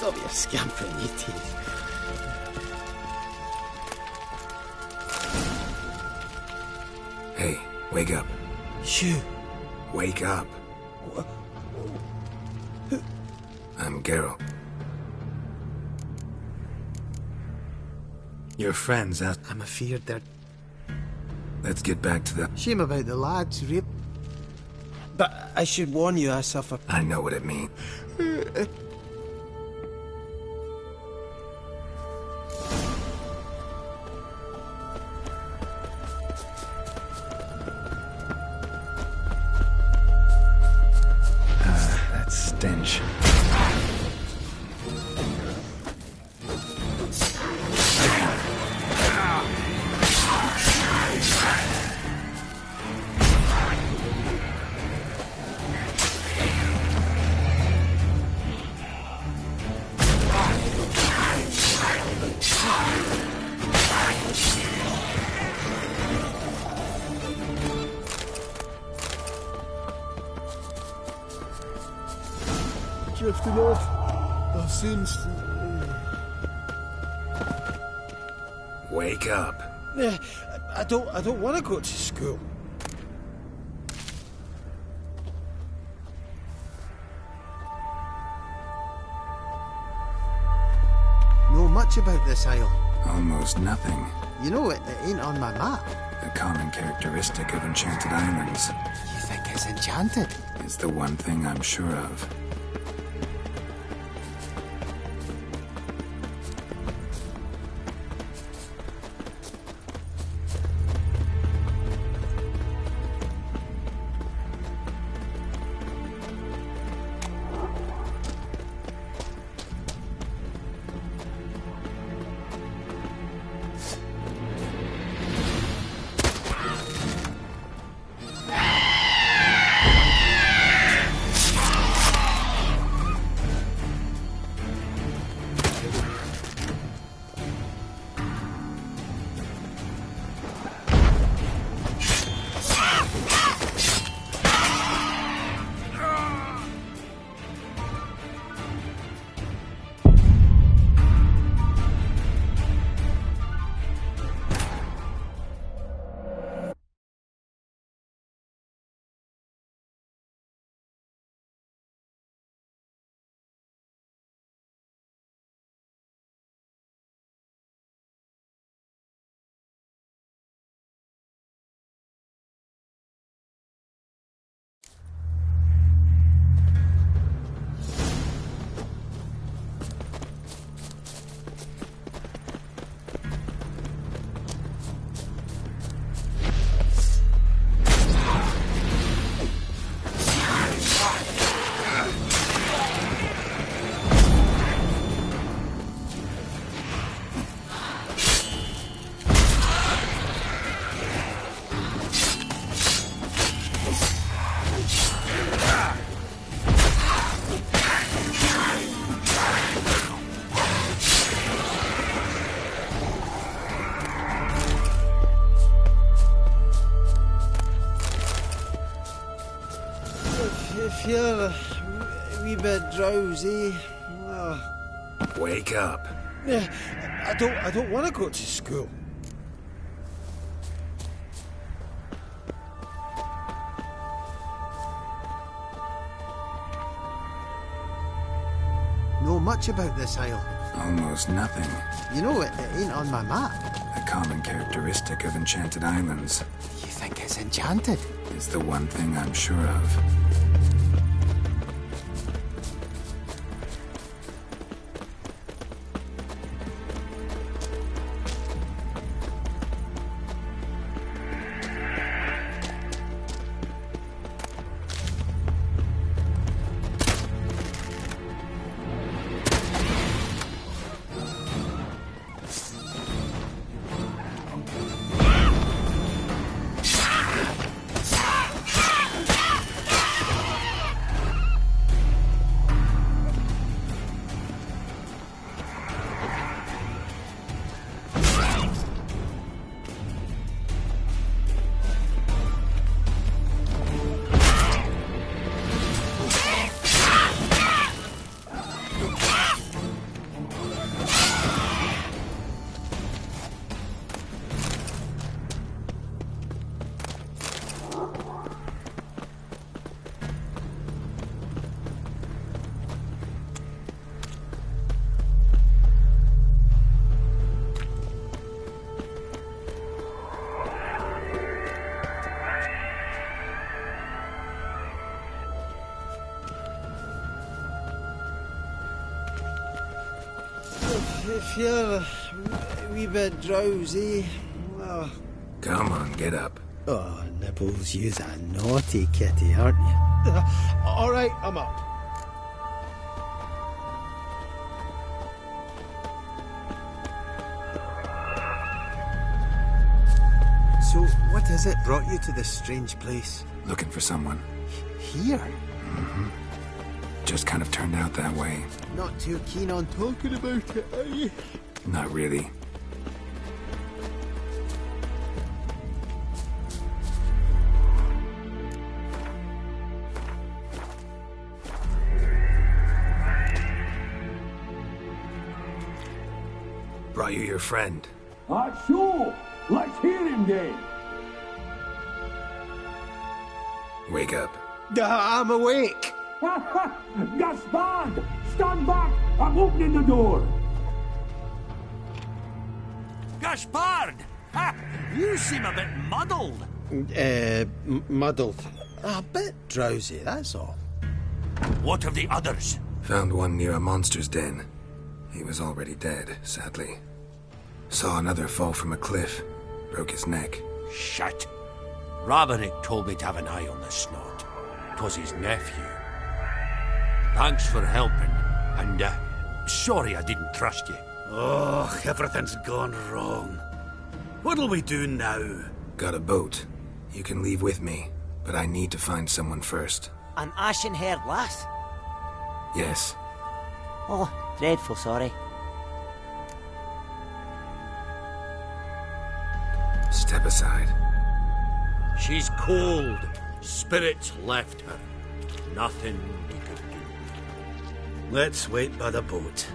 Stop your scampering, you teeth. Hey, wake up. Shoo. Wake up. I'm Geralt. Your friends asked... I'm afeard they're... Let's get back to the... Shame about the lads, Rip. But I should warn you, I suffer... I know what it means. That stench. Drifting off. I'll soon... Wake up. I don't want to go to school. Know much about this isle? Almost nothing. You know, it ain't on my map. A common characteristic of Enchanted Islands. You think it's enchanted? Is the one thing I'm sure of. If you're a wee bit drowsy, well... Wake up. I don't want to go to school. Know much about this isle? Almost nothing. You know, it ain't on my map. A common characteristic of Enchanted Islands. You think it's enchanted? Is the one thing I'm sure of. if you're a wee bit drowsy, well... Come on, get up. Oh, Nibbles, you's a naughty kitty, aren't you? All right, I'm up. So, what is it brought you to this strange place? Looking for someone. Here? Mm-hmm. Just kind of turned out that way. Not too keen on talking about it, are you? Not really. Brought you your friend. Sure. Let's hear him then. Wake up. I'm awake. Gaspard! Stand back! I'm opening the door! Gaspard! Ha! You seem a bit muddled. Muddled. A bit drowsy, that's all. What of the others? Found one near a monster's den. He was already dead, sadly. Saw another fall from a cliff. Broke his neck. Shit. Roderick told me to have an eye on the snot. 'Twas his nephew. Thanks for helping, and sorry I didn't trust you. Oh, everything's gone wrong. What'll we do now? Got a boat. You can leave with me, but I need to find someone first. An ashen-haired lass? Yes. Oh, dreadful sorry. Step aside. She's cold. Spirits left her. Nothing we could do. Let's wait by the boat.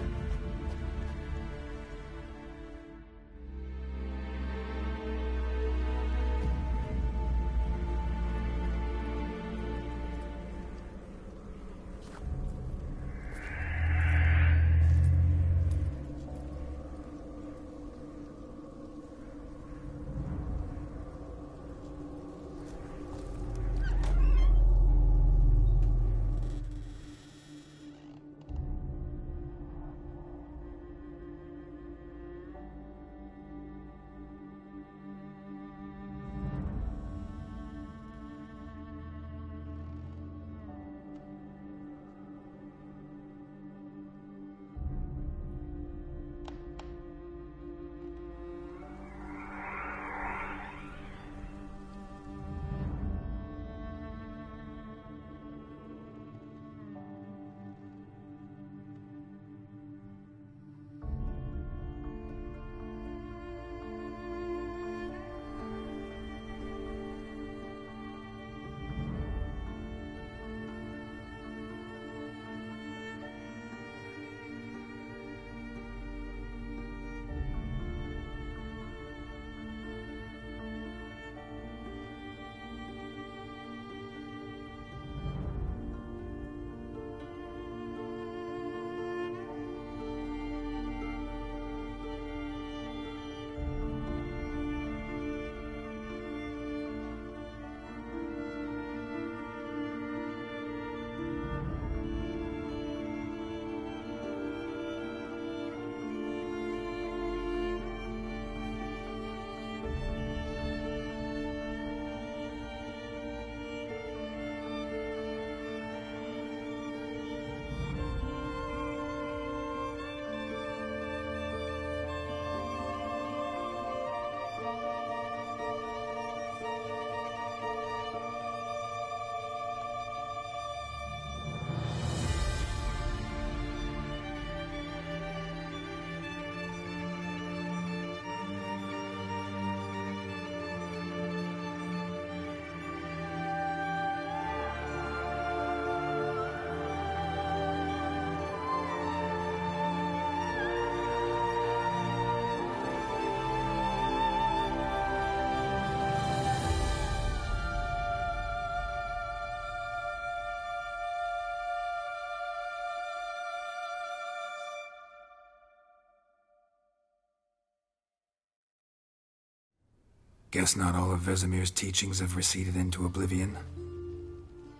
Guess not all of Vesemir's teachings have receded into oblivion.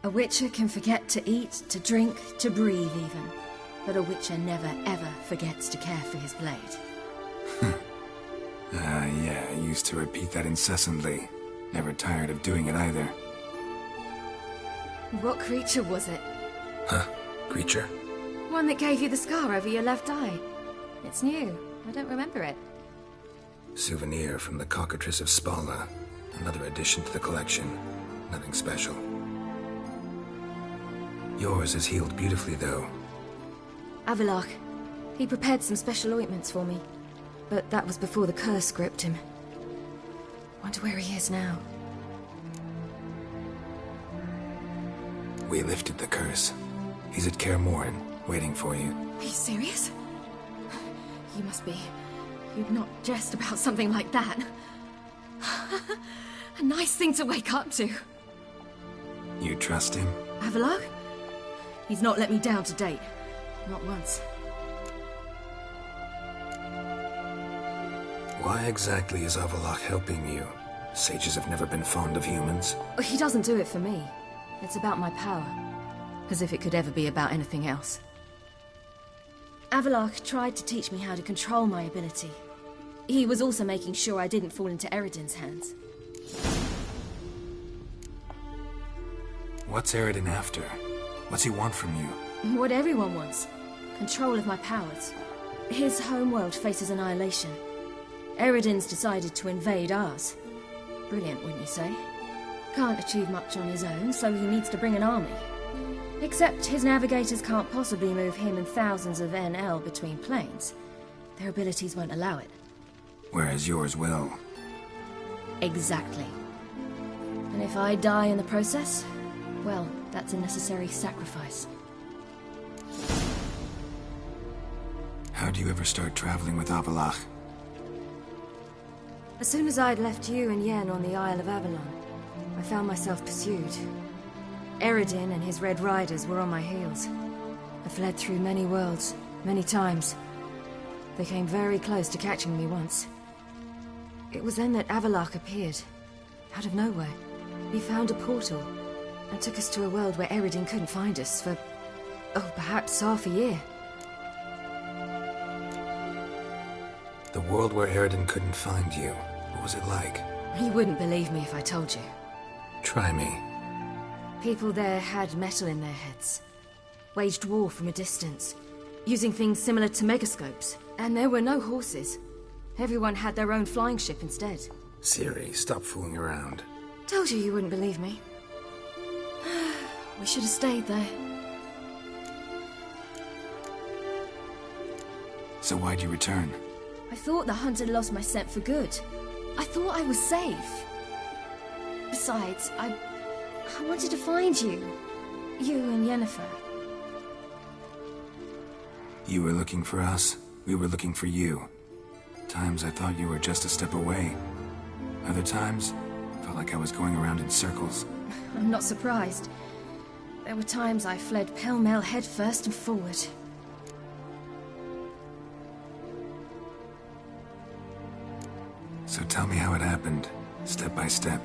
A witcher can forget to eat, to drink, to breathe even. but a witcher never ever forgets to care for his blade. Yeah, I used to repeat that incessantly. Never tired of doing it either. What creature was it? Huh? Creature? One that gave you the scar over your left eye. It's new. I don't remember it. Souvenir from the Cockatrice of Spala. Another addition to the collection. Nothing special. Yours is healed beautifully, though. Avallac'h. He prepared some special ointments for me. But that was before the curse gripped him. Wonder where he is now. We lifted the curse. He's at Kaer Morhen, waiting for you. Are you serious? You must be. You'd not jest about something like that. A nice thing to wake up to. You trust him? Avallac'h? He's not let me down to date. Not once. Why exactly is Avallac'h helping you? Sages have never been fond of humans. He doesn't do it for me. It's about my power. As if it could ever be about anything else. Avallac'h tried to teach me how to control my ability. He was also making sure I didn't fall into Eredin's hands. What's Eredin after? What's he want from you? What everyone wants. Control of my powers. His homeworld faces annihilation. Eredin's decided to invade ours. Brilliant, wouldn't you say? Can't achieve much on his own, so he needs to bring an army. Except his navigators can't possibly move him and thousands of NL between planes. Their abilities won't allow it. Whereas yours will. Exactly. And if I die in the process, well, that's a necessary sacrifice. How'd you ever start traveling with Avallac'h? As soon as I'd left you and Yen on the Isle of Avalon, I found myself pursued. Eredin and his Red Riders were on my heels. I fled through many worlds, many times. They came very close to catching me once. It was then that Avallac'h appeared, out of nowhere. He found a portal, and took us to a world where Eredin couldn't find us for, perhaps half a year. The world where Eredin couldn't find you. What was it like? You wouldn't believe me if I told you. Try me. People there had metal in their heads. Waged war from a distance, using things similar to megascopes. And there were no horses. Everyone had their own flying ship instead. Ciri, stop fooling around. Told you wouldn't believe me. We should have stayed there. So why'd you return? I thought the hunt had lost my scent for good. I thought I was safe. Besides, I wanted to find you. You and Yennefer. You were looking for us. We were looking for you. Times I thought you were just a step away. Other times, felt like I was going around in circles. I'm not surprised. There were times I fled pell-mell headfirst and forward. So tell me how it happened, step by step.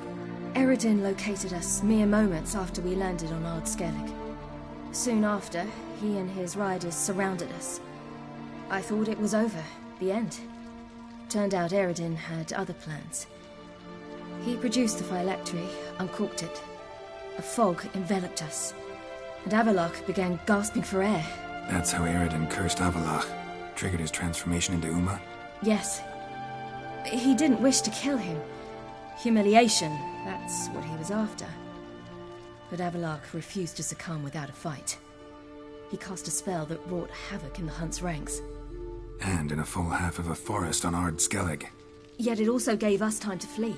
Eredin located us mere moments after we landed on Ard Skellig. Soon after, he and his riders surrounded us. I thought it was over, the end. Turned out Eredin had other plans. He produced the phylactery, uncorked it. A fog enveloped us, and Avallac'h began gasping for air. That's how Eredin cursed Avallac'h, triggered his transformation into Uma? Yes. He didn't wish to kill him. Humiliation, that's what he was after. But Avallac'h refused to succumb without a fight. He cast a spell that wrought havoc in the hunt's ranks. And in a full half of a forest on Ard Skellig. Yet it also gave us time to flee.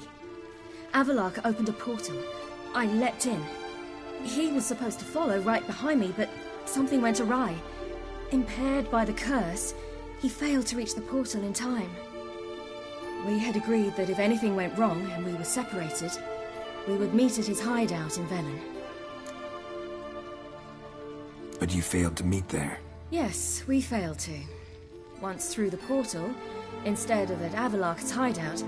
Avallac'h opened a portal. I leapt in. He was supposed to follow right behind me, but something went awry. Impaired by the curse, he failed to reach the portal in time. We had agreed that if anything went wrong and we were separated, we would meet at his hideout in Velen. But you failed to meet there. Yes, we failed to. Once through the portal, instead of at Avallac'h's hideout,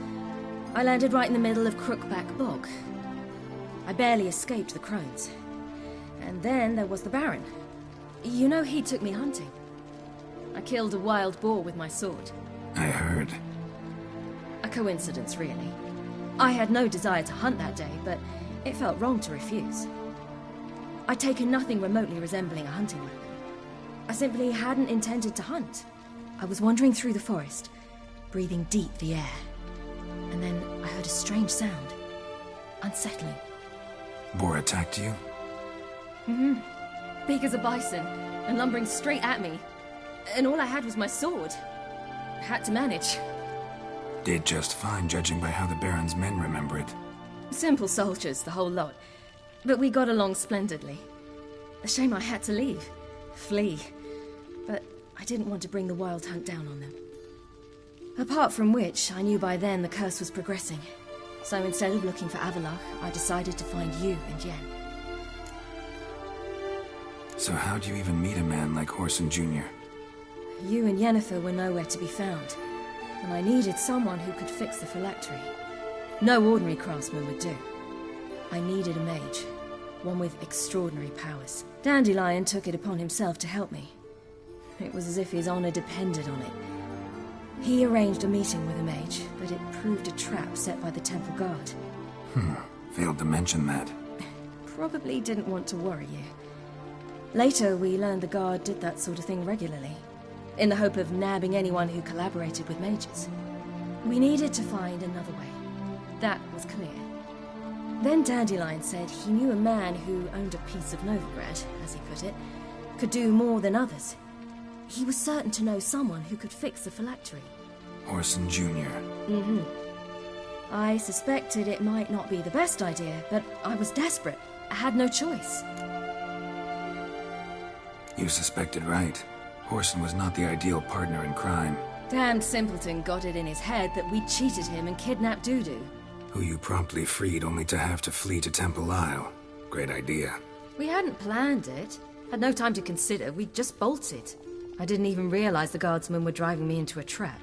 I landed right in the middle of Crookback Bog. I barely escaped the crones. And then there was the Baron. You know, he took me hunting. I killed a wild boar with my sword. I heard. A coincidence, really. I had no desire to hunt that day, but it felt wrong to refuse. I'd taken nothing remotely resembling a hunting weapon. I simply hadn't intended to hunt. I was wandering through the forest, breathing deep the air. And then I heard a strange sound. Unsettling. Boar attacked you? Mm-hmm. Big as a bison, and lumbering straight at me. And all I had was my sword. I had to manage. Did just fine, judging by how the Baron's men remember it. Simple soldiers, the whole lot. But we got along splendidly. A shame I had to leave. Flee. But I didn't want to bring the Wild Hunt down on them. Apart from which, I knew by then the curse was progressing. So instead of looking for Avallac'h, I decided to find you and Yen. So how'd you even meet a man like Whoreson Jr.? You and Yennefer were nowhere to be found, and I needed someone who could fix the phylactery. No ordinary craftsman would do. I needed a mage, one with extraordinary powers. Dandelion took it upon himself to help me. It was as if his honor depended on it. He arranged a meeting with a mage, but it proved a trap set by the Temple Guard. Failed to mention that. Probably didn't want to worry you. Later, we learned the Guard did that sort of thing regularly, in the hope of nabbing anyone who collaborated with mages. We needed to find another way. That was clear. Then Dandelion said he knew a man who owned a piece of Novigrad, as he put it, could do more than others. He was certain to know someone who could fix the phylactery. Whoreson Jr. Mm-hmm. I suspected it might not be the best idea, but I was desperate. I had no choice. You suspected right. Whoreson was not the ideal partner in crime. Damned simpleton got it in his head that we'd cheated him and kidnapped Dudu. Who you promptly freed only to have to flee to Temple Isle. Great idea. We hadn't planned it. Had no time to consider. We just bolted. I didn't even realize the guardsmen were driving me into a trap.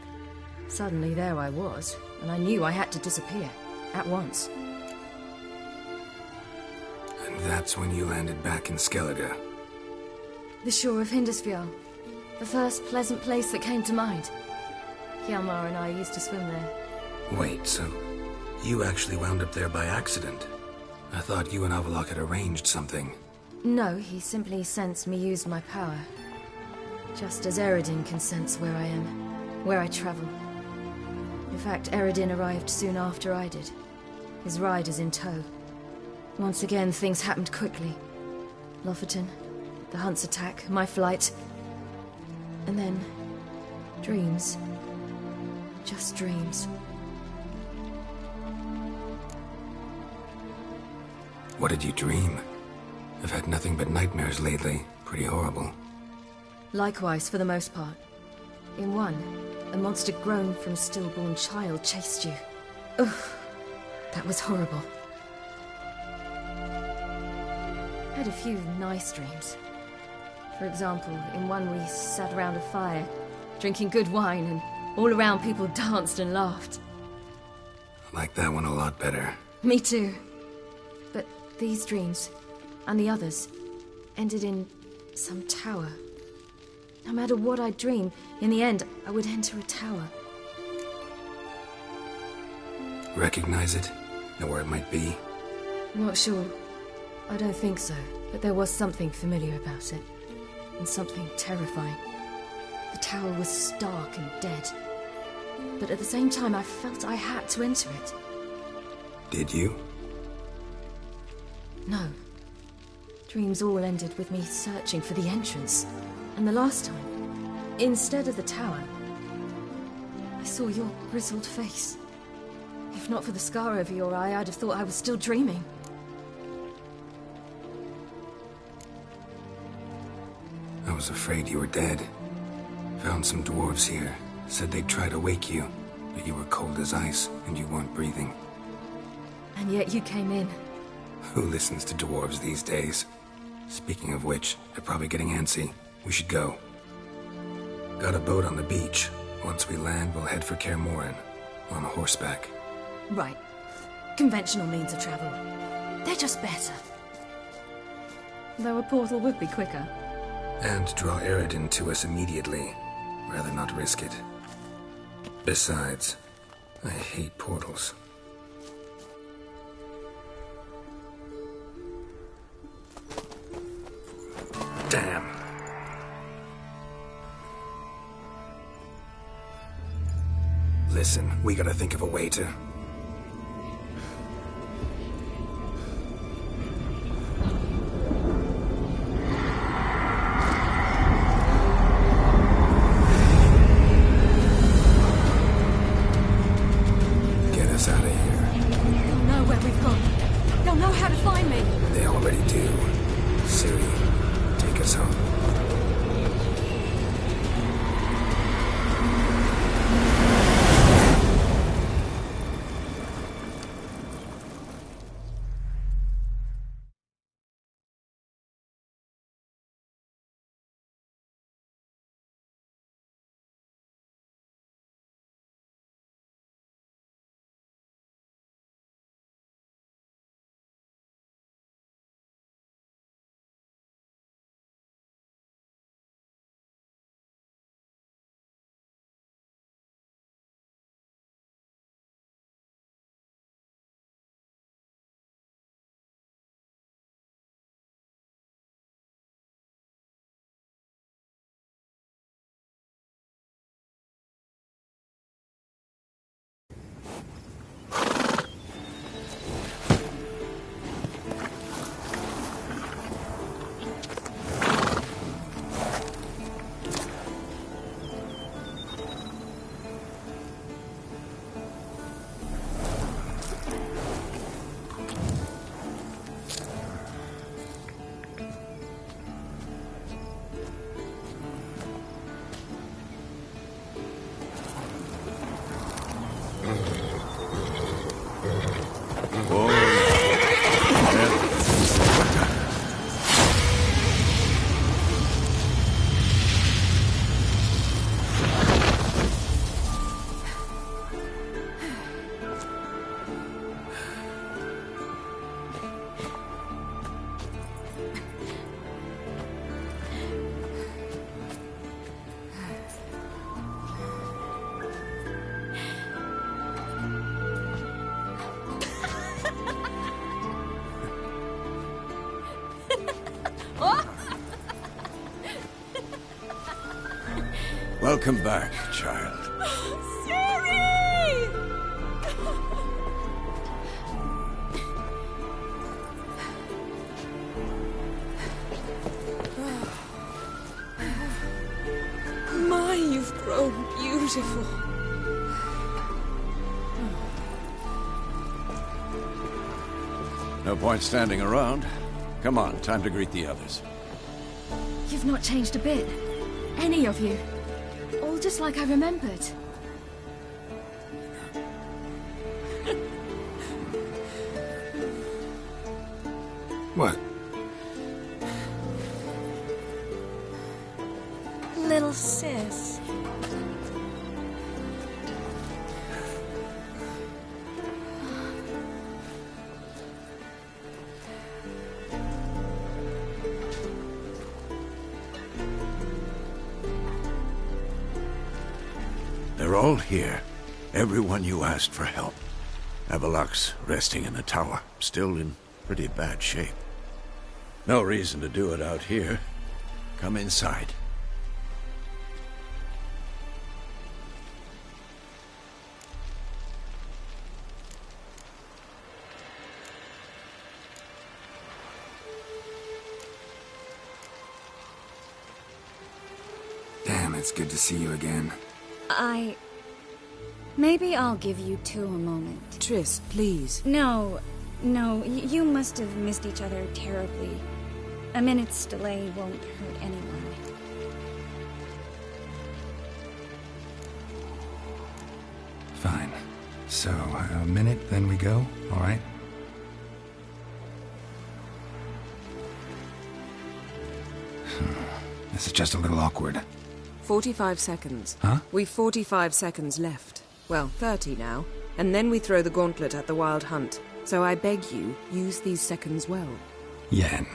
Suddenly there I was, and I knew I had to disappear. At once. And that's when you landed back in Skellige. The shore of Hindisfjall. The first pleasant place that came to mind. Hjalmar and I used to swim there. Wait, so you actually wound up there by accident? I thought you and Avallac'h had arranged something. No, he simply sensed me use my power. Just as Eredin can sense where I am, where I travel. In fact, Eredin arrived soon after I did. His riders in tow. Once again, things happened quickly. Lofoten, the Hunt's attack, my flight. And then, dreams. Just dreams. What did you dream? I've had nothing but nightmares lately. Pretty horrible. Likewise, for the most part. In one, a monster grown from a stillborn child chased you. Ugh, that was horrible. I had a few nice dreams. For example, in one we sat around a fire, drinking good wine, and all around people danced and laughed. I like that one a lot better. Me too. But these dreams, and the others, ended in some tower. No matter what I dreamed, in the end, I would enter a tower. Recognize it? Know where it might be? Not sure. I don't think so. But there was something familiar about it. And something terrifying. The tower was stark and dead. But at the same time, I felt I had to enter it. Did you? No. Dreams all ended with me searching for the entrance. And the last time, instead of the tower, I saw your grizzled face. If not for the scar over your eye, I'd have thought I was still dreaming. I was afraid you were dead. Found some dwarves here. Said they'd try to wake you, but you were cold as ice and you weren't breathing. And yet you came in. Who listens to dwarves these days? Speaking of which, they're probably getting antsy. We should go. Got a boat on the beach. Once we land, we'll head for Kaer Morhen. On horseback. Right. Conventional means of travel. They're just better. Though a portal would be quicker. And draw Eredin to us immediately. Rather not risk it. Besides, I hate portals. Damn. Listen, we gotta think of a way to... Get us out of here. They'll know where we've gone. They'll know how to find me. They already do. Ciri, take us home. Welcome back, child. Ciri! My, you've grown beautiful. No point standing around. Come on, time to greet the others. You've not changed a bit. Any of you. All just like I remembered. What? Little sis. They're all here. Everyone you asked for help. Avallac'h's resting in the tower, still in pretty bad shape. No reason to do it out here. Come inside. Damn, it's good to see you again. Maybe I'll give you two a moment. Triss, please. No, you must have missed each other terribly. A minute's delay won't hurt anyone. Fine. So, a minute, then we go, all right? This is just a little awkward. 45 seconds. Huh? We've 45 seconds left. Well, 30 now. And then we throw the gauntlet at the Wild Hunt. So I beg you, use these seconds well. Yen,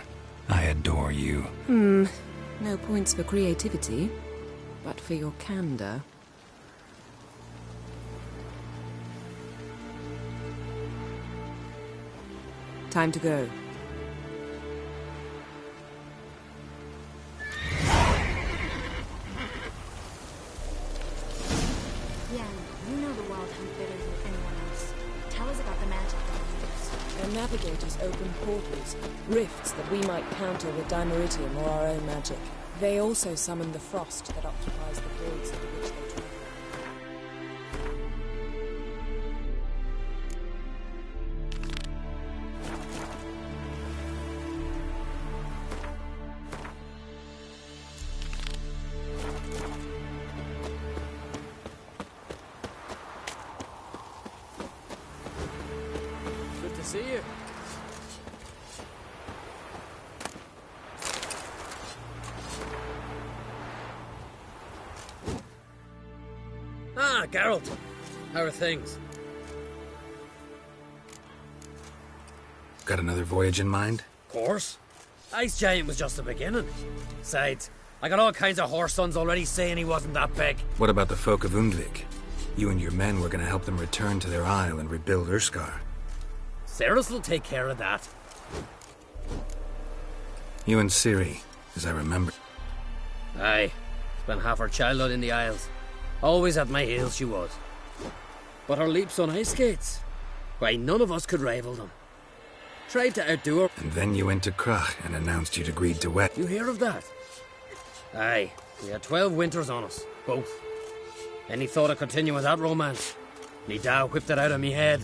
I adore you. No points for creativity. but for your candor... Time to go. Yen, you know the Wild Hunt better than anyone else. Tell us about the magic they use. Their navigators open portals, rifts that we might counter with Dimeritium or our own magic. They also summon the frost that occupies the voids into which they travel. Good to see you. Ah, Geralt. How are things? Got another voyage in mind? Of course. Ice Giant was just the beginning. Besides, I got all kinds of horse sons already saying he wasn't that big. What about the folk of Undvik? You and your men were gonna help them return to their isle and rebuild Urskar. Cerys will take care of that. You and Ciri, as I remember. Aye. Spent half her childhood in the Isles. Always at my heels she was. But her leaps on ice skates, why, none of us could rival them. Tried to outdo her. And then you went to Krach and announced you'd agreed to wed. You hear of that? Aye. We had 12 winters on us, both. Any thought of continuing that romance? Me da whipped it out of me head.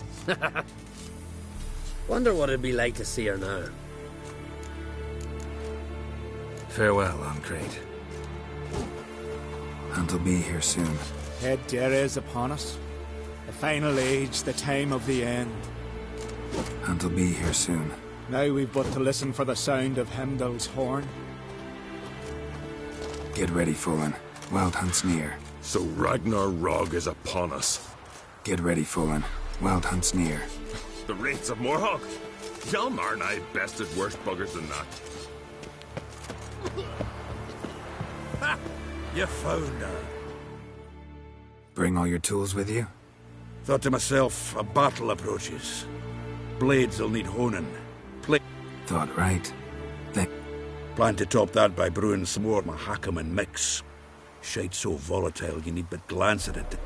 Wonder what it'd be like to see her now. Farewell, Oncrate. Hunt'll be here soon. Head Dere is upon us. The final age, the time of the end. Hunt'll be here soon. Now we've but to listen for the sound of Heimdall's horn. Get ready, Fullen. Wild Hunt's near. So Ragnar Rog is upon us. Get ready, Fullen. Wild Hunt's near. The wraiths of Morhog? Hjalmar and I bested worse buggers than that. Ha! You found her. Bring all your tools with you? Thought to myself, a battle approaches. Blades will need honing. Thought right. Plan to top that by brewing some more Mahakam and mix. Shite so volatile you need but glance at it.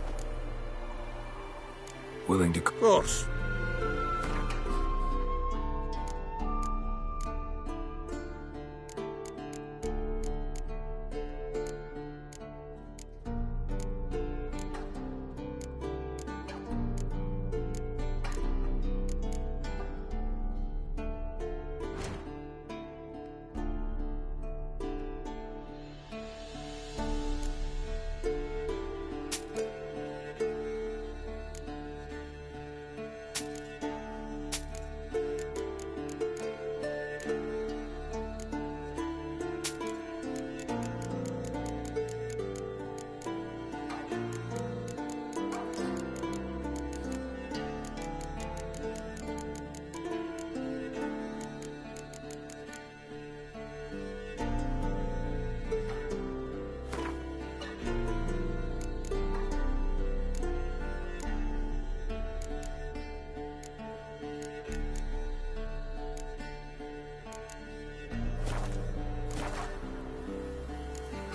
Willing to... Of course.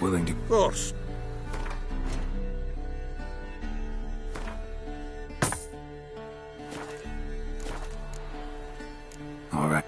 Willing to... Of course. All right.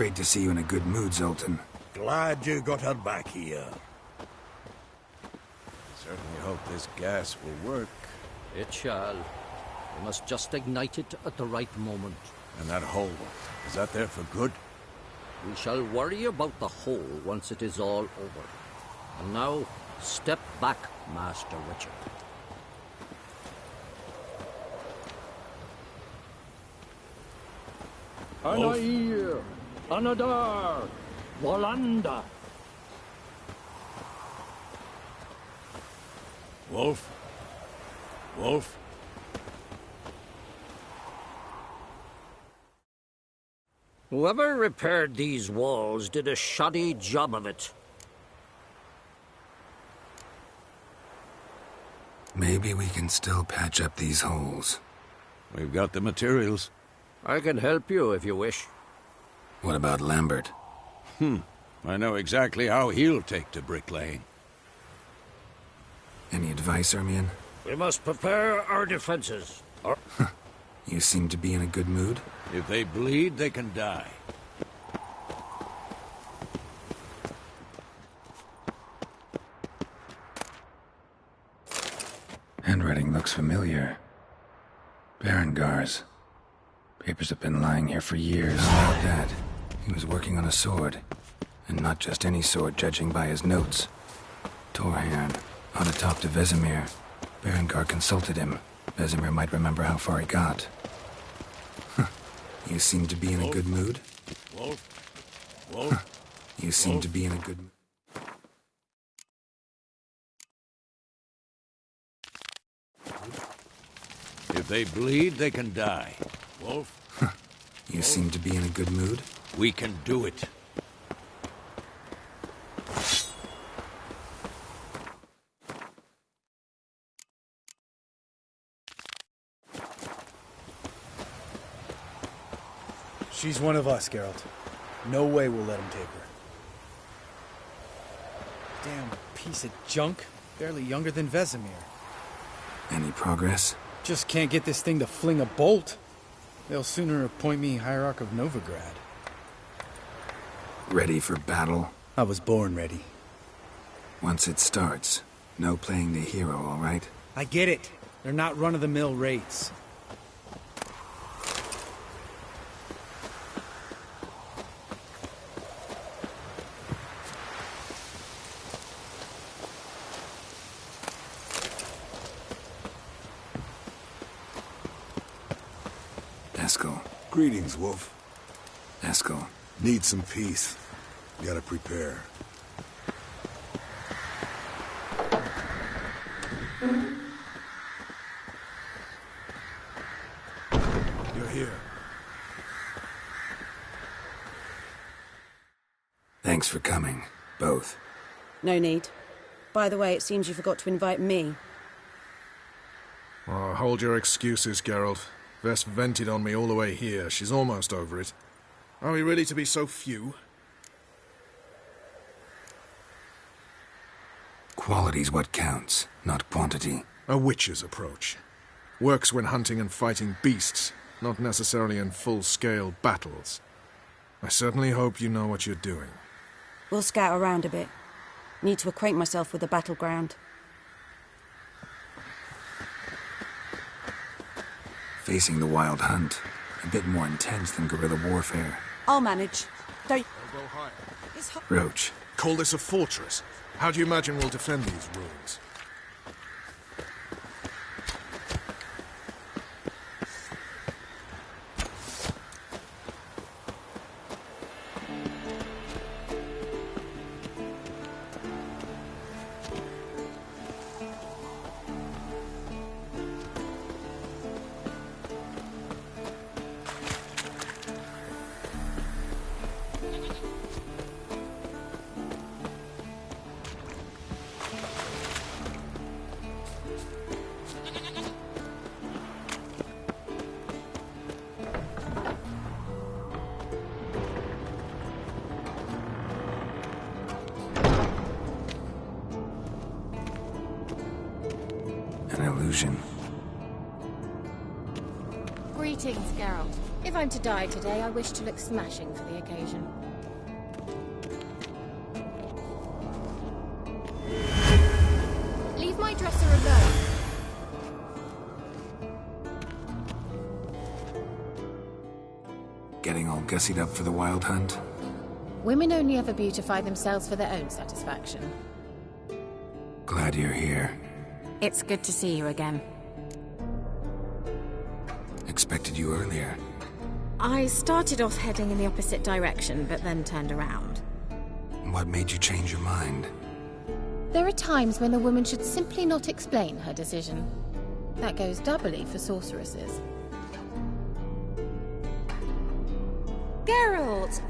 Great to see you in a good mood, Zoltan. Glad you got her back here. Certainly hope this gas will work. It shall. We must just ignite it at the right moment. And that hole, is that there for good? We shall worry about the hole once it is all over. And now, step back, Master Witcher. Anair, Anadar, Volanda. Wolf? Wolf? Whoever repaired these walls did a shoddy job of it. Maybe we can still patch up these holes. We've got the materials. I can help you if you wish. What about Lambert? I know exactly how he'll take to bricklaying. Any advice, Ermion? We must prepare our defenses. You seem to be in a good mood. If they bleed, they can die. Handwriting looks familiar. Berengar's. Papers have been lying here for years. Like that. He was working on a sword. And not just any sword, judging by his notes. Torhan, on atop to Vesemir. Berengar consulted him. Vesemir might remember how far he got. You seem to be in a good mood? Wolf? Wolf? You seem to be in a good mood. If they bleed, they can die. Wolf? You seem to be in a good mood? We can do it. She's one of us, Geralt. No way we'll let him take her. Damn piece of junk. Barely younger than Vesemir. Any progress? Just can't get this thing to fling a bolt. They'll sooner appoint me Hierarch of Novigrad. Ready for battle? I was born ready. Once it starts, no playing the hero, all right? I get it. They're not run-of-the-mill raids. Eskel. Greetings, Wolf. Eskel. Need some peace. Gotta prepare. You're here. Thanks for coming, both. No need. By the way, it seems you forgot to invite me. Oh, hold your excuses, Geralt. Vess vented on me all the way here. She's almost over it. Are we really to be so few? Quality's what counts, not quantity. A witch's approach. Works when hunting and fighting beasts, not necessarily in full-scale battles. I certainly hope you know what you're doing. We'll scout around a bit. Need to acquaint myself with the battleground. Facing the wild hunt. A bit more intense than guerrilla warfare. I'll manage. Don't... Roach. Call this a fortress? How do you imagine we'll defend these ruins? Greetings, Geralt. If I'm to die today, I wish to look smashing for the occasion. Leave my dresser alone. Getting all gussied up for the Wild Hunt? Women only ever beautify themselves for their own satisfaction. Glad you're here. It's good to see you again. Expected you earlier. I started off heading in the opposite direction, but then turned around. What made you change your mind? There are times when a woman should simply not explain her decision. That goes doubly for sorceresses. Geralt!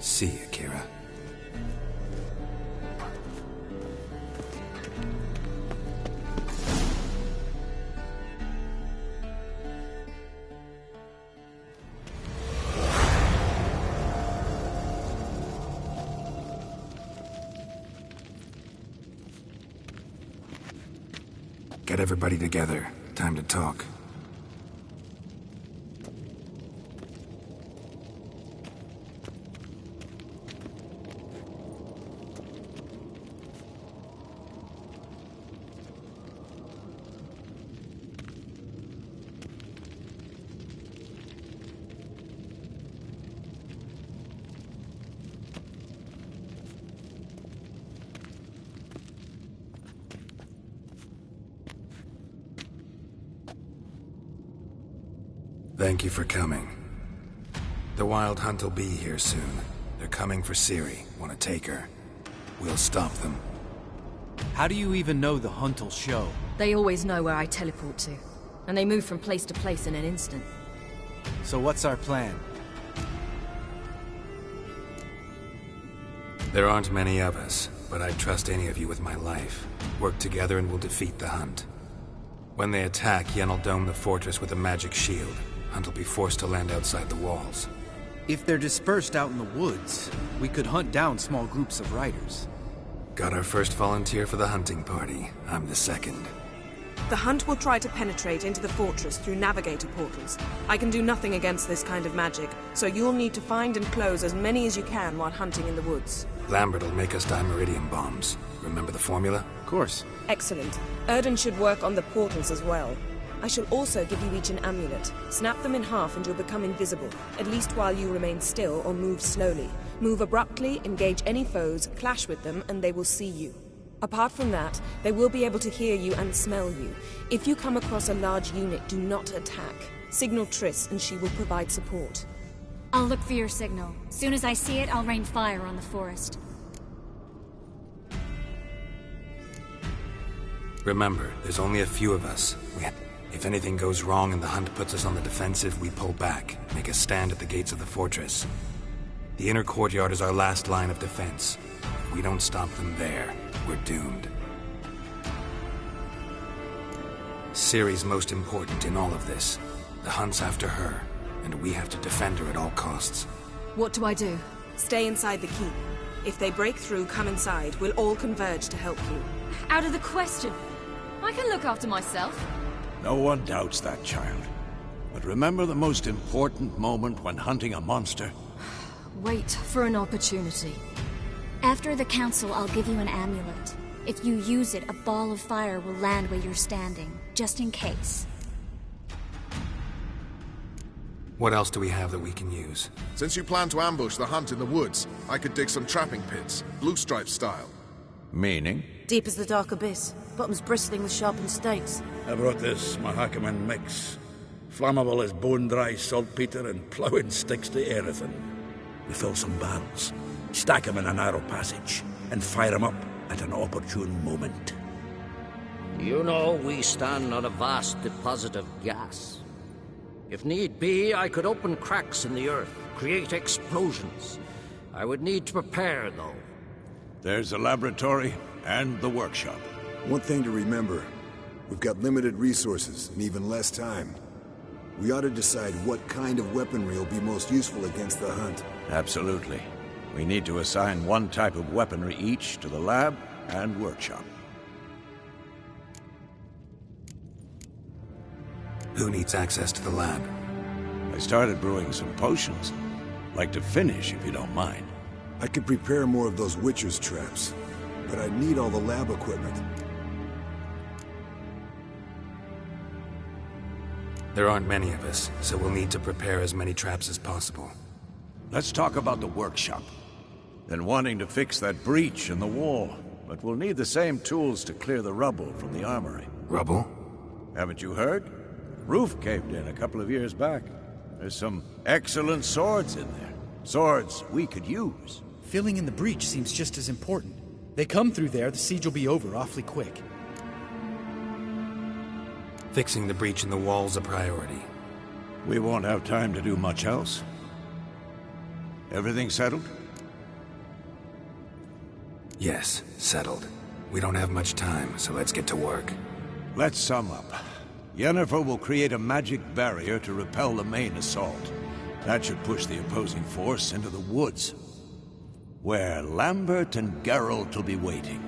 See you, Kira. Get everybody together. Time to talk. Thank you for coming. The Wild Hunt will be here soon. They're coming for Ciri. Want to take her? We'll stop them. How do you even know the hunt will show? They always know where I teleport to. And they move from place to place in an instant. So what's our plan? There aren't many of us, but I'd trust any of you with my life. Work together and we'll defeat the Hunt. When they attack, Yen will dome the fortress with a magic shield. Hunt will be forced to land outside the walls. If they're dispersed out in the woods, we could hunt down small groups of riders. Got our first volunteer for the hunting party. I'm the second. The Hunt will try to penetrate into the fortress through navigator portals. I can do nothing against this kind of magic, so you'll need to find and close as many as you can while hunting in the woods. Lambert will make us dimeridium bombs. Remember the formula? Of course. Excellent. Erden should work on the portals as well. I shall also give you each an amulet. Snap them in half and you'll become invisible, at least while you remain still or move slowly. Move abruptly, engage any foes, clash with them, and they will see you. Apart from that, they will be able to hear you and smell you. If you come across a large unit, do not attack. Signal Triss and she will provide support. I'll look for your signal. Soon as I see it, I'll rain fire on the forest. Remember, there's only a few of us. If anything goes wrong and the Hunt puts us on the defensive, we pull back, make a stand at the gates of the fortress. The inner courtyard is our last line of defense. If we don't stop them there, we're doomed. Ciri's most important in all of this. The Hunt's after her, and we have to defend her at all costs. What do I do? Stay inside the keep. If they break through, come inside. We'll all converge to help you. Out of the question. I can look after myself. No one doubts that, child. But remember the most important moment when hunting a monster? Wait for an opportunity. After the council, I'll give you an amulet. If you use it, a ball of fire will land where you're standing, just in case. What else do we have that we can use? Since you plan to ambush the Hunt in the woods, I could dig some trapping pits, Blue Stripe style. Meaning? Deep as the dark abyss, bottoms bristling with sharpened stakes. I brought this Mahakaman mix. flammable as bone-dry saltpeter and ploughing sticks to Erethin. We fill some barrels, stack 'em in a narrow passage, and fire 'em up at an opportune moment. You know, we stand on a vast deposit of gas. If need be, I could open cracks in the earth, create explosions. I would need to prepare, though. There's the laboratory and the workshop. One thing to remember, we've got limited resources and even less time. We ought to decide what kind of weaponry will be most useful against the hunt. Absolutely. We need to assign one type of weaponry each to the lab and workshop. Who needs access to the lab? I started brewing some potions. Like to finish, if you don't mind. I could prepare more of those Witcher's traps, but I'd need all the lab equipment. There aren't many of us, so we'll need to prepare as many traps as possible. Let's talk about the workshop. Been wanting to fix that breach in the wall, but we'll need the same tools to clear the rubble from the armory. Rubble? Haven't you heard? Roof caved in a couple of years back. There's some excellent swords in there. Swords we could use. Filling in the breach seems just as important. They come through there, the siege will be over awfully quick. Fixing the breach in the wall's a priority. We won't have time to do much else. Everything settled? Yes, settled. We don't have much time, so let's get to work. Let's sum up. Yennefer will create a magic barrier to repel the main assault. That should push the opposing force into the woods, where Lambert and Geralt will be waiting.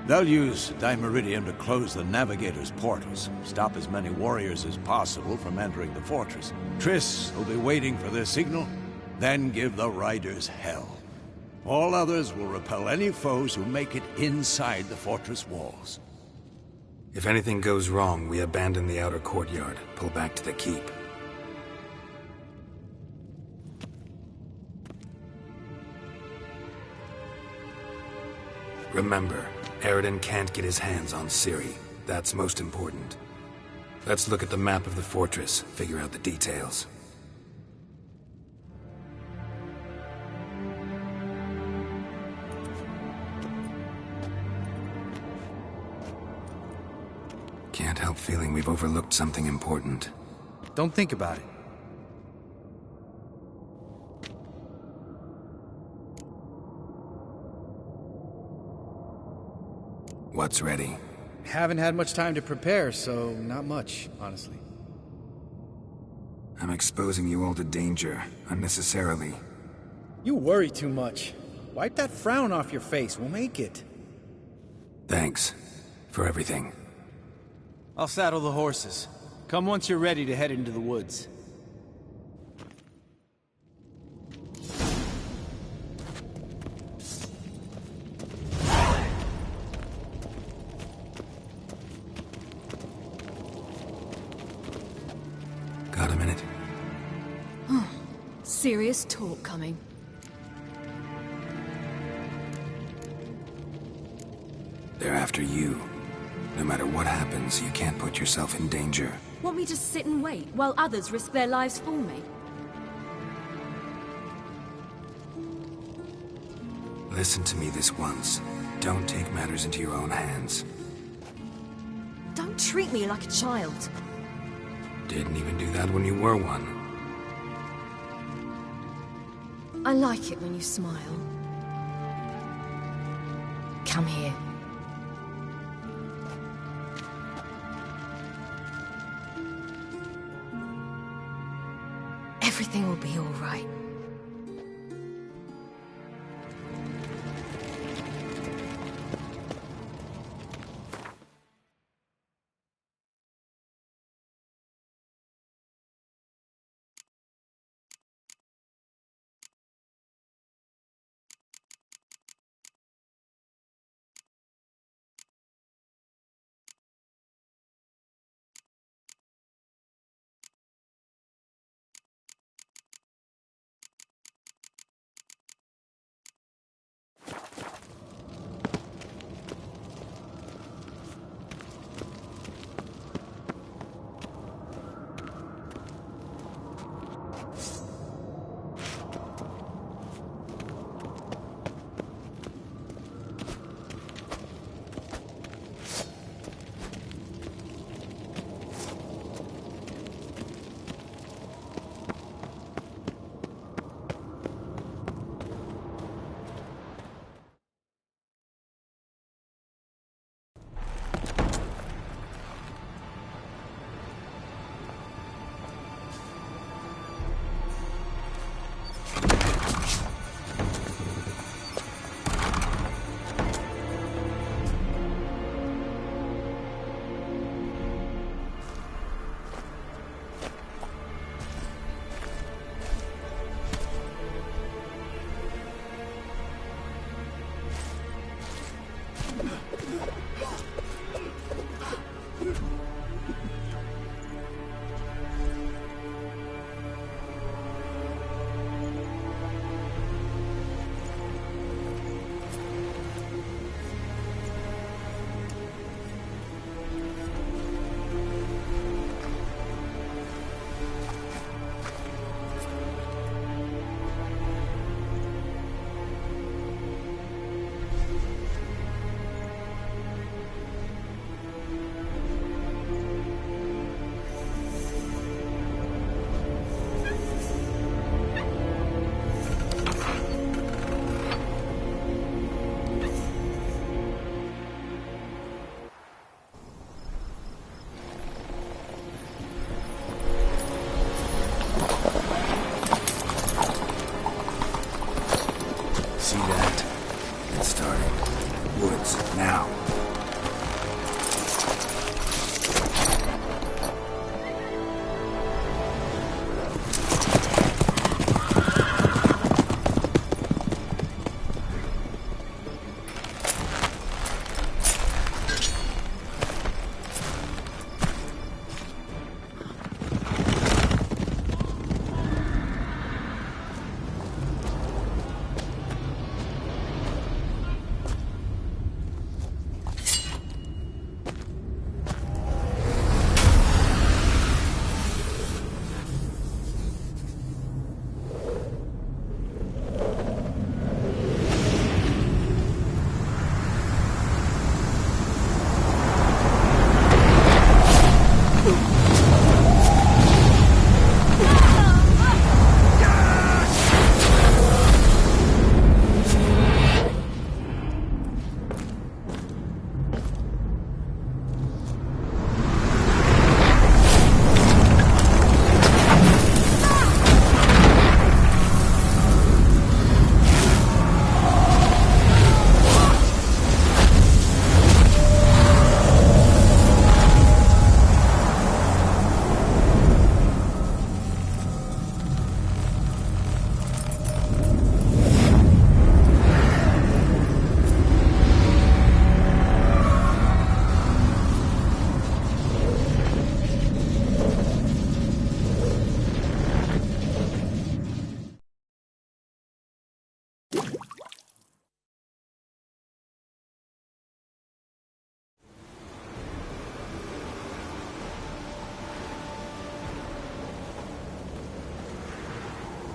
They'll use Dimeridium to close the Navigator's portals, stop as many warriors as possible from entering the fortress. Triss will be waiting for their signal, then give the riders hell. All others will repel any foes who make it inside the fortress walls. If anything goes wrong, we abandon the outer courtyard, pull back to the keep. Remember, Eredin can't get his hands on Ciri. That's most important. Let's look at the map of the fortress, figure out the details. Can't help feeling we've overlooked something important. Don't think about it. What's ready? Haven't had much time to prepare, so not much, honestly. I'm exposing you all to danger, unnecessarily. You worry too much. Wipe that frown off your face, we'll make it. Thanks for everything. I'll saddle the horses. Come once you're ready to head into the woods. Got a minute? Serious talk coming. They're after you. No matter what happens, you can't put yourself in danger. Want me to sit and wait while others risk their lives for me? Listen to me this once. Don't take matters into your own hands. Don't treat me like a child. Didn't even do that when you were one. I like it when you smile. Come here. Everything will be all right.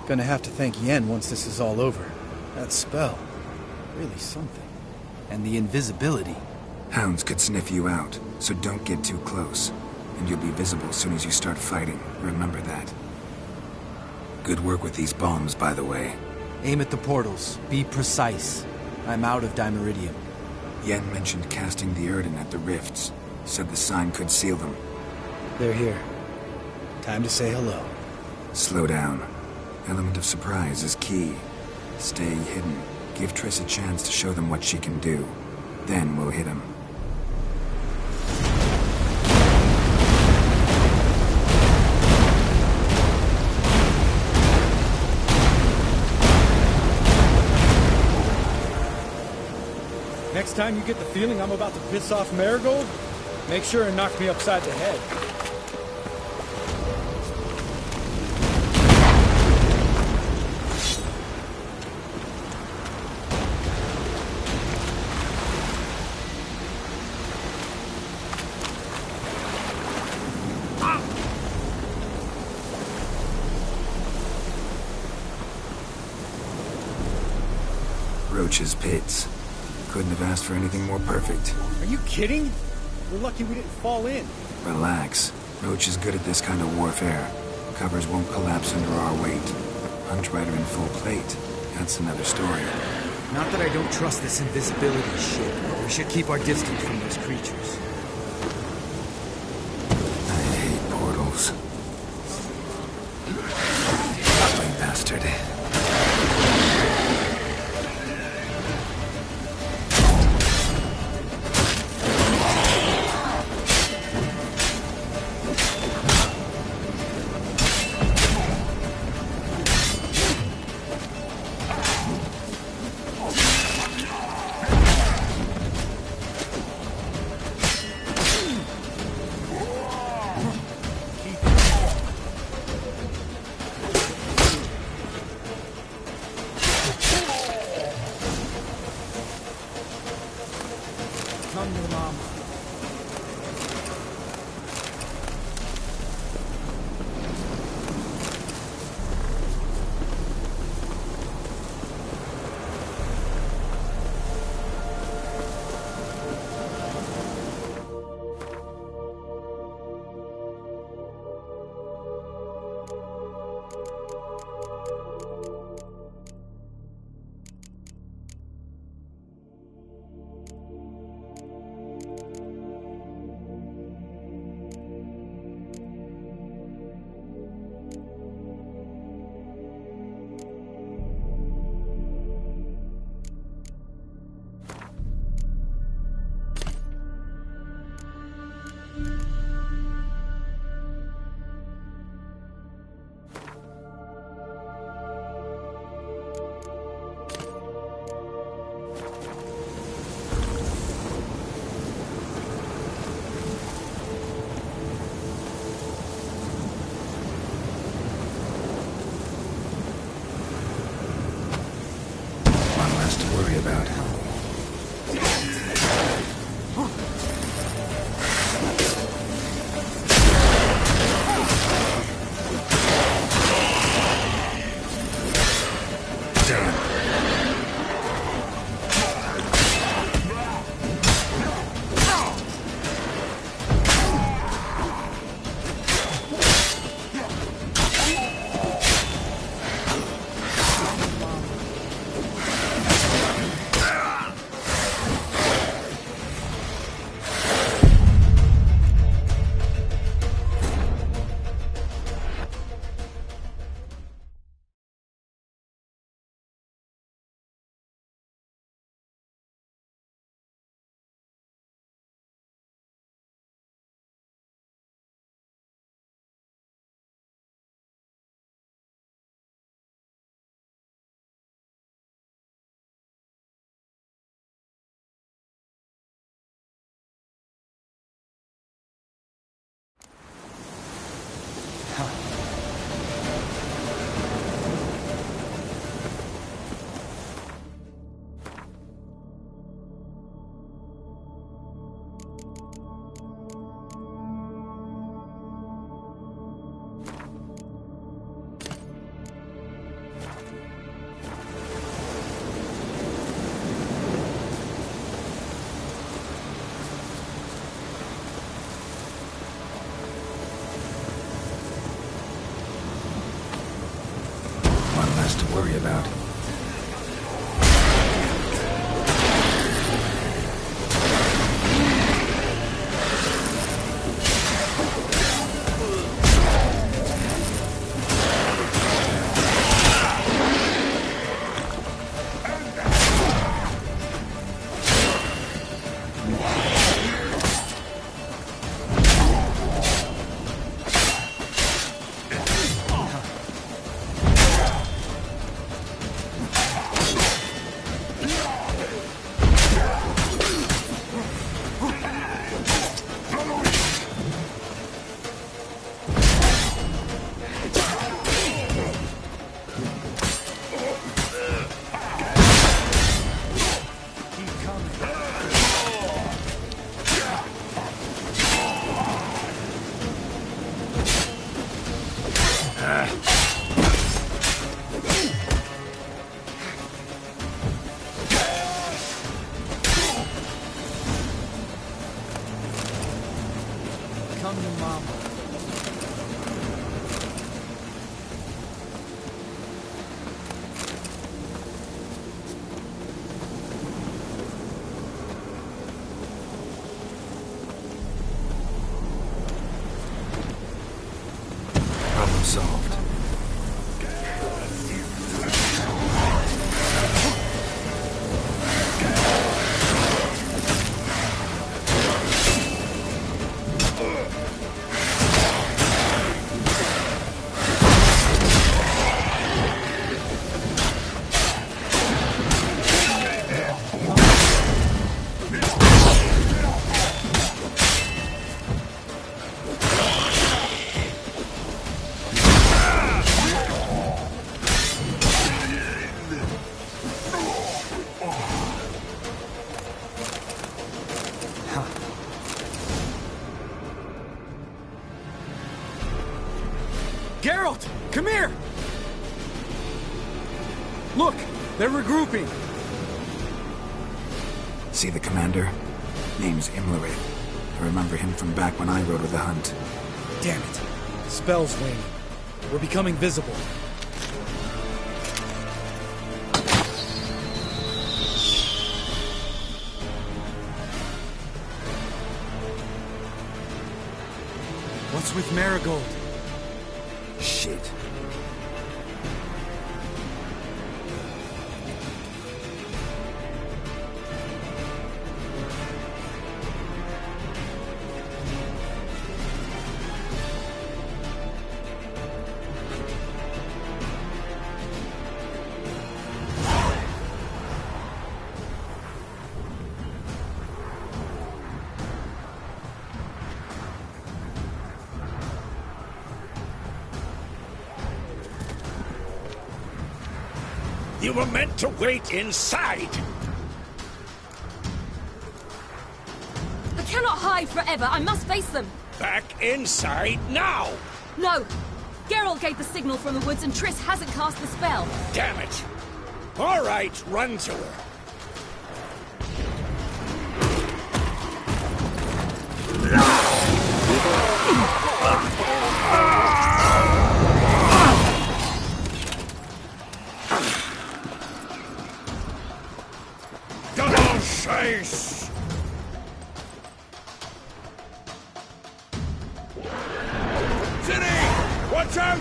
Gonna have to thank Yen once this is all over. That spell, really something. And the invisibility. Hounds could sniff you out, so don't get too close. And you'll be visible as soon as you start fighting. Remember that. Good work with these bombs, by the way. Aim at the portals. Be precise. I'm out of Dimeridium. Yen mentioned casting the Erden at the rifts. Said the sign could seal them. They're here. Time to say hello. Slow down. Element of surprise is key. Stay hidden. Give Triss a chance to show them what she can do. Then we'll hit him. Next time you get the feeling I'm about to piss off Marigold, make sure and knock me upside the head. Roach's pits. Couldn't have asked for anything more perfect. Are you kidding? We're lucky we didn't fall in. Relax. Roach is good at this kind of warfare. Covers won't collapse under our weight. Huntrider in full plate. That's another story. Not that I don't trust this invisibility shit, but we should keep our distance from those creatures. I hate portals. Ugly bastard. less to worry about. Solved. Geralt! Come here! Look! They're regrouping! See the commander? Name's Imlerith. I remember him from back when I rode with the Hunt. Damn it. Spell's waning. We're becoming visible. What's with Marigold? Shit. You were meant to wait inside! I cannot hide forever. I must face them. Back inside now! No! Geralt gave the signal from the woods and Triss hasn't cast the spell. Damn it! All right, run to her. Double chase! Zinni! Watch out!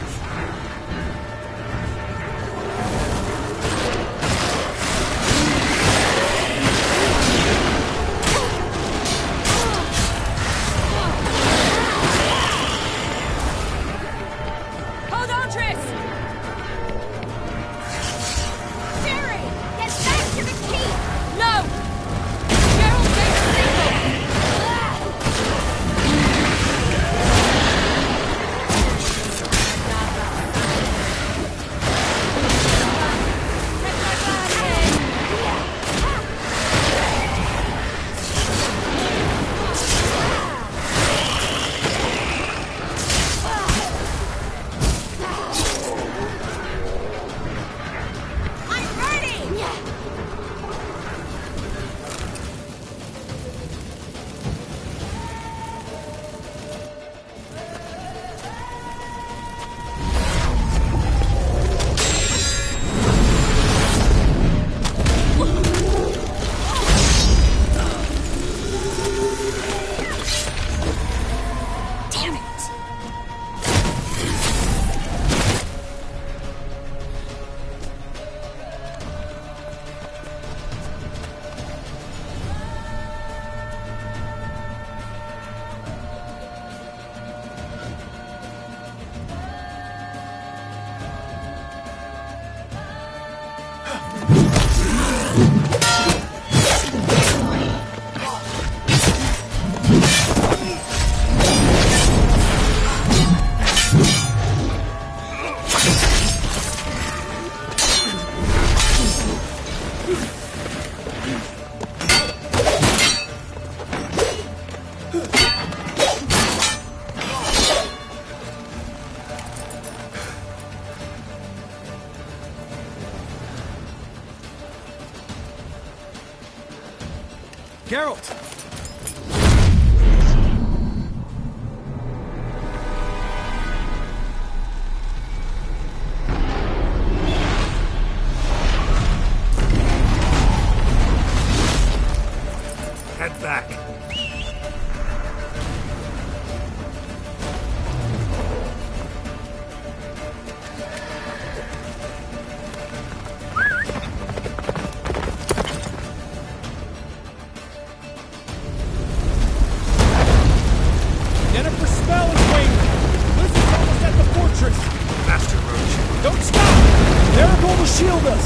Hold on, Triss! Ciri! Get back to the keep! No! Geralt gave the signal! Geralt! Head back. Jennifer's spell is waning! Lucy's almost at the fortress! Master Roach. Don't stop! Marigold will shield us!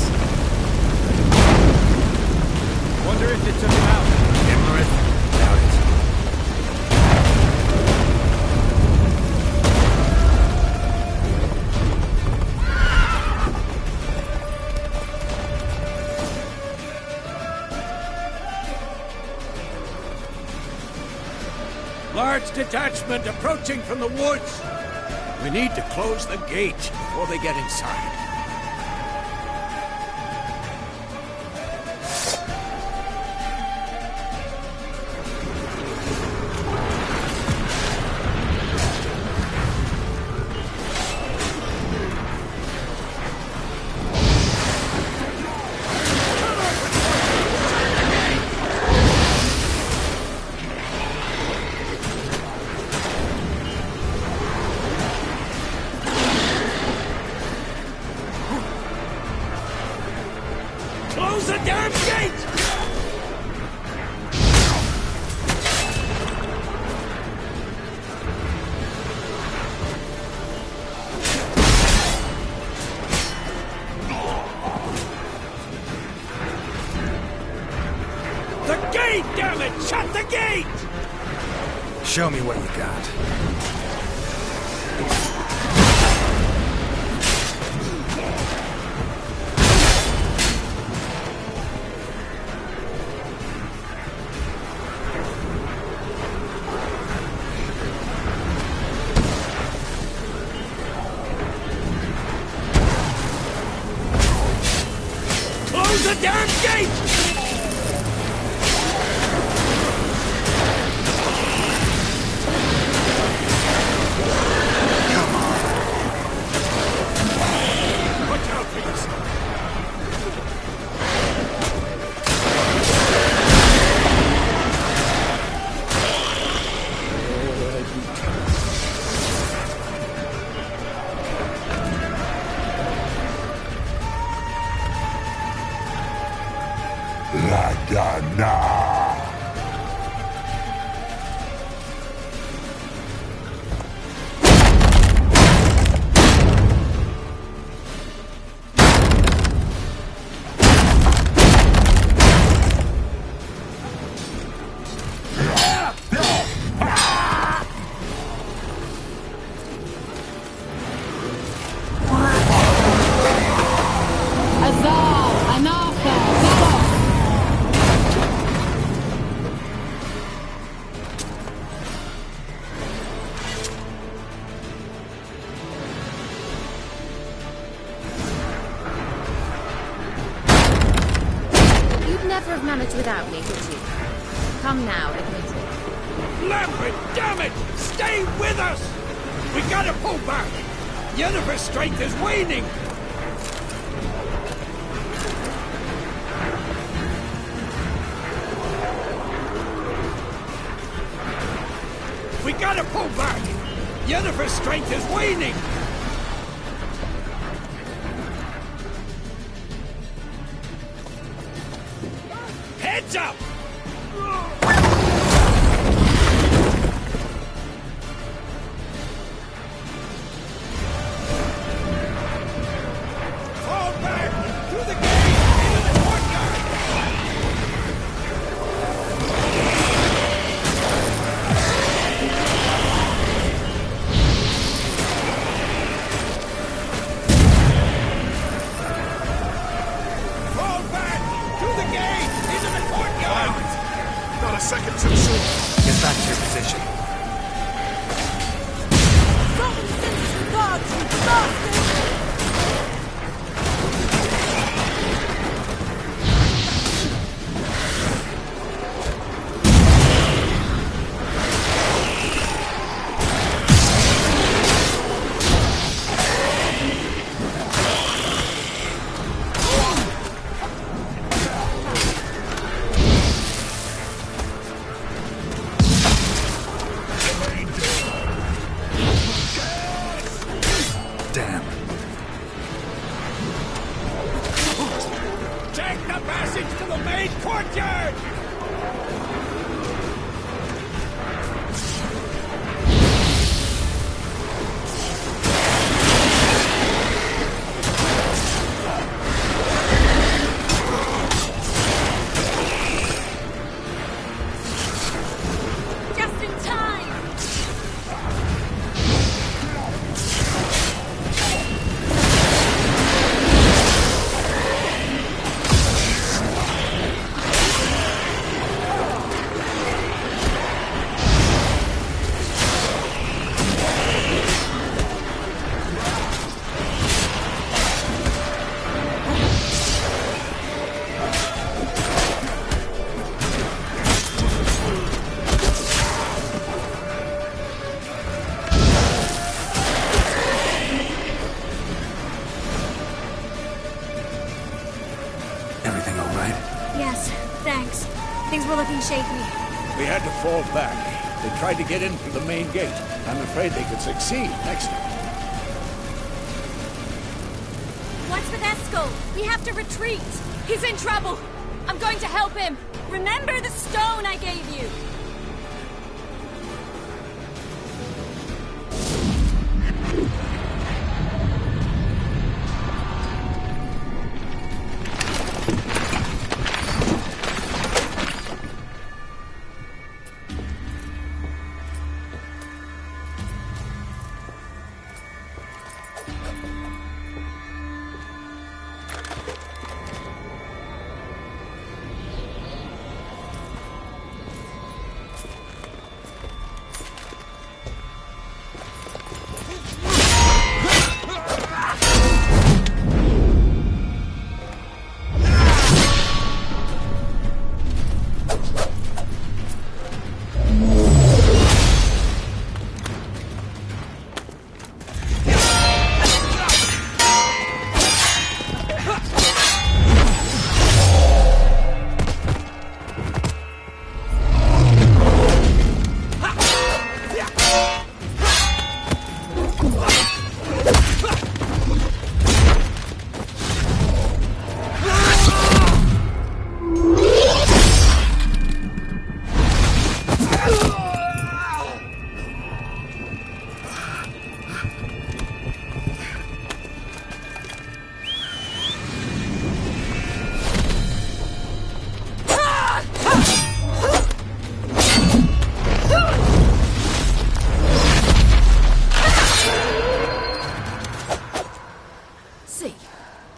Wonder if it took him out. Imlerith? Doubt it. Large detachment approaching from the woods. We need to close the gate before they get inside. Close the damn gate! The gate, damn it! Shut the gate! Show me what you got. Close the damn gate! Watch out, please! Ladana! Azal! Anafa! Zelos! You'd never have managed without me, would you? Come now, admit it. Lambert, damn it! Stay with us! We gotta pull back! Yennefer's strength is waning! We gotta pull back! Yennefer's strength is waning! Heads up! Fall back! Through the gate! Into the courtyard! Fall back! Through the gate! Into the courtyard! Things were looking shaky. We had to fall back. They tried to get in through the main gate. I'm afraid they could succeed next time. What's with Eskel? We have to retreat. He's in trouble. I'm going to help him. Remember the stone I gave you.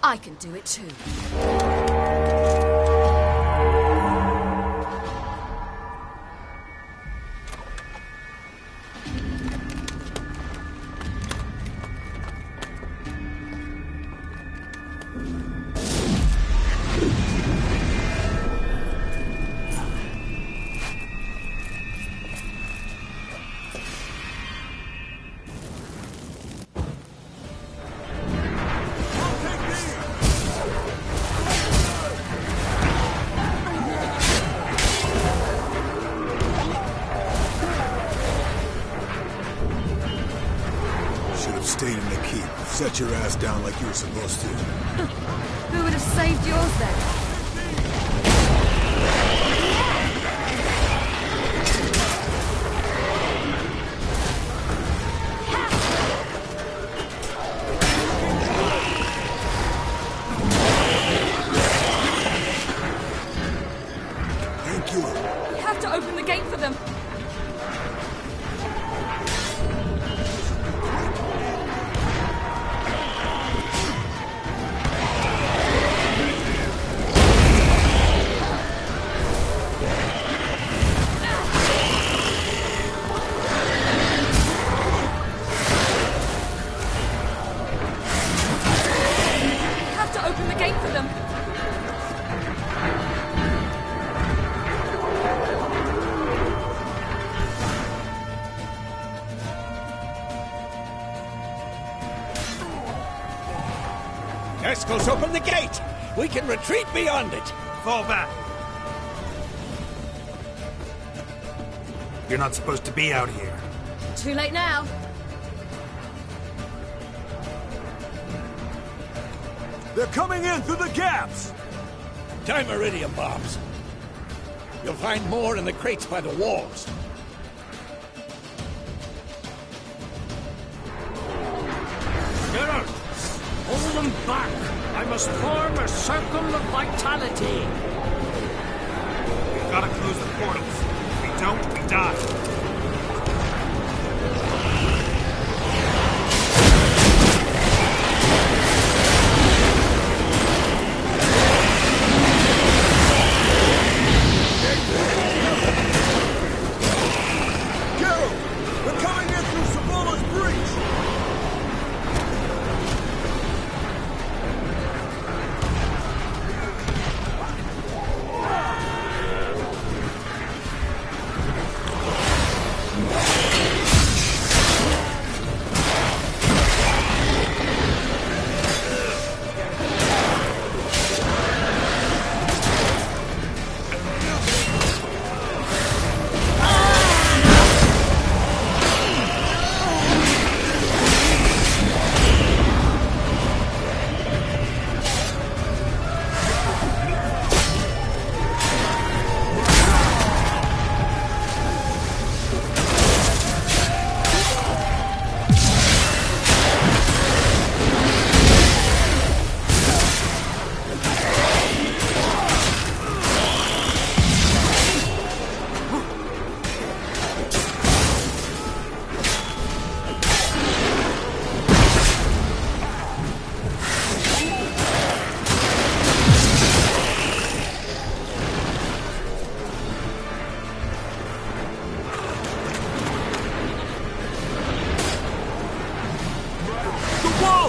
I can do it too. Stayed in the keep. Set your ass down like you were supposed to. Who would have saved yours then? Thank you. We have to open the gate for them. Eskel's open the gate! We can retreat beyond it! Fall back! You're not supposed to be out here. Too late now. They're coming in through the gaps! Dimeridium bombs. You'll find more in the crates by the walls. Get out! Hold them back! I must form a circle of vitality! We've got to close the portals. If we don't, we die.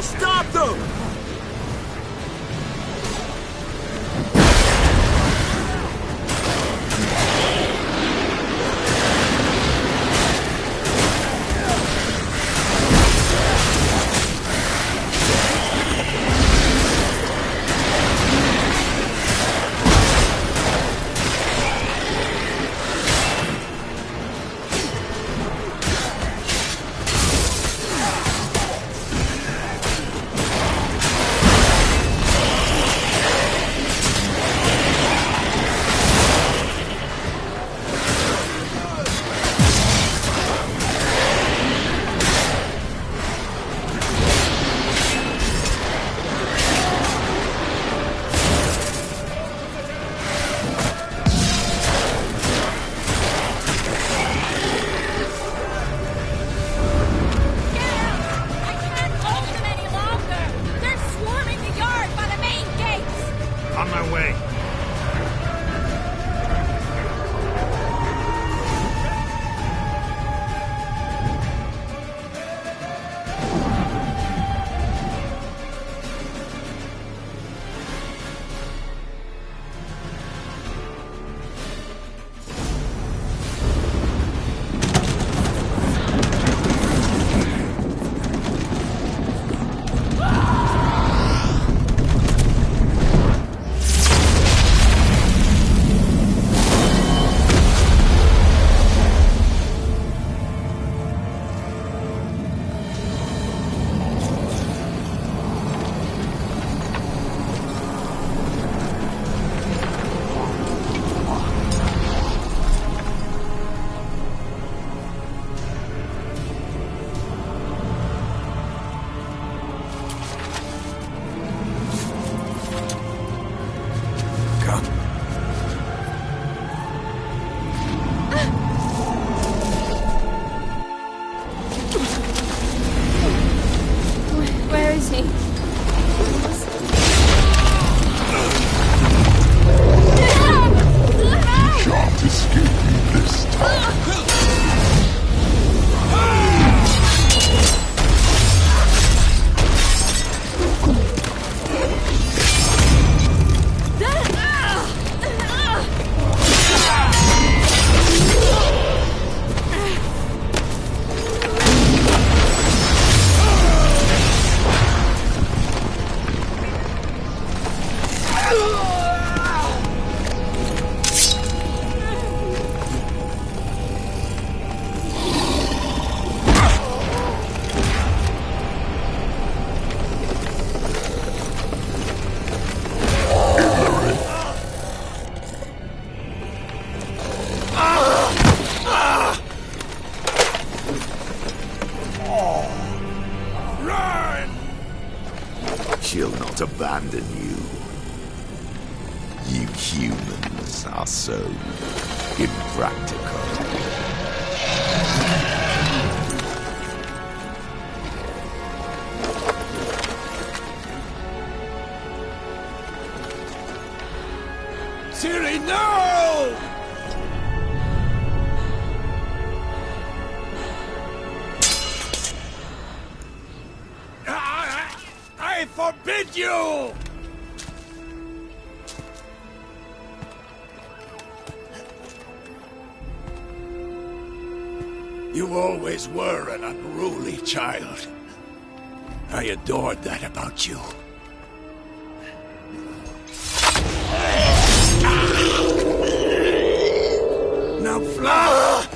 I'll stop them! She'll not abandon you. You humans are so impractical. Ciri, no! I forbid you! You always were an unruly child. I adored that about you. Now fly!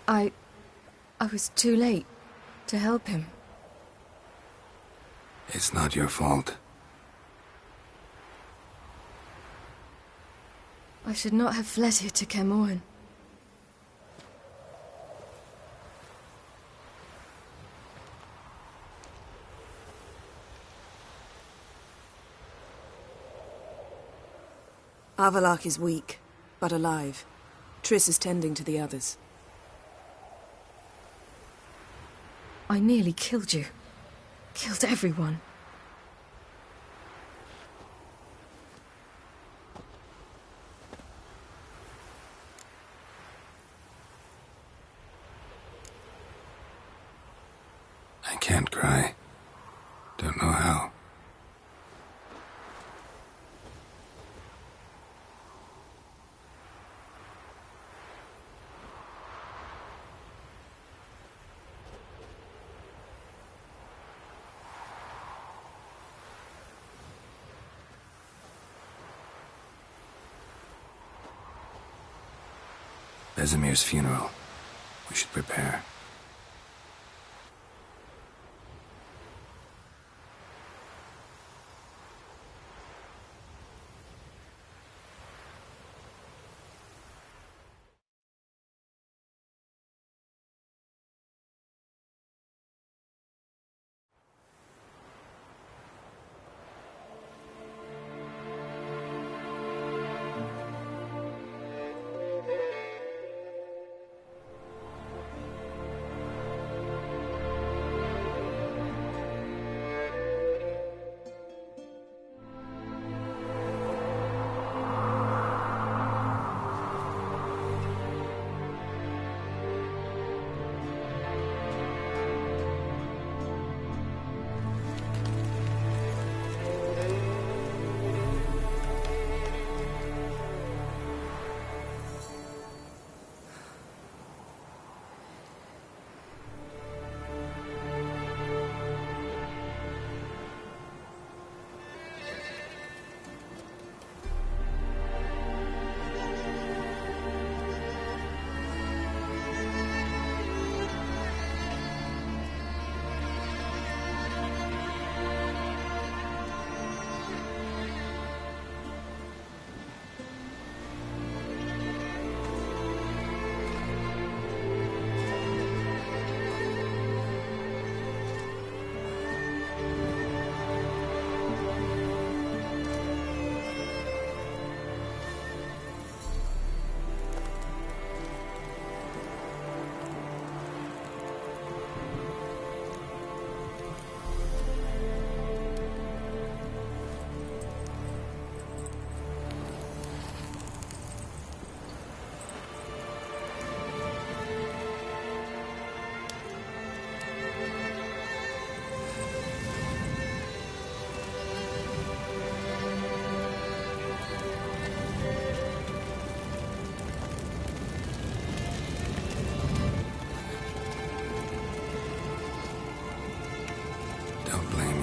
I was too late to help him. It's not your fault. I should not have fled here to Kaer Morhen. Avallac'h is weak, but alive. Triss is tending to the others. I nearly killed you. Killed everyone. I can't cry. Don't know how. Vesemir's funeral. We should prepare.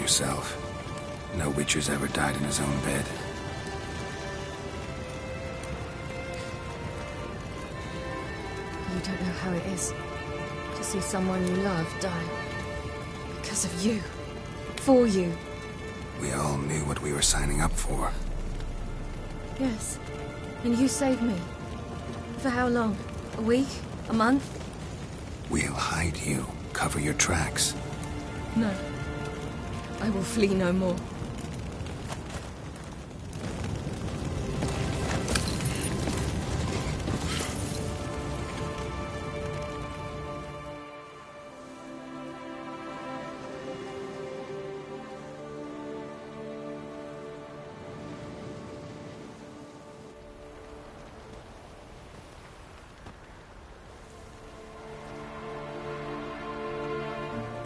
Yourself. No Witcher's ever died in his own bed. You don't know how it is to see someone you love die. Because of you. For you. We all knew what we were signing up for. Yes. And you saved me. For how long? A week? A month? We'll hide you. Cover your tracks. No. I will flee no more.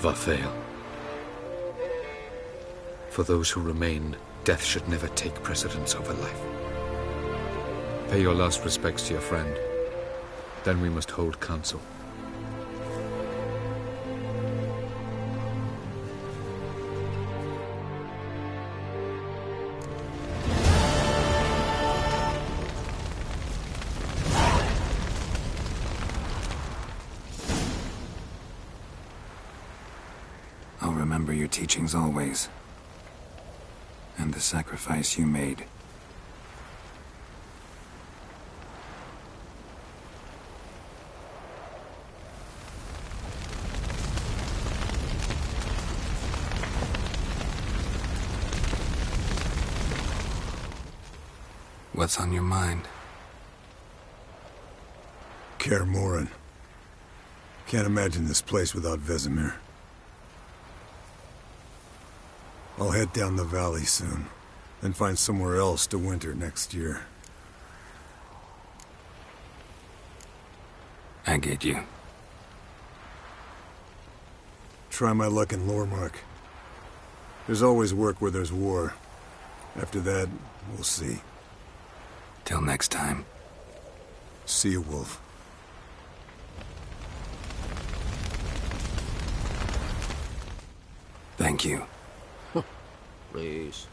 Varthael. For those who remain, death should never take precedence over life. Pay your last respects to your friend. Then we must hold council. remember your teachings always. And the sacrifice you made. What's on your mind? Kaer Morhen. Can't imagine this place without Vesemir. I'll head down the valley soon, then find somewhere else to winter next year. I get you. Try my luck in Lormark. There's always work where there's war. After that, we'll see. Till next time. See you, Wolf. Thank you. Please.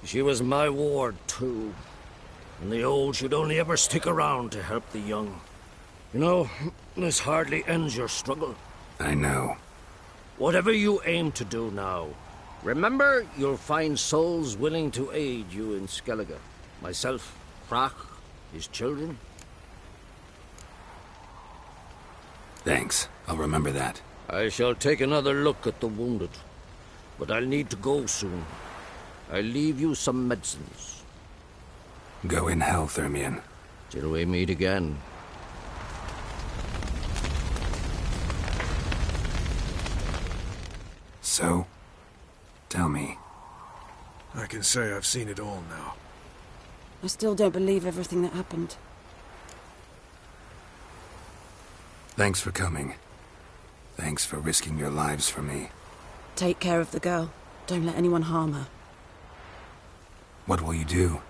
She was my ward, too. And the old should only ever stick around to help the young. You know, this hardly ends your struggle. I know. Whatever you aim to do now, remember you'll find souls willing to aid you in Skellige. Myself, Crach, his children. Thanks. I'll remember that. I shall take another look at the wounded. But I'll need to go soon. I'll leave you some medicines. Go in hell, Thermion. Till we meet again. So, tell me. I can say I've seen it all now. I still don't believe everything that happened. Thanks for coming. Thanks for risking your lives for me. Take care of the girl. Don't let anyone harm her. What will you do?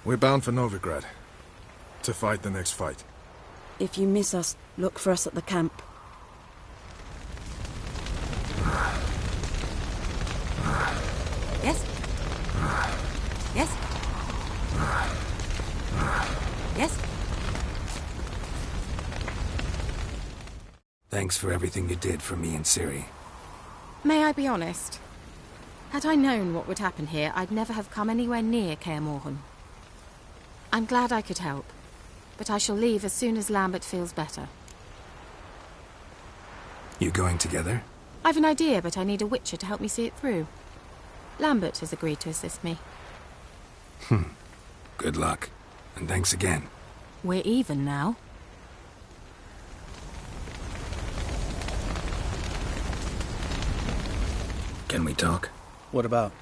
We're bound for Novigrad. To fight the next fight. If you miss us, look for us at the camp. Yes? Yes? Yes? Thanks for everything you did for me and Ciri. May I be honest? Had I known what would happen here, I'd never have come anywhere near Kaer Morhen. I'm glad I could help, but I shall leave as soon as Lambert feels better. You going together? I've an idea, but I need a Witcher to help me see it through. Lambert has agreed to assist me. Good luck, and thanks again. We're even now. Can we talk? What about?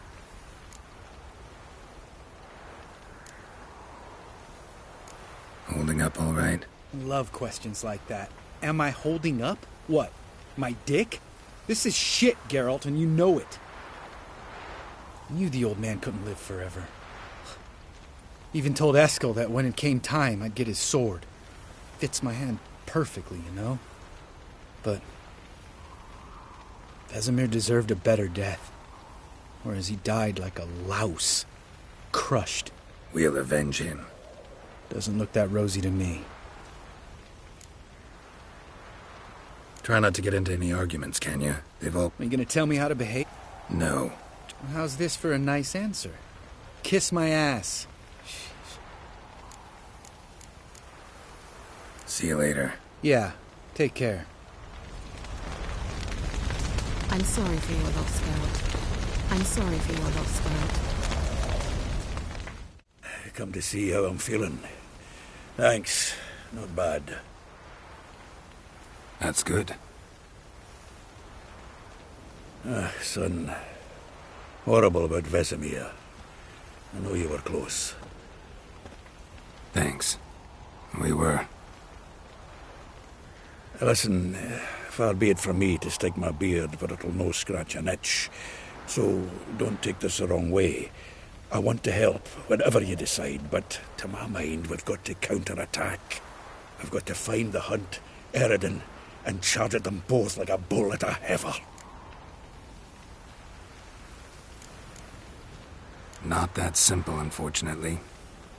Holding up all right? Love questions like that. Am I holding up? What? My dick? This is shit, Geralt, and you know it. I knew the old man couldn't live forever. Even told Eskel that when it came time, I'd get his sword. Fits my hand perfectly, you know? But Vesemir deserved a better death. Whereas he died like a louse. Crushed. We'll avenge him. Doesn't look that rosy to me. Try not to get into any arguments, can you? They've all... Are you gonna tell me how to behave? No. How's this for a nice answer? Kiss my ass. See you later. Yeah, take care. I'm sorry for your loss, Geralt. I'm sorry for your loss, Geralt. Come to see how I'm feeling. Thanks. Not bad. That's good. Son. Horrible about Vesemir. I know you were close. Thanks. We were. Listen, far be it from me to stick my beard, but it'll no scratch an itch. So don't take this the wrong way. I want to help, whatever you decide, but to my mind, we've got to counter-attack. I've got to find the Hunt, Eredin, and charge at them both like a bull at a heifer. Not that simple, unfortunately.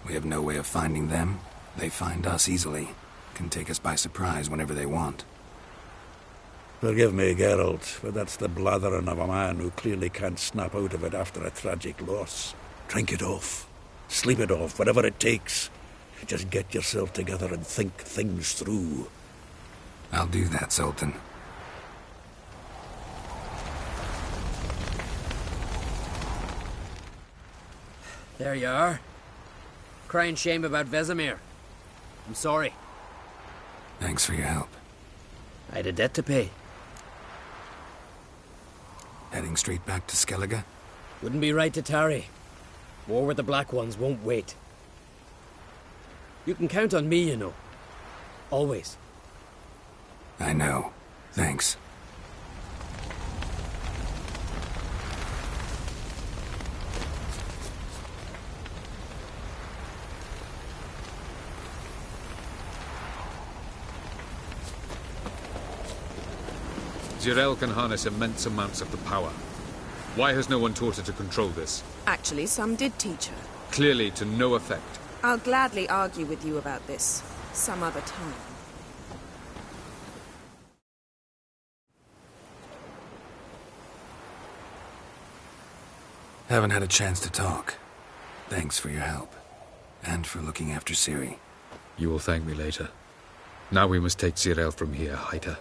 We have no way of finding them. They find us easily. Can take us by surprise whenever they want. Forgive me, Geralt, but that's the blathering of a man who clearly can't snap out of it after a tragic loss. Drink it off. Sleep it off, whatever it takes. Just get yourself together and think things through. I'll do that, Sultan. There you are. Crying shame about Vesemir. I'm sorry. Thanks for your help. I had a debt to pay. Heading straight back to Skellige? Wouldn't be right to tarry. War with the Black Ones won't wait. You can count on me, you know. Always. I know. Thanks. Zireael can harness immense amounts of the power. Why has no one taught her to control this? Actually, some did teach her. Clearly to no effect. I'll gladly argue with you about this some other time. Haven't had a chance to talk. Thanks for your help. And for looking after Ciri. You will thank me later. Now we must take Zireael from here, hide her,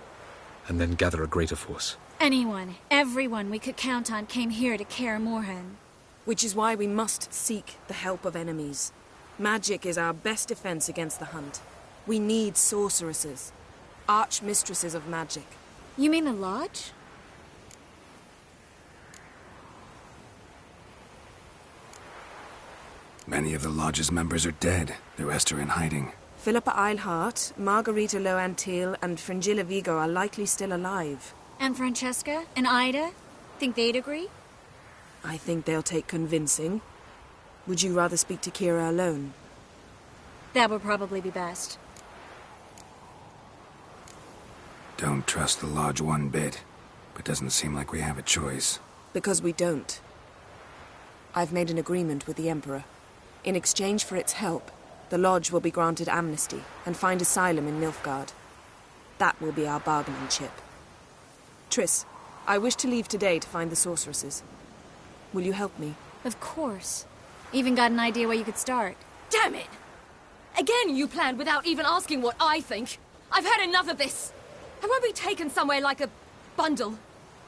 and then gather a greater force. Anyone, everyone we could count on came here to Kaer Morhen. Which is why we must seek the help of enemies. Magic is our best defense against the Hunt. We need sorceresses. Archmistresses of magic. You mean the Lodge? Many of the Lodge's members are dead. The rest are in hiding. Philippa Eilhart, Margarita Loantil, and Fringilla Vigo are likely still alive. And Francesca? And Ida? Think they'd agree? I think they'll take convincing. Would you rather speak to Kira alone? That would probably be best. Don't trust the Lodge one bit, but doesn't seem like we have a choice. Because we don't. I've made an agreement with the Emperor. In exchange for its help, the Lodge will be granted amnesty and find asylum in Nilfgaard. That will be our bargaining chip. Triss, I wish to leave today to find the sorceresses. Will you help me? Of course. Even got an idea where you could start. Damn it! Again you planned without even asking what I think. I've had enough of this. I won't be taken somewhere like a bundle.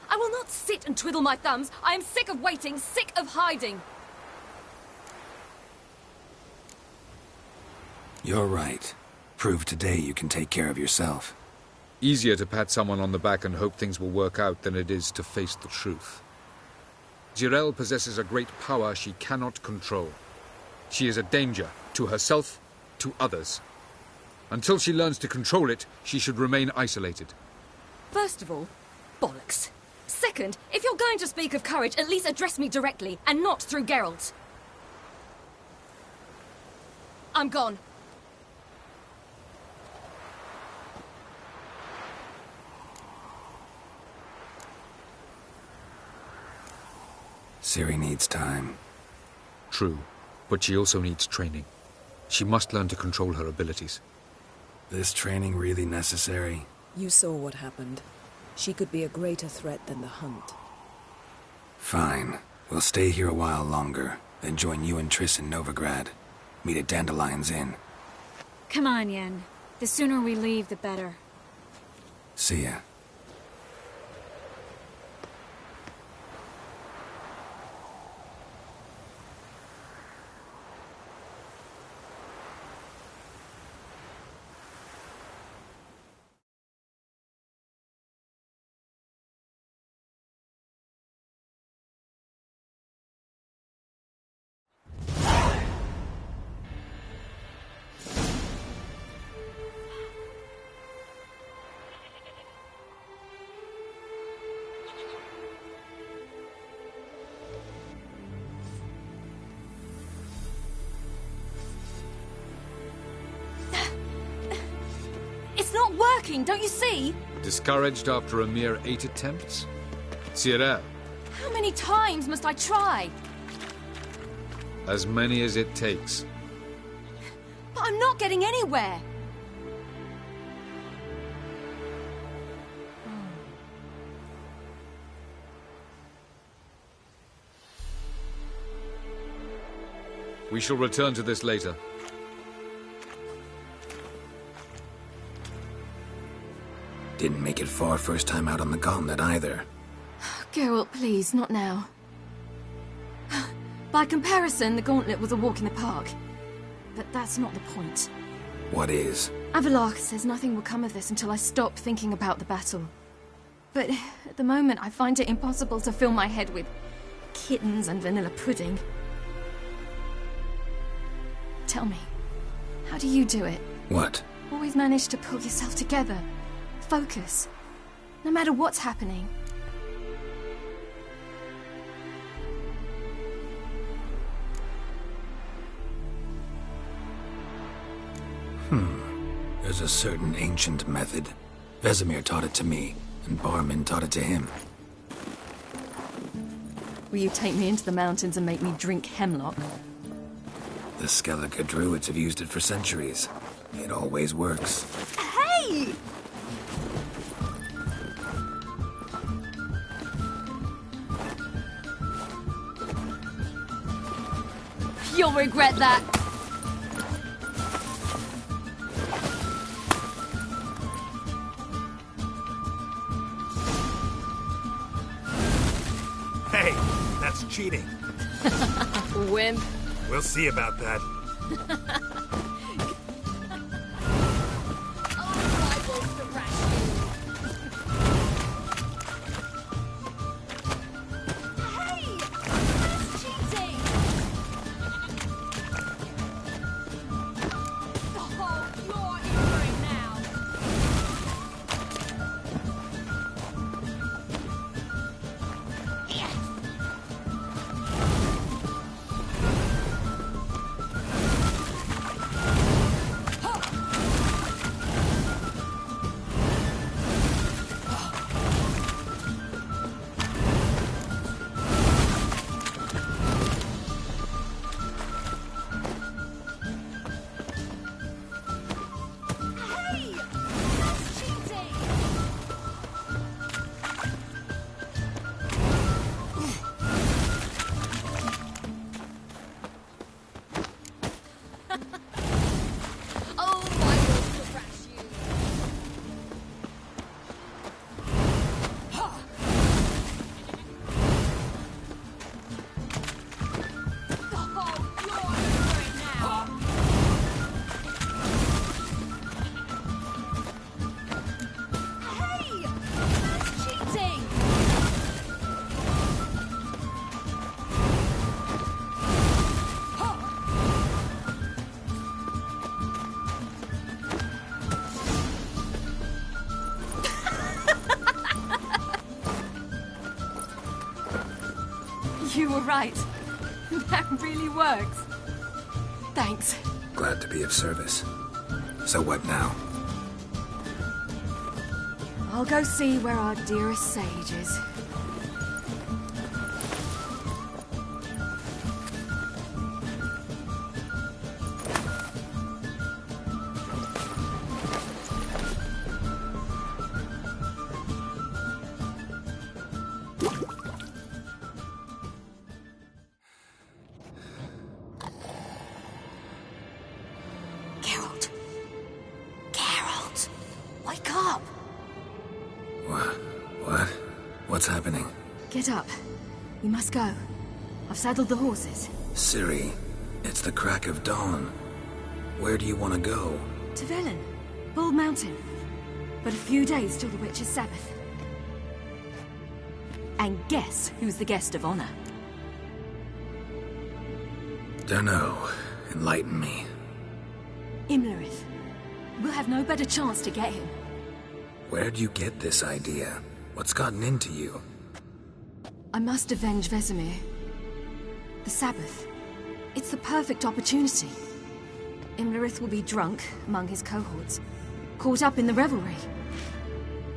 I will not sit and twiddle my thumbs. I am sick of waiting, sick of hiding. You're right. Prove today you can take care of yourself. Easier to pat someone on the back and hope things will work out than it is to face the truth. Zireael possesses a great power she cannot control. She is a danger to herself, to others. Until she learns to control it, she should remain isolated. First of all, bollocks. Second, if you're going to speak of courage, at least address me directly, and not through Geralt. I'm gone. Ciri needs time. True, but she also needs training. She must learn to control her abilities. This training really necessary? You saw what happened. She could be a greater threat than the Hunt. Fine. We'll stay here a while longer, then join you and Triss in Novigrad. Meet at Dandelion's Inn. Come on, Yen. The sooner we leave, the better. See ya. Don't you see? Discouraged after a mere 8 attempts? Zireael. How many times must I try? As many as it takes. But I'm not getting anywhere. We shall return to this later. Didn't make it far first time out on the Gauntlet either. Geralt, please, not now. By comparison, the Gauntlet was a walk in the park. But that's not the point. What is? Avallac'h says nothing will come of this until I stop thinking about the battle. But at the moment, I find it impossible to fill my head with kittens and vanilla pudding. Tell me, how do you do it? What? Always manage to pull yourself together. Focus. No matter what's happening. There's a certain ancient method. Vesemir taught it to me, and Barman taught it to him. Will you take me into the mountains and make me drink hemlock? The Skellige druids have used it for centuries. It always works. Hey! You'll regret that. Hey, that's cheating. Wimp. We'll see about that. You were right. That really works. Thanks. Glad to be of service. So what now? I'll go see where our dearest sage is. What's happening? Get up. You must go. I've saddled the horses. Ciri, it's the crack of dawn. Where do you want to go? To Velen. Bald Mountain. But a few days till the Witch's Sabbath. And guess who's the guest of honor? Dunno. Enlighten me. Imlerith. We'll have no better chance to get him. Where'd you get this idea? What's gotten into you? I must avenge Vesemir. The Sabbath. It's the perfect opportunity. Imlerith will be drunk among his cohorts, caught up in the revelry.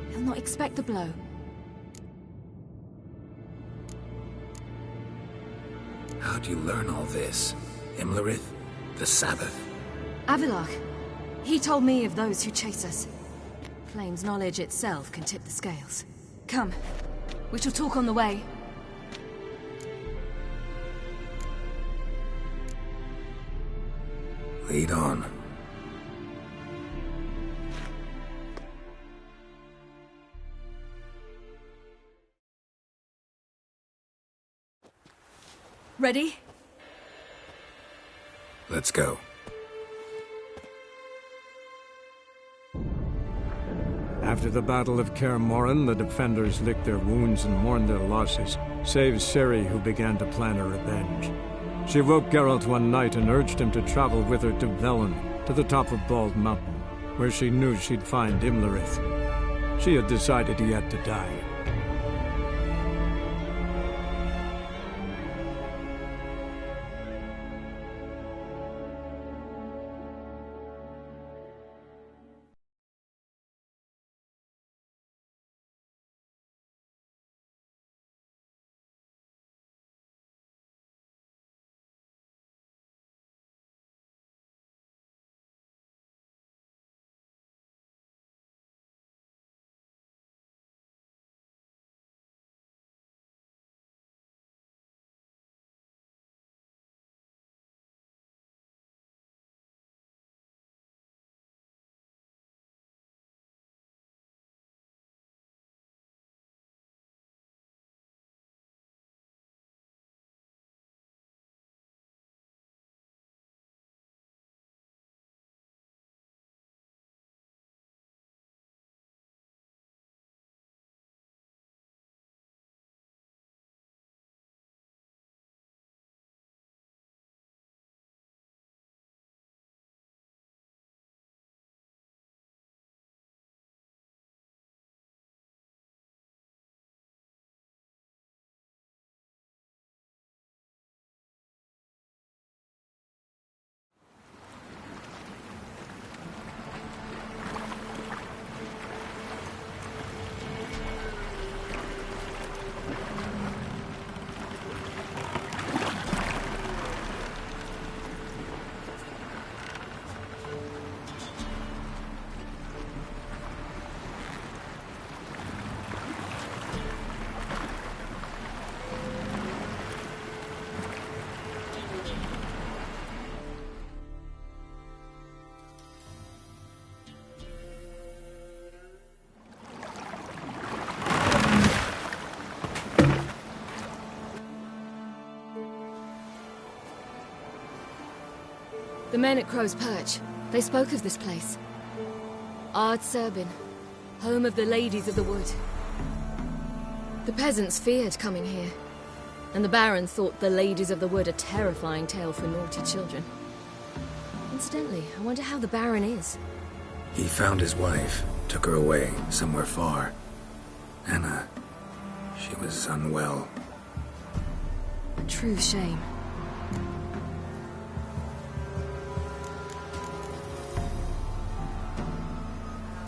He'll not expect the blow. How'd you learn all this? Imlerith? The Sabbath? Avallac'h. He told me of those who chase us. Claims knowledge itself can tip the scales. Come. We shall talk on the way. Lead on. Ready? Let's go. After the Battle of Kaer Morhen, the defenders licked their wounds and mourned their losses, save Ciri, who began to plan a revenge. She woke Geralt one night and urged him to travel with her to Velen, to the top of Bald Mountain, where she knew she'd find Imlerith. She had decided he had to die. The men at Crow's Perch, they spoke of this place. Ard Serbin, home of the Ladies of the Wood. The peasants feared coming here, and the Baron thought the Ladies of the Wood a terrifying tale for naughty children. Incidentally, I wonder how the Baron is. He found his wife, took her away, somewhere far. Anna, she was unwell. A true shame.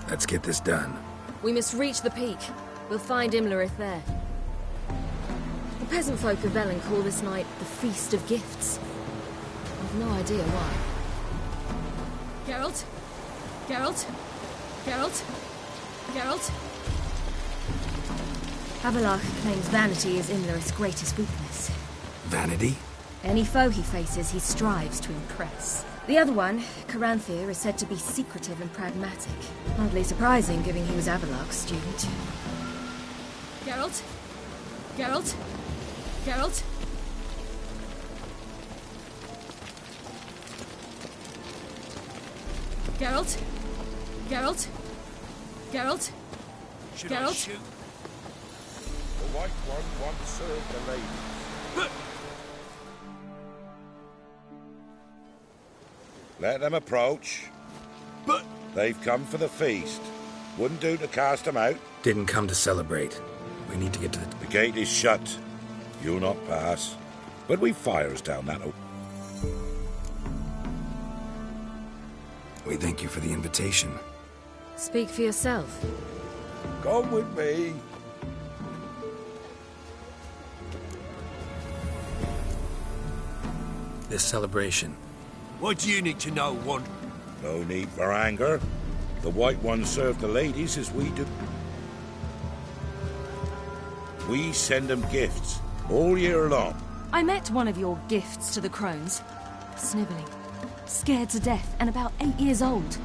Let's get this done. We must reach the peak. We'll find Imlerith there. The peasant folk of Velen call this night the Feast of Gifts. I've no idea why. Geralt? Geralt? Geralt? Geralt? Avallac'h claims vanity is Imlerith's greatest weakness. Vanity? Any foe he faces, he strives to impress. The other one, Caranthir, is said to be secretive and pragmatic. Hardly surprising, given he was Avallac'h's student. Geralt? Geralt? Geralt? Geralt? Geralt? Geralt? Should Geralt? I shoot? The White One once served the lady. Let them approach. But they've come for the feast. Wouldn't do to cast them out. Didn't come to celebrate. We need to get to the... The gate is shut. You'll not pass. But we've fires down that... We thank you for the invitation. Speak for yourself. Come with me. This celebration. What do you need to know, one? No need for anger. The White Ones serve the ladies as we do. We send them gifts all year long. I met one of your gifts to the crones. Sniveling. scared to death, and about 8 years old.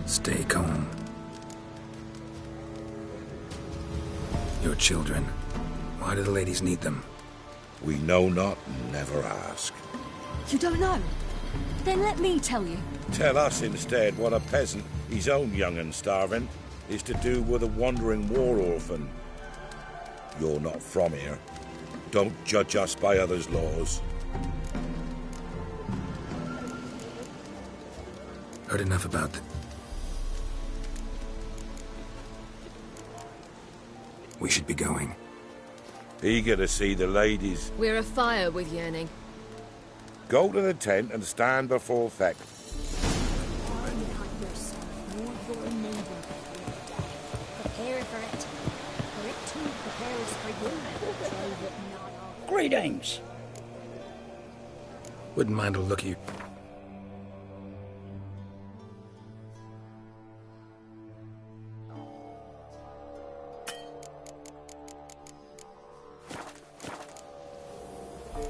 Stay calm. Your children. Why do the ladies need them? We know not and never ask. You don't know? Then let me tell you. Tell us instead what a peasant, his own young and starving, is to do with a wandering war orphan. You're not from here. Don't judge us by others' laws. Heard enough about it. We should be going. Eager to see the ladies. We're afire with yearning. Go to the tent and stand before Thek. Prepare for it. For it too prepares for you. Greetings. Wouldn't mind a look at you.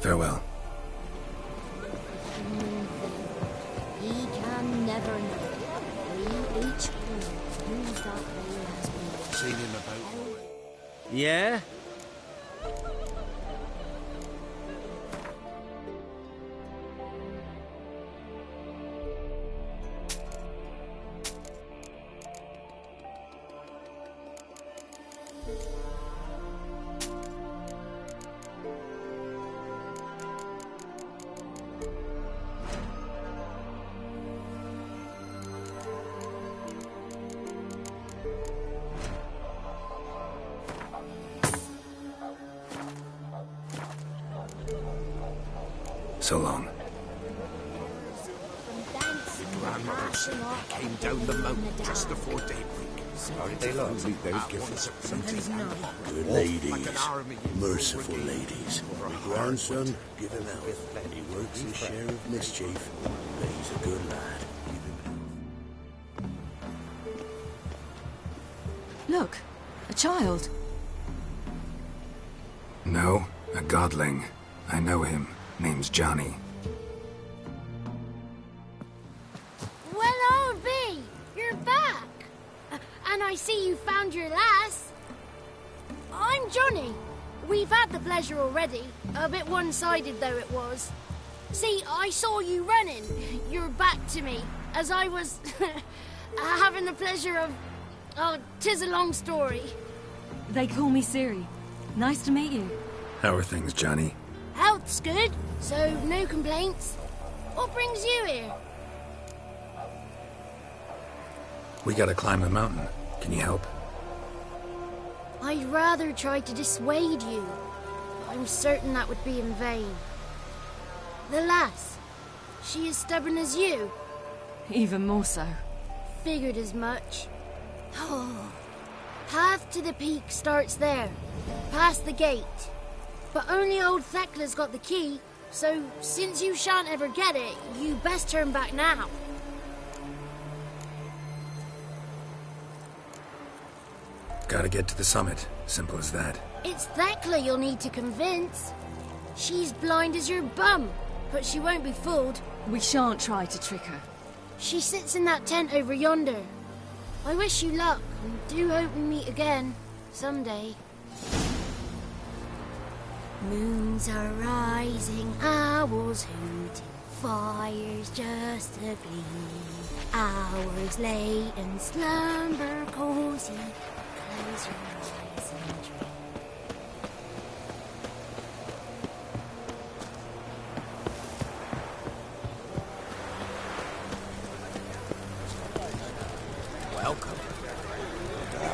Farewell. He can never know. We each prove whose that way has been. Seen him about. Yeah? So long. Grandmothers came down the mountain just before daybreak. Aren't they lovely? Very good ladies. Merciful ladies. My grandson, give him out. He works his share of mischief, but he's a good lad. Look, a child. No, a godling. I know him. Name's Johnny. Well, old B, you're back. And I see you found your lass. I'm Johnny. We've had the pleasure already. A bit one-sided though it was. See, I saw you running. Your back to me. As I was having the pleasure of... Oh, 'tis a long story. They call me Ciri. Nice to meet you. How are things, Johnny? Health's good, so no complaints. What brings you here? We gotta climb the mountain. Can you help? I'd rather try to dissuade you. I'm certain that would be in vain. The lass, she as stubborn as you? Even more so. Figured as much. Oh. Path to the peak starts there, past the gate. But only old Thekla's got the key, so since you shan't ever get it, you best turn back now. Gotta get to the summit. Simple as that. It's Thekla you'll need to convince. She's blind as your bum, but she won't be fooled. We shan't try to trick her. She sits in that tent over yonder. I wish you luck, and do hope we meet again, someday. Moons are rising, owls hooting, fires just a gleam. Hours late and slumber cozy, close your eyes and dream. Welcome.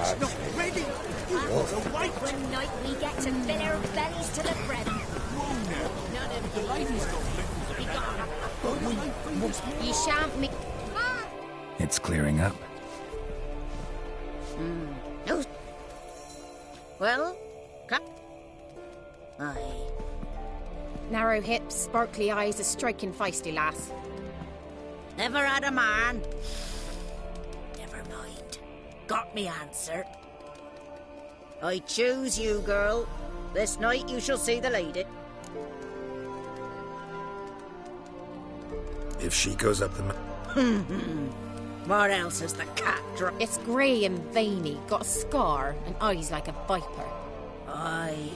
It's not ready. One night we get to fill our bellies to the brim. None of the ladies got You shan't me. It's clearing up. No. Well, cut. Aye. Narrow hips, sparkly eyes, a striking feisty lass. Never had a man. Never mind. Got me answer. I choose you, girl. This night you shall see the lady. If she goes up the mountain... What else has the cat It's grey and veiny, got a scar, and eyes like a viper. Aye.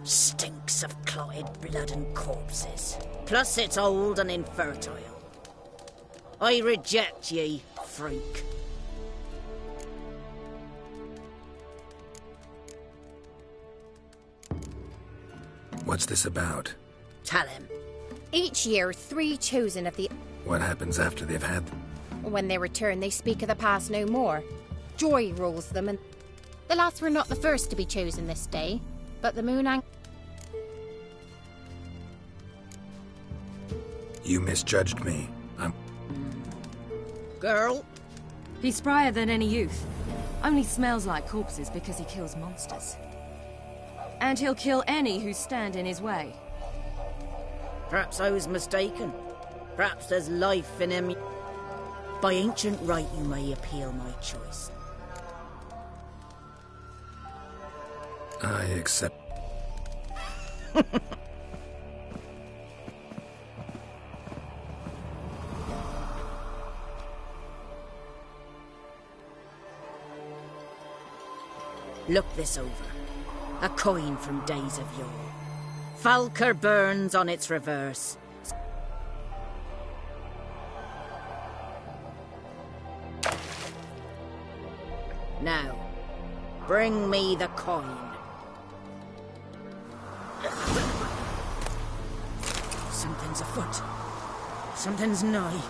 Stinks of clotted blood and corpses. Plus it's old and infertile. I reject ye, freak. What's this about? Tell him. Each year, 3 chosen of the... What happens after they've had them? When they return, they speak of the past no more. Joy rules them, and... The lads were not the first to be chosen this day, but the moon and... You misjudged me. Girl? He's sprier than any youth. Only smells like corpses because he kills monsters. And he'll kill any who stand in his way. Perhaps I was mistaken. Perhaps there's life in him. By ancient right, you may appeal my choice. I accept. Look this over. A coin from days of yore. Falker burns on its reverse. Now, bring me the coin. Something's afoot. Something's nigh.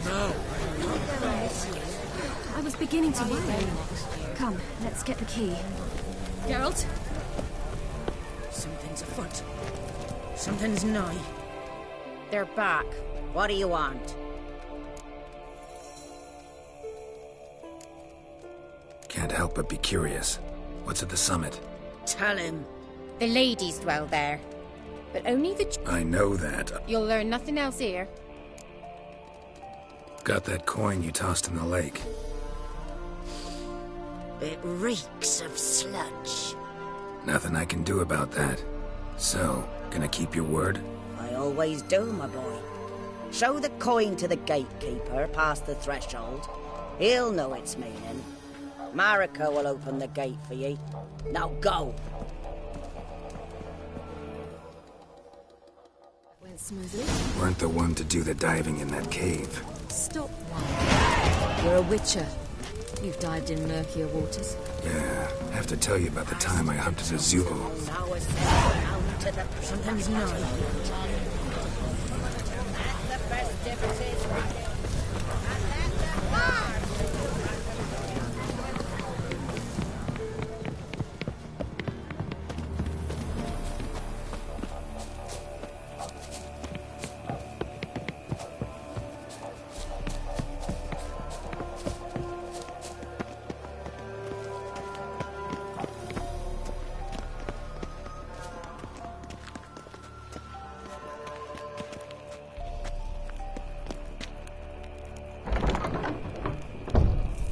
No. I was beginning to worry. Come, let's get the key. Geralt? Something's afoot. Something's nigh. They're back. What do you want? Can't help but be curious. What's at the summit? Tell him. The ladies dwell there. But only the... I know that. You'll learn nothing else here. Got that coin you tossed in the lake. It reeks of sludge. Nothing I can do about that. So, gonna keep your word? I always do, my boy. Show the coin to the gatekeeper past the threshold. He'll know its meaning. Marika will open the gate for ye. Now go! Went smoothly. Weren't the one to do the diving in that cave. Stop one. You're a witcher. You've dived in murkier waters. Yeah, have to tell you about the time I hunted a Zubo. Now we're setting out to the... Something's nigh. The festivities right. And let the bar.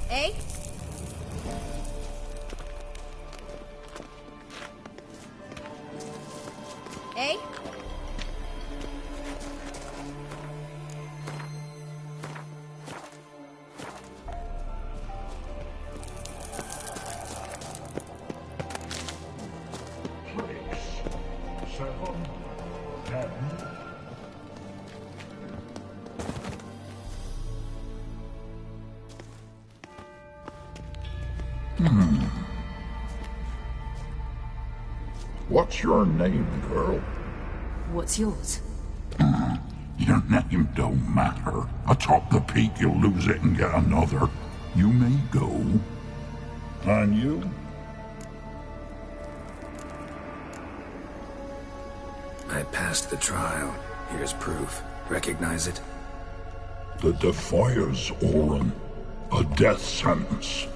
Eh? Eh? What's your name, girl? What's yours? Your name don't matter. Atop the peak, you'll lose it and get another. You may go. And you? I passed the trial. Here's proof. Recognize it? The Defier's Orin. A death sentence.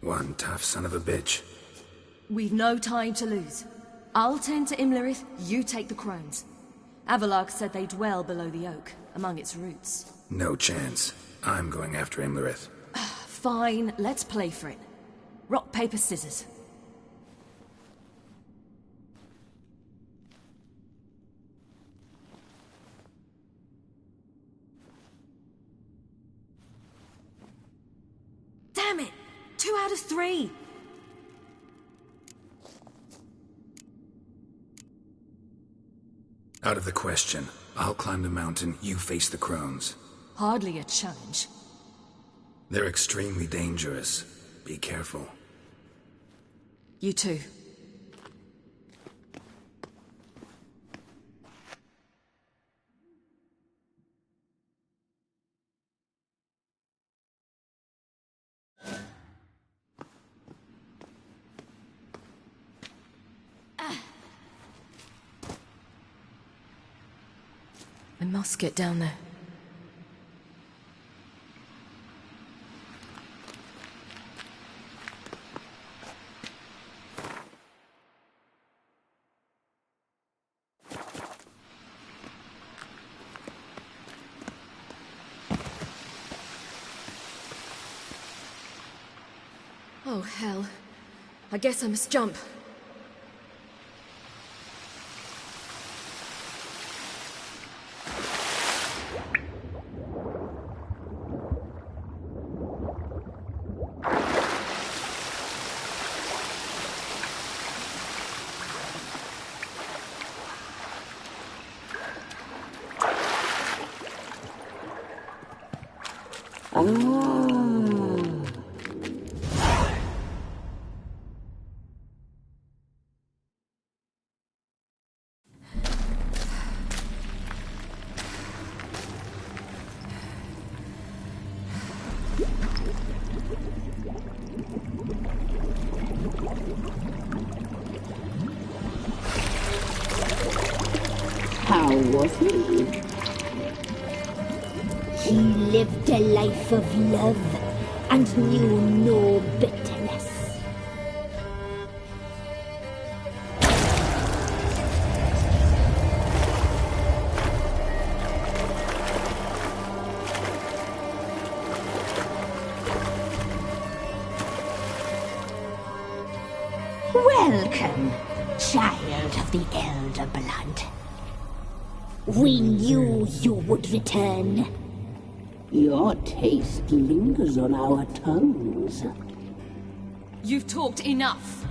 One tough son of a bitch. We've no time to lose. I'll tend to Imlerith, you take the crones. Avalok said they dwell below the oak, among its roots. No chance. I'm going after Imlerith. Fine, let's play for it. Rock, paper, scissors. Damn it! 2 out of 3! Out of the question. I'll climb the mountain, you face the crones. Hardly a challenge. They're extremely dangerous. Be careful. You too. I must get down there. Oh, hell. I guess I must jump. How was he? He lived a life of love and knew no bitterness. Welcome, child of the Elder Blood. We knew you would return. Your taste lingers on our tongues. You've talked enough.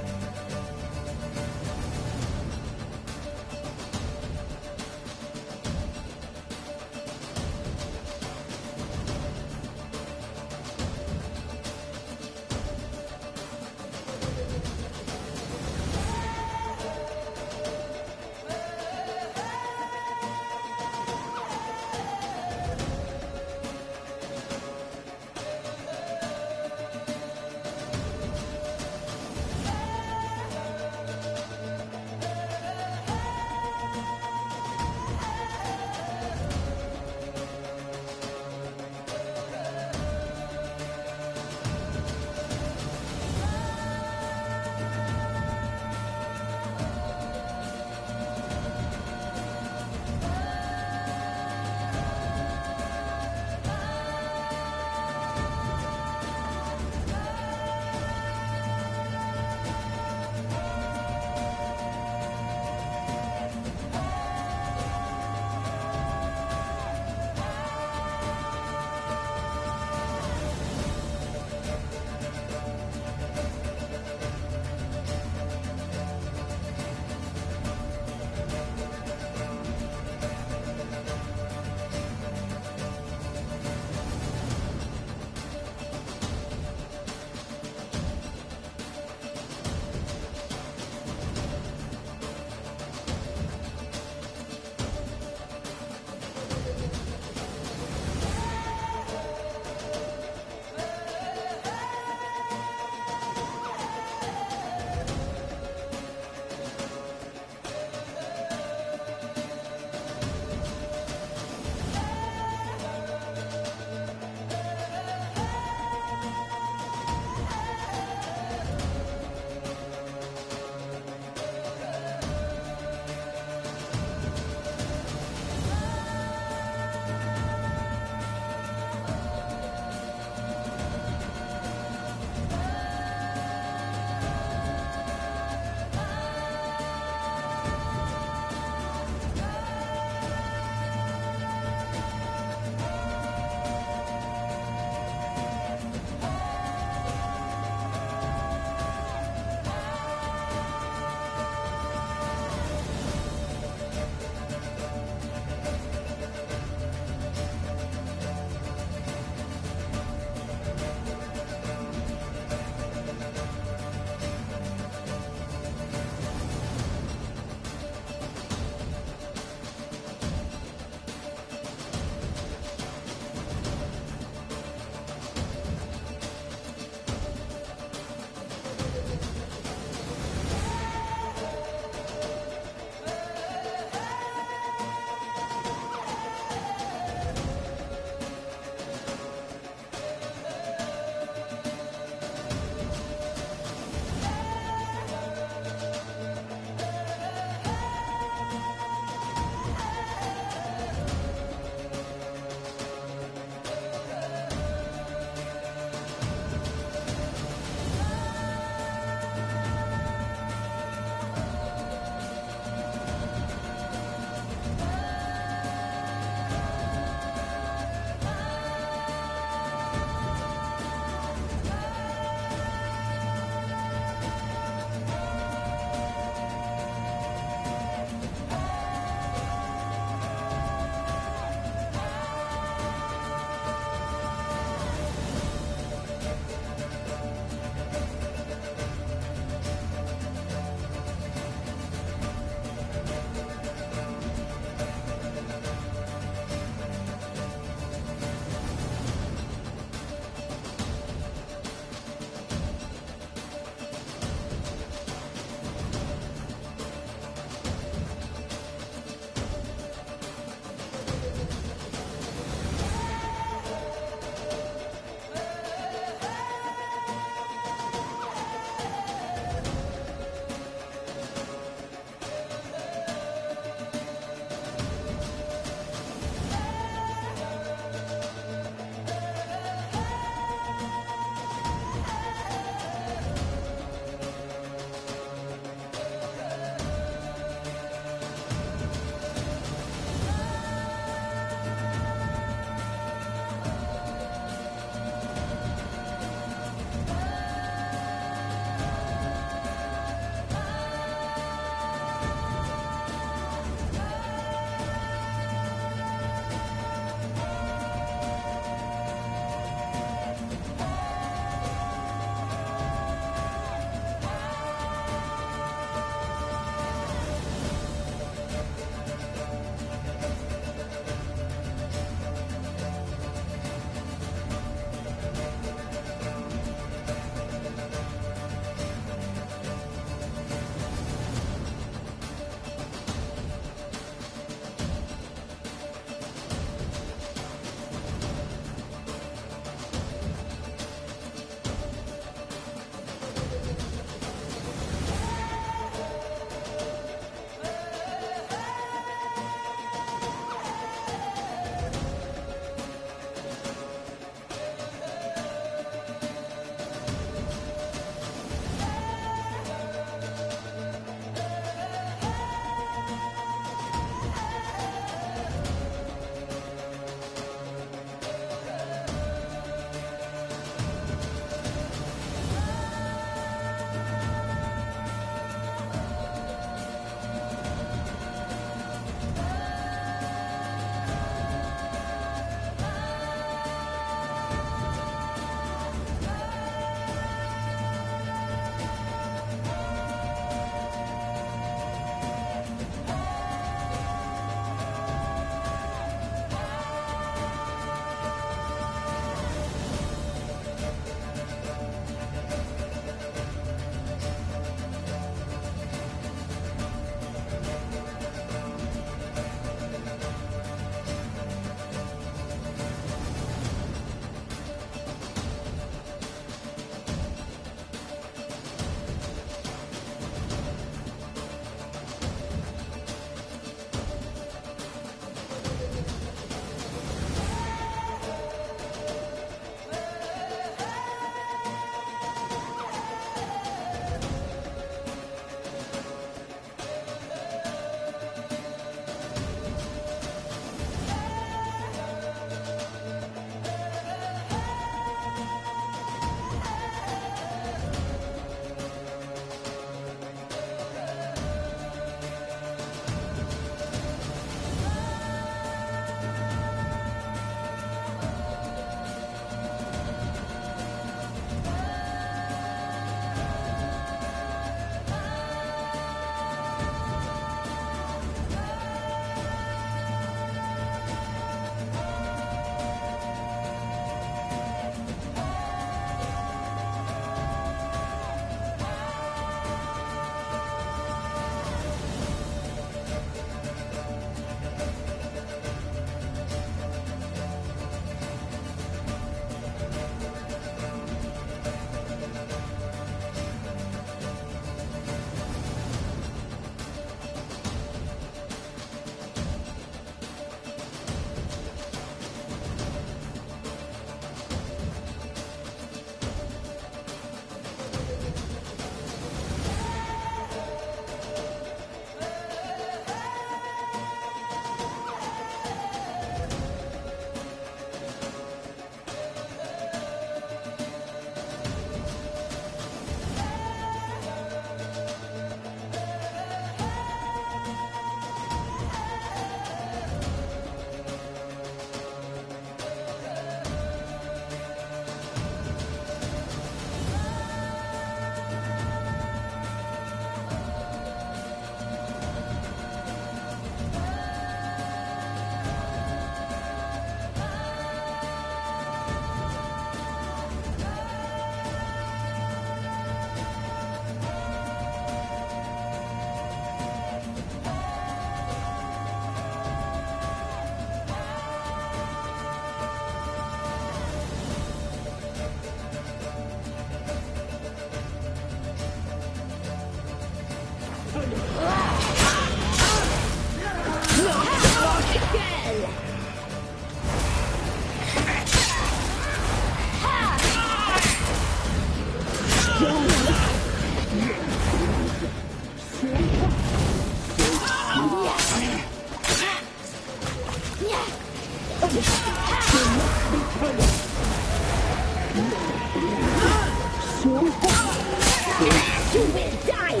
You will die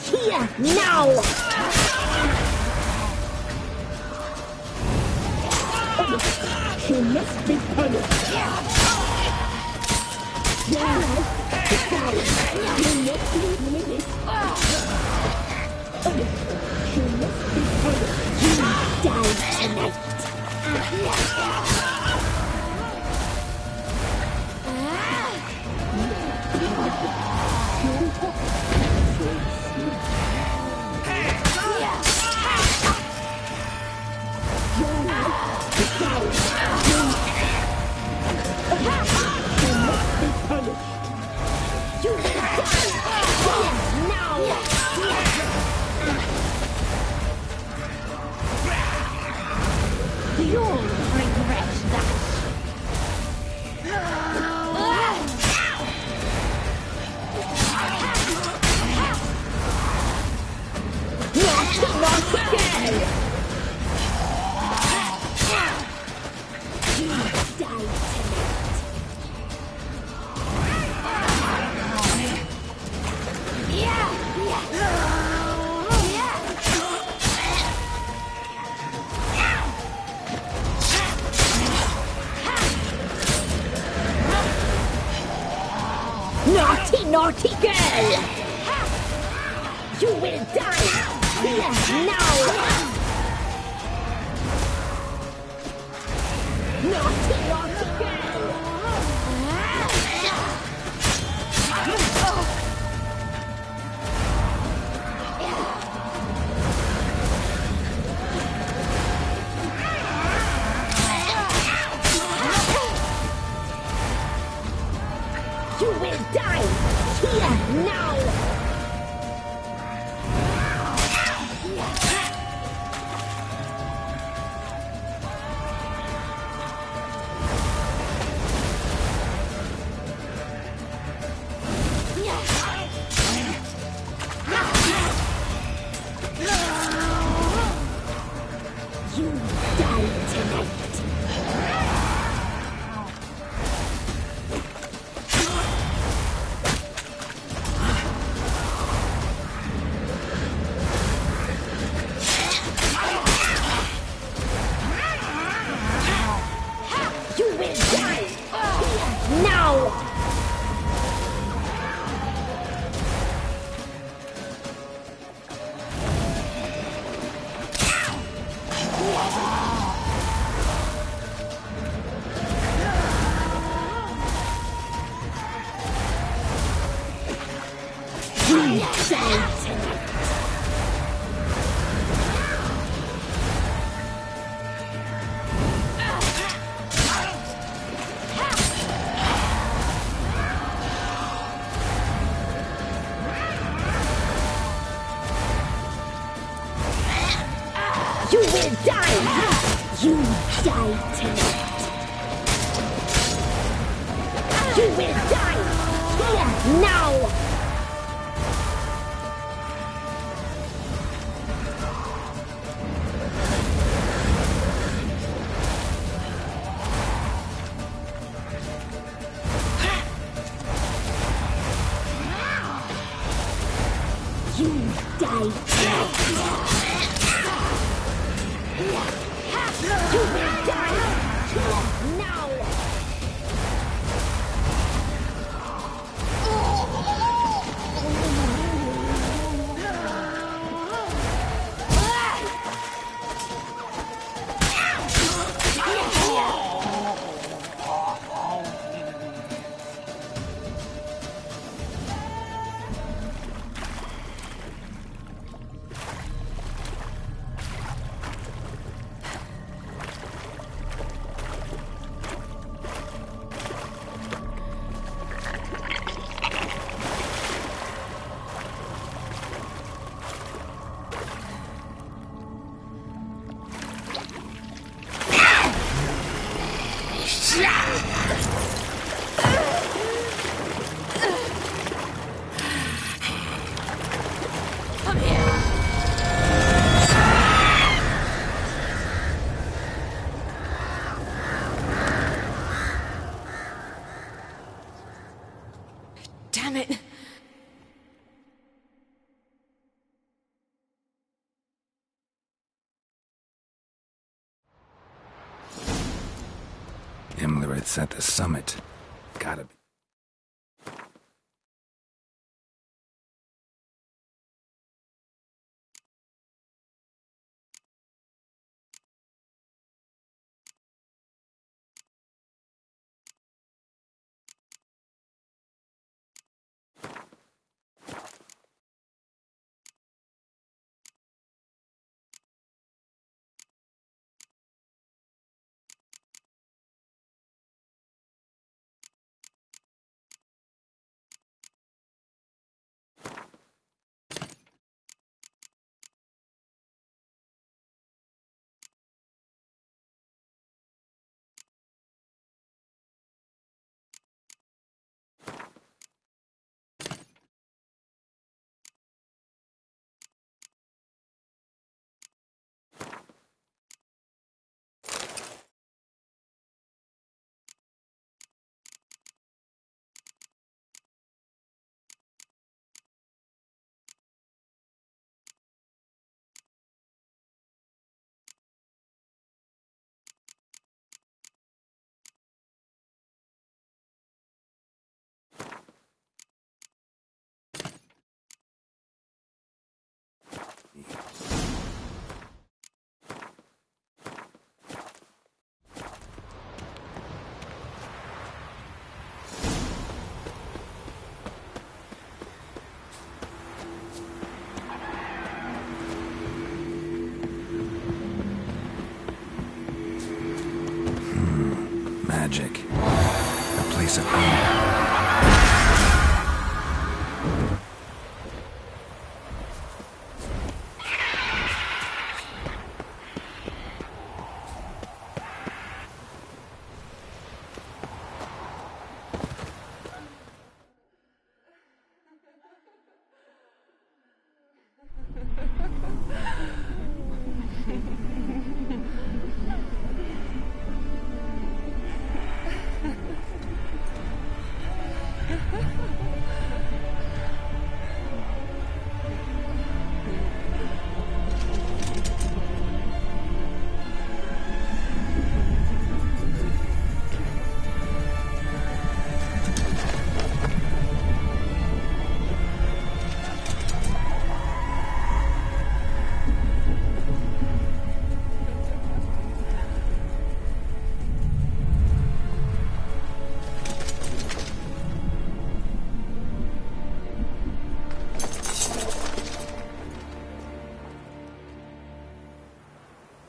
here now! She must be punished! Now, you must leave me this. She must be punished! You die tonight! You'll regret that. Not again! You must die Naughty, naughty girl! You will die here now! Naughty, naughty girl! You will die here now! You die tonight! You will die here now! You die tonight! You will die! You die tonight! You will die here now! You die tonight! You will die here now! Whatever it's at the summit, gotta be. Magic. A place of home.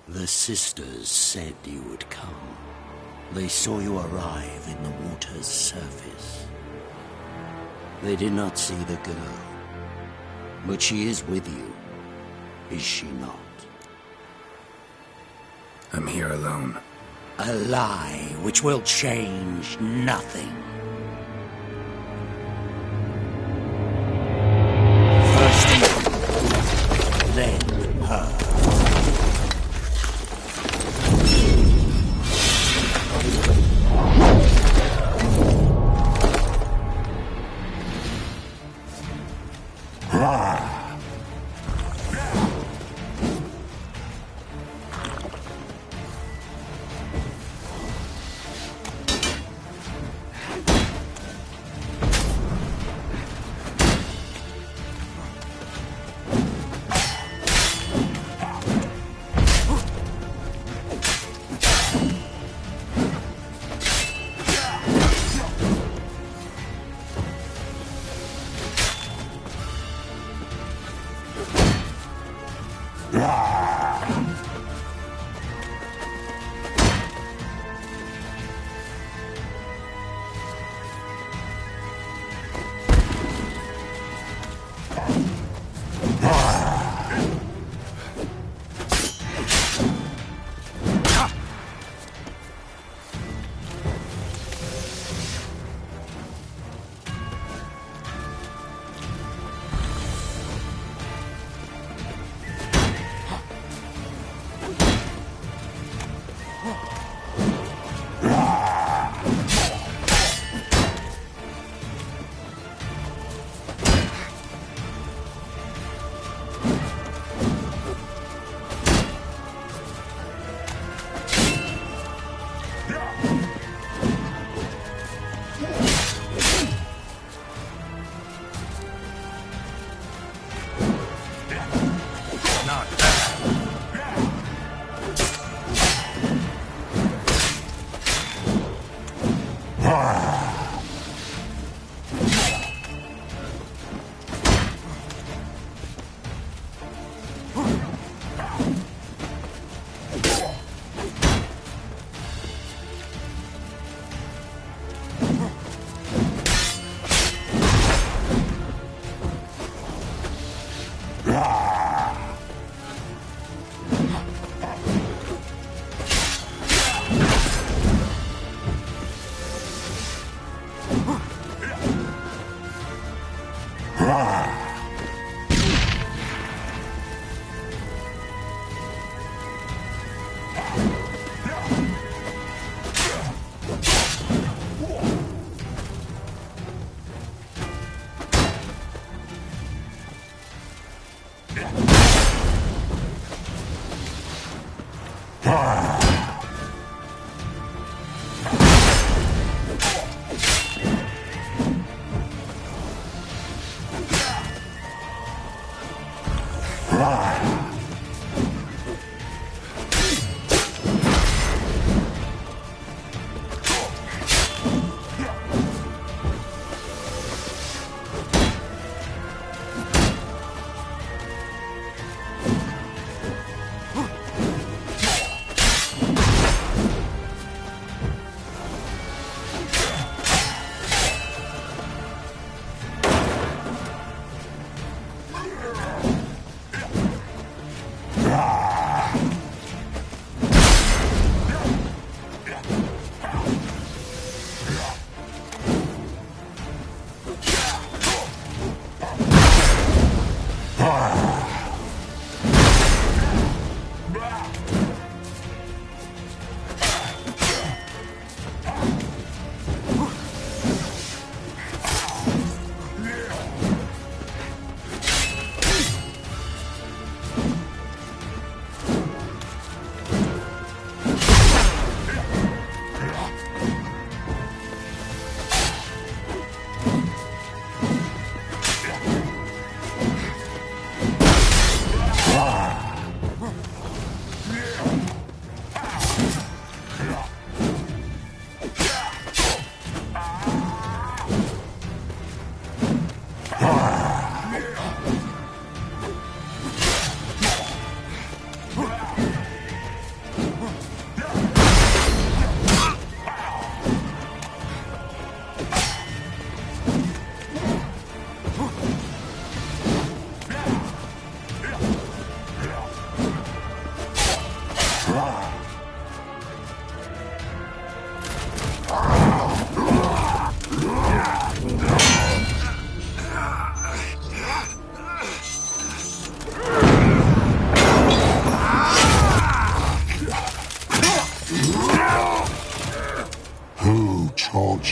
The sisters said you would come. They saw you arrive in the water's surface. They did not see the girl. But she is with you, is she not? I'm here alone. A lie which will change nothing. First you, then her.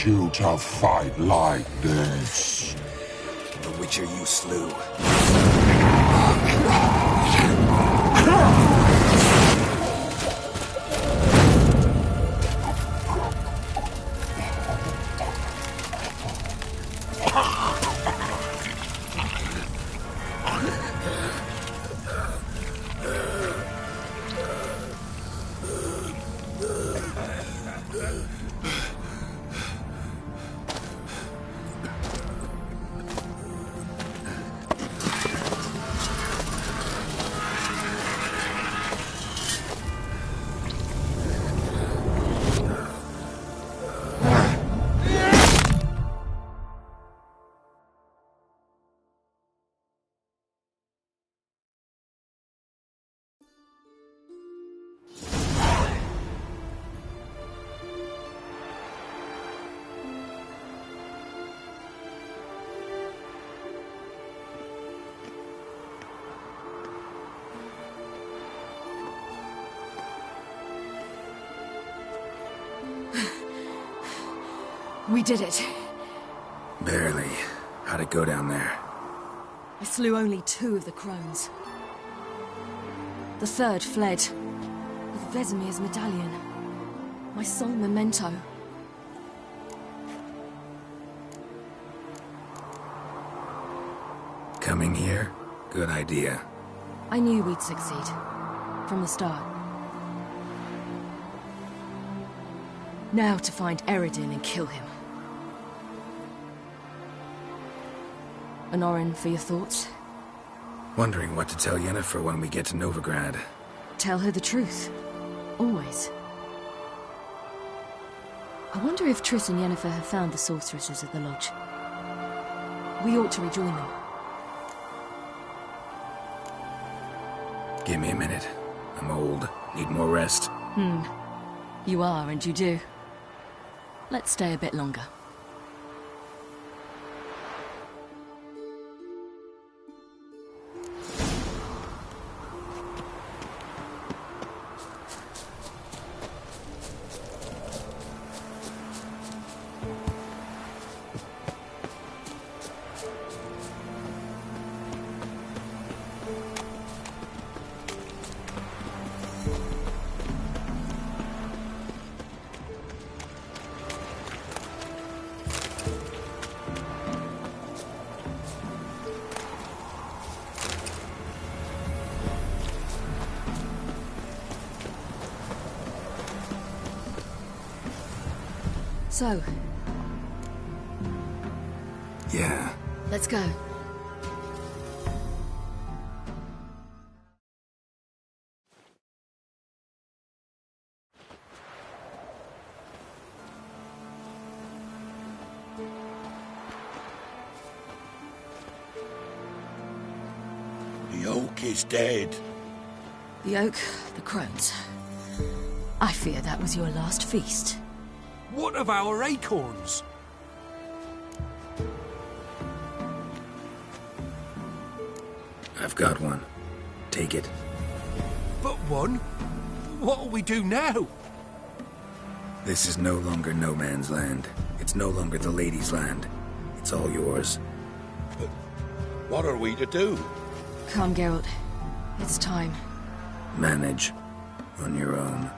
You to fight like this? The Witcher you slew. We did it. Barely. How'd it go down there? I slew only 2 of the crones. The third fled with Vesemir's medallion. My sole memento. Coming here? Good idea. I knew we'd succeed. From the start. Now to find Eredin and kill him. Honorin, for your thoughts? Wondering what to tell Yennefer when we get to Novigrad. Tell her the truth. Always. I wonder if Triss and Yennefer have found the sorceresses at the lodge. We ought to rejoin them. Give me a minute. I'm old. Need more rest. You are, and you do. Let's stay a bit longer. So, yeah. let's go. The oak is dead. The oak, the crones. I fear that was your last feast. What of our acorns? I've got one. Take it. But one? What'll we do now? This is no longer no man's land. It's no longer the lady's land. It's all yours. But what are we to do? Come, Geralt. It's time. Manage. On your own.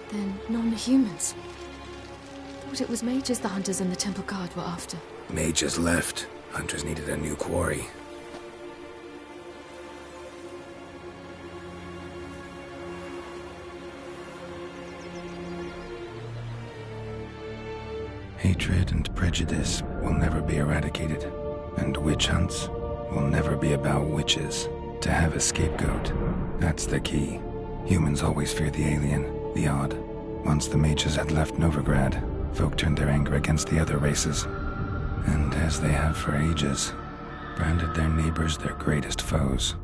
Then non-humans. Thought it was mages the hunters and the temple guard were after. Mages left. Hunters needed a new quarry. Hatred and prejudice will never be eradicated, and witch hunts will never be about witches. To have a scapegoat, that's the key. Humans always fear the alien, the odd. Once the mages had left Novigrad, folk turned their anger against the other races, and as they have for ages, branded their neighbors their greatest foes.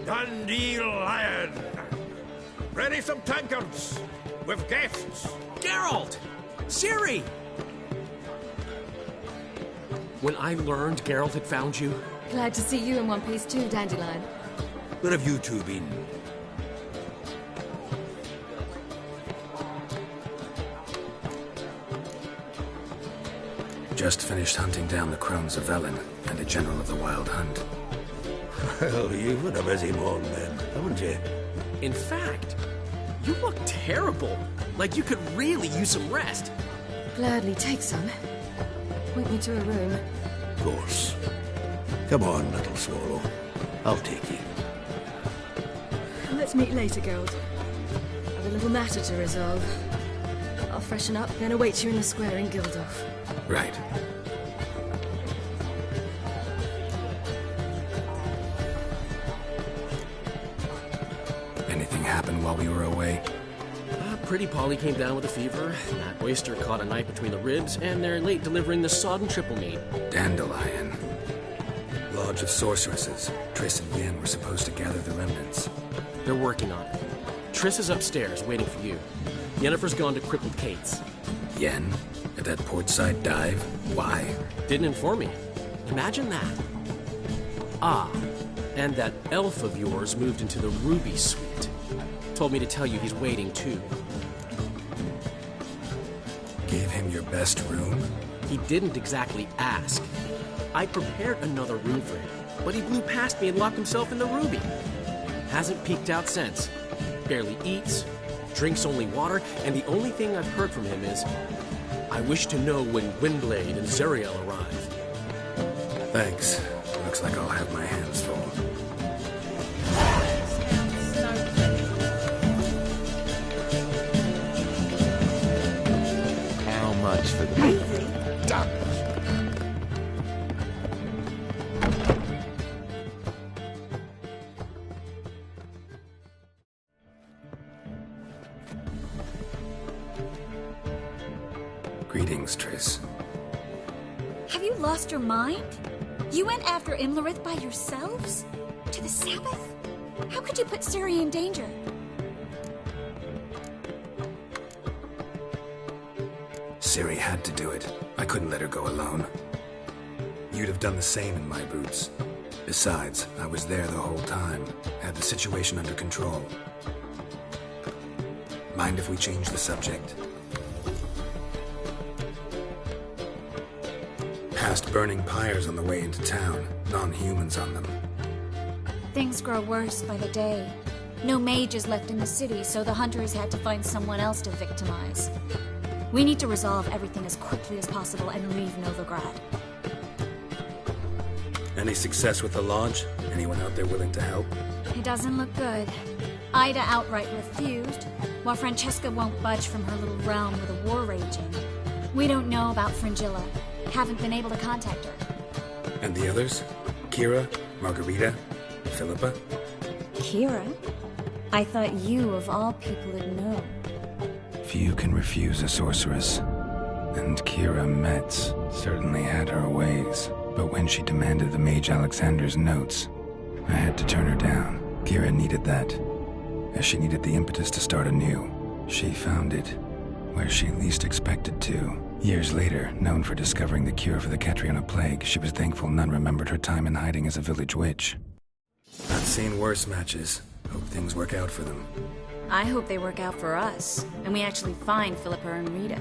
Dandelion! Ready some tankards with guests. Geralt! Ciri! When I learned Geralt had found you... Glad to see you in one piece too, Dandelion. Where have you two been? Just finished hunting down the crones of Velen and a general of the Wild Hunt. Well, you've had a busy morning then, haven't you? In fact, you look terrible. Like you could really use some rest. Gladly take some. Point me to a room. Of course. Come on, little swallow. I'll take you. Let's meet later, Geralt. I've a little matter to resolve. I'll freshen up, then await you in the square in Gildorf. Right. Anything happened while we were away? Pretty Polly came down with a fever, Matt Oyster caught a knife between the ribs, and they're late delivering the sodden triple meat. Dandelion. Lodge of Sorceresses. Triss and Yen were supposed to gather the remnants. They're working on it. Triss is upstairs, waiting for you. Yennefer's gone to Crippled Kate's. Yen? At that portside dive? Why? Didn't inform me. Imagine that. Ah, and that elf of yours moved into the Ruby Suite. Told me to tell you he's waiting, too. Gave him your best room? He didn't exactly ask. I prepared another room for him, but he blew past me and locked himself in the Ruby. Hasn't peeked out since. Barely eats, drinks only water, and the only thing I've heard from him is, I wish to know when Gwynblade and Zariel arrive. Thanks. Looks like I'll have my hands full. How much for the done? Greetings, Triss. Have you lost your mind? You went after Imlerith by yourselves? To the Sabbath? How could you put Ciri in danger? Ciri had to do it. I couldn't let her go alone. You'd have done the same in my boots. Besides, I was there the whole time. Had the situation under control. Mind if we change the subject? Past burning pyres on the way into town. Non-humans on them. Things grow worse by the day. No mages left in the city, so the hunters had to find someone else to victimize. We need to resolve everything as quickly as possible and leave Novigrad. Any success with the lodge? Anyone out there willing to help? It doesn't look good. Ida outright refused, while Francesca won't budge from her little realm with a war raging. We don't know about Fringilla. Haven't been able to contact her. And the others? Kira? Margarita? Philippa? Kira? I thought you, of all people, would know. Few can refuse a sorceress. And Kira Metz certainly had her ways. But when she demanded the Mage Alexander's notes, I had to turn her down. Kira needed that, as she needed the impetus to start anew. She found it where she least expected to. Years later, known for discovering the cure for the Catriona plague, she was thankful none remembered her time in hiding as a village witch. I've seen worse matches. Hope things work out for them. I hope they work out for us, and we actually find Philippa and Rita.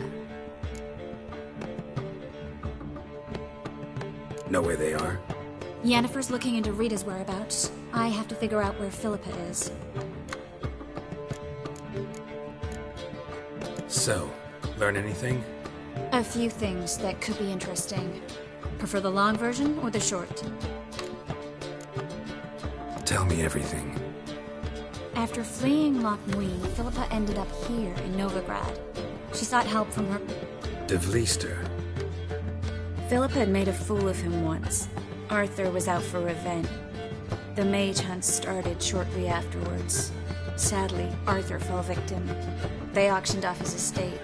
Know where they are? Yennefer's looking into Rita's whereabouts. I have to figure out where Philippa is. So, learn anything? A few things that could be interesting. Prefer the long version or the short? Tell me everything. After fleeing Loch Muin, Philippa ended up here in Novigrad. She sought help from her... De Vliester. Philippa had made a fool of him once. Arthur was out for revenge. The mage hunt started shortly afterwards. Sadly, Arthur fell victim. They auctioned off his estate.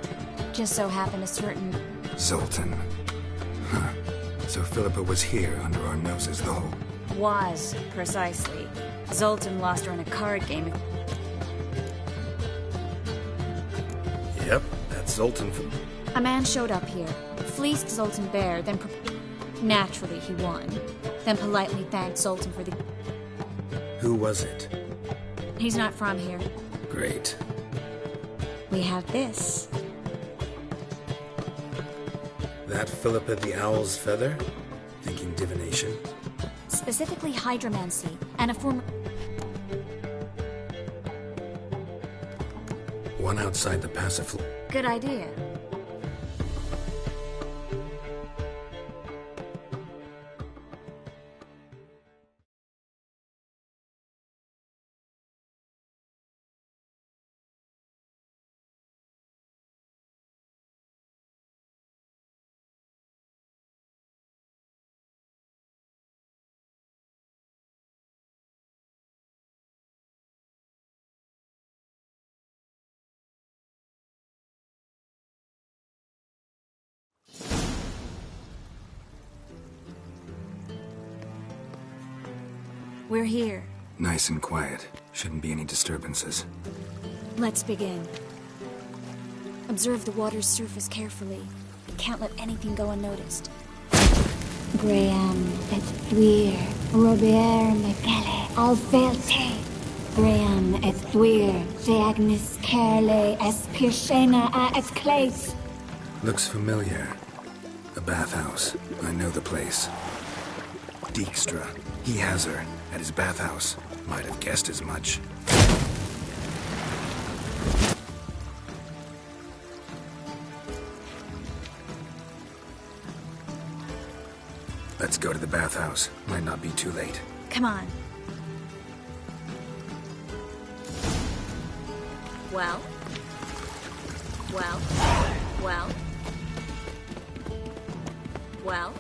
Just so happened a certain... Zoltan. Huh. So Philippa was here under our noses the whole... Was, precisely. Zoltan lost her in a card game. Yep, that's Zoltan from... A man showed up here, fleeced Zoltan bare, then... Naturally, he won. Then politely thanked Zoltan for the... Who was it? He's not from here. Great. We have this. That Philippa the Owl's feather? Thinking divination? Specifically hydromancy, and a form... One outside the passive... Good idea. We're here. Nice and quiet. Shouldn't be any disturbances. Let's begin. Observe the water's surface carefully. You can't let anything go unnoticed. Graham, et thuir, Robert Macale, Alfelte. Graham, et thuir, Deagnis Kerle, es Pirshena a et Clace. Looks familiar. A bathhouse. I know the place. Dijkstra. He has her at his bathhouse. Might have guessed as much. Let's go to the bathhouse. Might not be too late. Come on. Well? Well? Well? Well?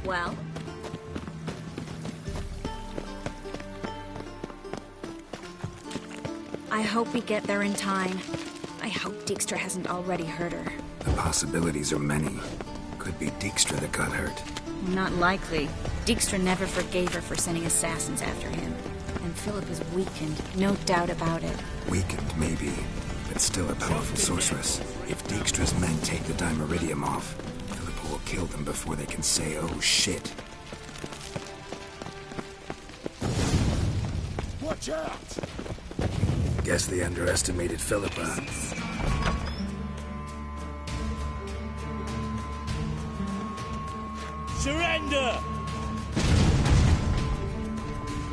Well? I hope we get there in time. I hope Dijkstra hasn't already hurt her. The possibilities are many. Could be Dijkstra that got hurt. Not likely. Dijkstra never forgave her for sending assassins after him. And Philip is weakened, no doubt about it. Weakened, maybe, but still a powerful sorceress. If Dijkstra's men take the Dimeridium off, Philippa will kill them before they can say, oh shit. Watch out! Guess they underestimated Philippa. Surrender!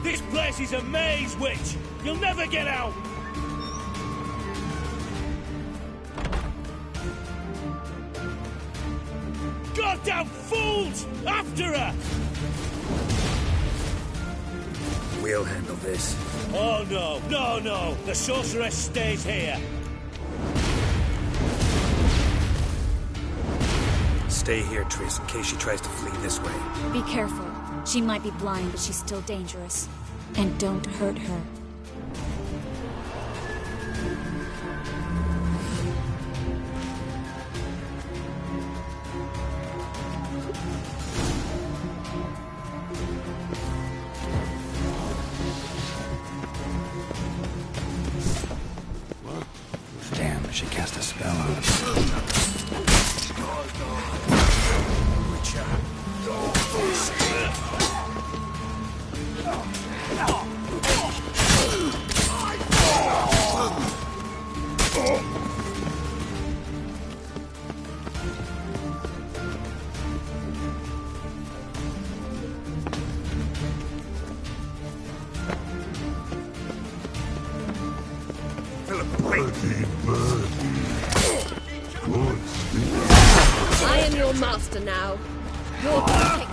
This place is a maze, witch! You'll never get out! Goddamn fools! After her! We'll handle this. Oh no, no, no! The sorceress stays here! Stay here, Triss, in case she tries to flee this way. Be careful. She might be blind, but she's still dangerous. And don't hurt her. Damn, she cast a spell on us. I am your master now. Your perfect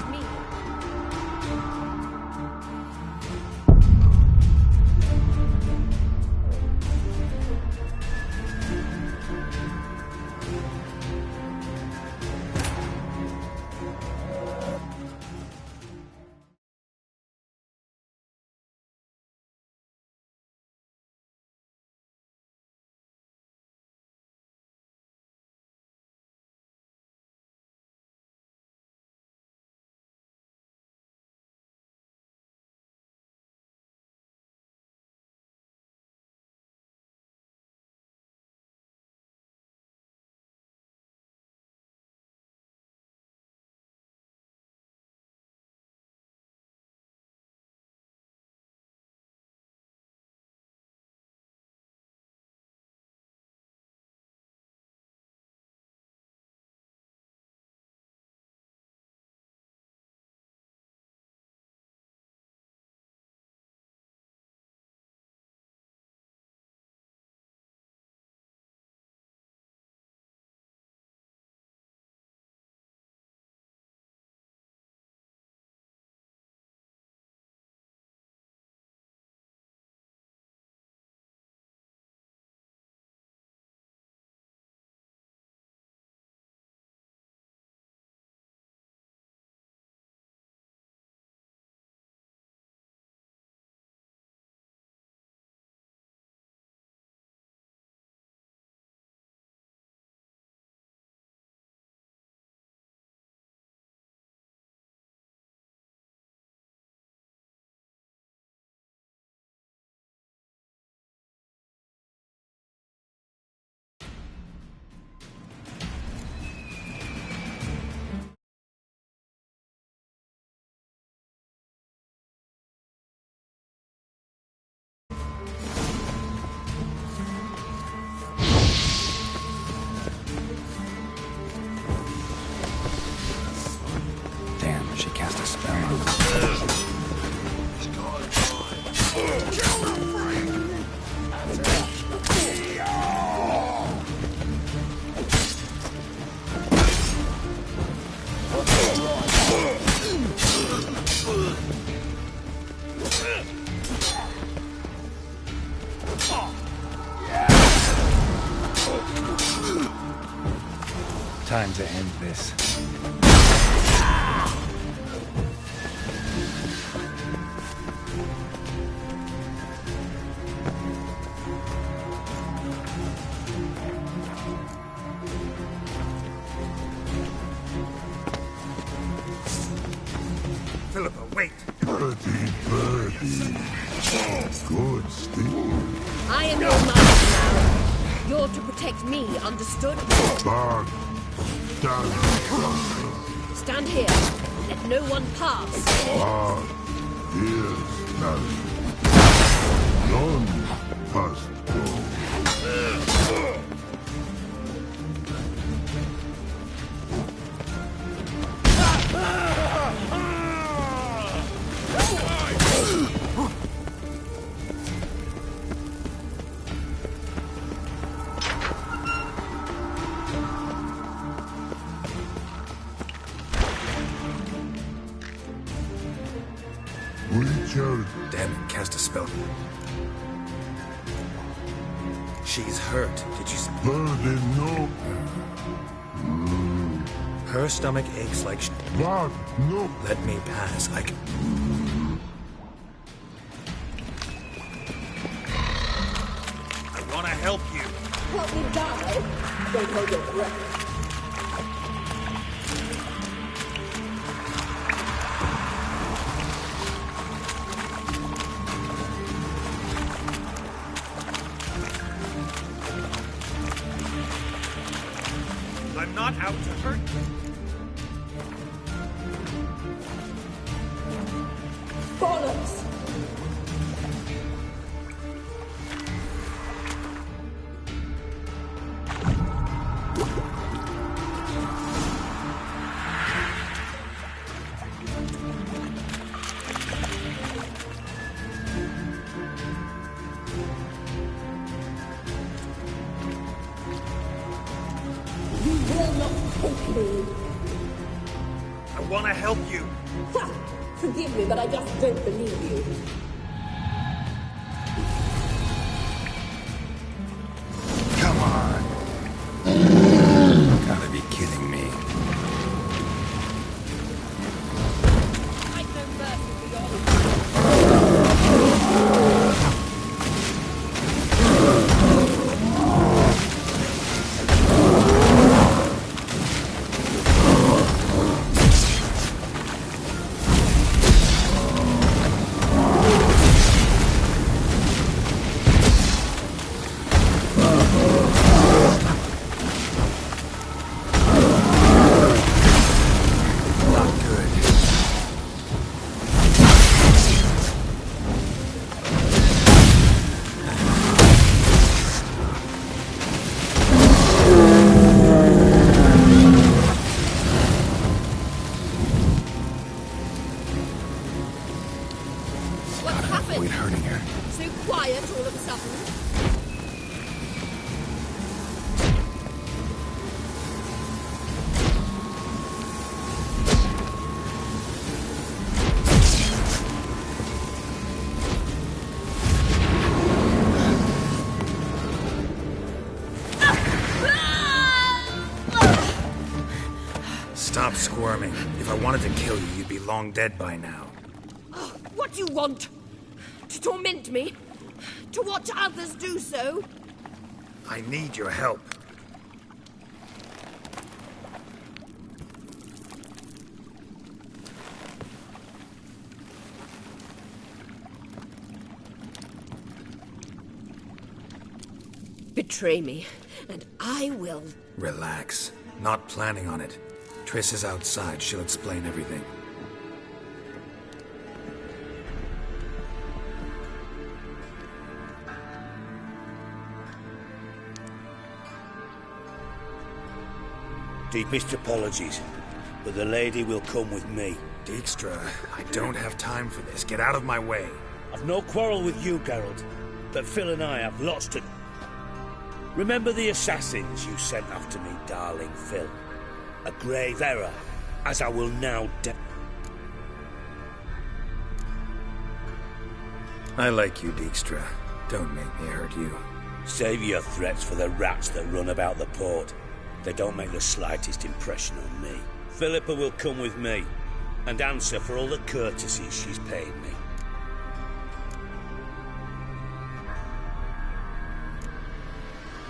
Time to end this. Philippa, wait! Birdie. Good still. I am your master now. You're to protect me, understood? Bad. Stand here. Let no one pass. Bad. Yes, Mary. None must go. Richard. Damn it, cast a spell. She's hurt. Did you... Birdie, no. Her stomach aches like... Bad, no. Let me pass. I can... I want to help you. Help me die. Don't hold your breath. I'm not out to hurt you. Bollocks! I want to help you. Forgive me, but I just don't believe you. Come on. Gotta be kidding me. Stop squirming. If I wanted to kill you, you'd be long dead by now. What do you want? To torment me? To watch others do so? I need your help. Betray me, and I will. Relax. Not planning on it. Triss is outside. She'll explain everything. Deepest apologies, but the lady will come with me. Dijkstra, I don't have time for this. Get out of my way. I've no quarrel with you, Geralt, but Phil and I have lots to... Remember the assassins you sent after me, darling Phil? A grave error, as I will now I like you, Dijkstra. Don't make me hurt you. Save your threats for the rats that run about the port. They don't make the slightest impression on me. Philippa will come with me and answer for all the courtesies she's paid me.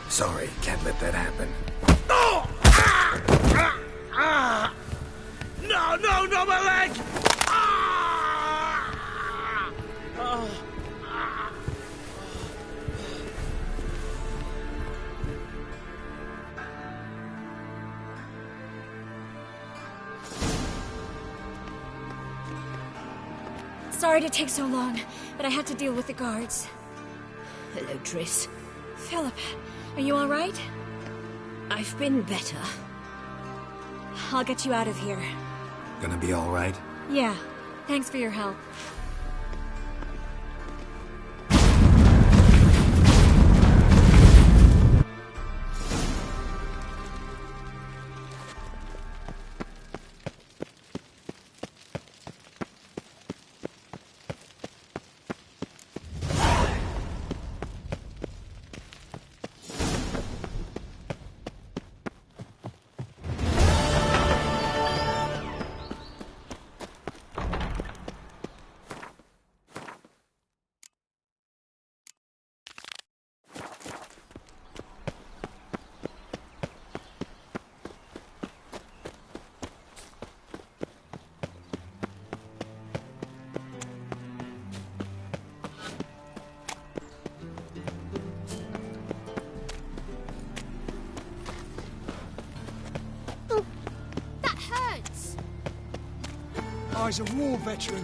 Sorry, can't let that happen. Oh! No, no, no, my leg! Sorry to take so long, but I had to deal with the guards. Hello, Triss. Philip, are you all right? I've been better. I'll get you out of here. Gonna be all right? Yeah, thanks for your help. I's a war veteran.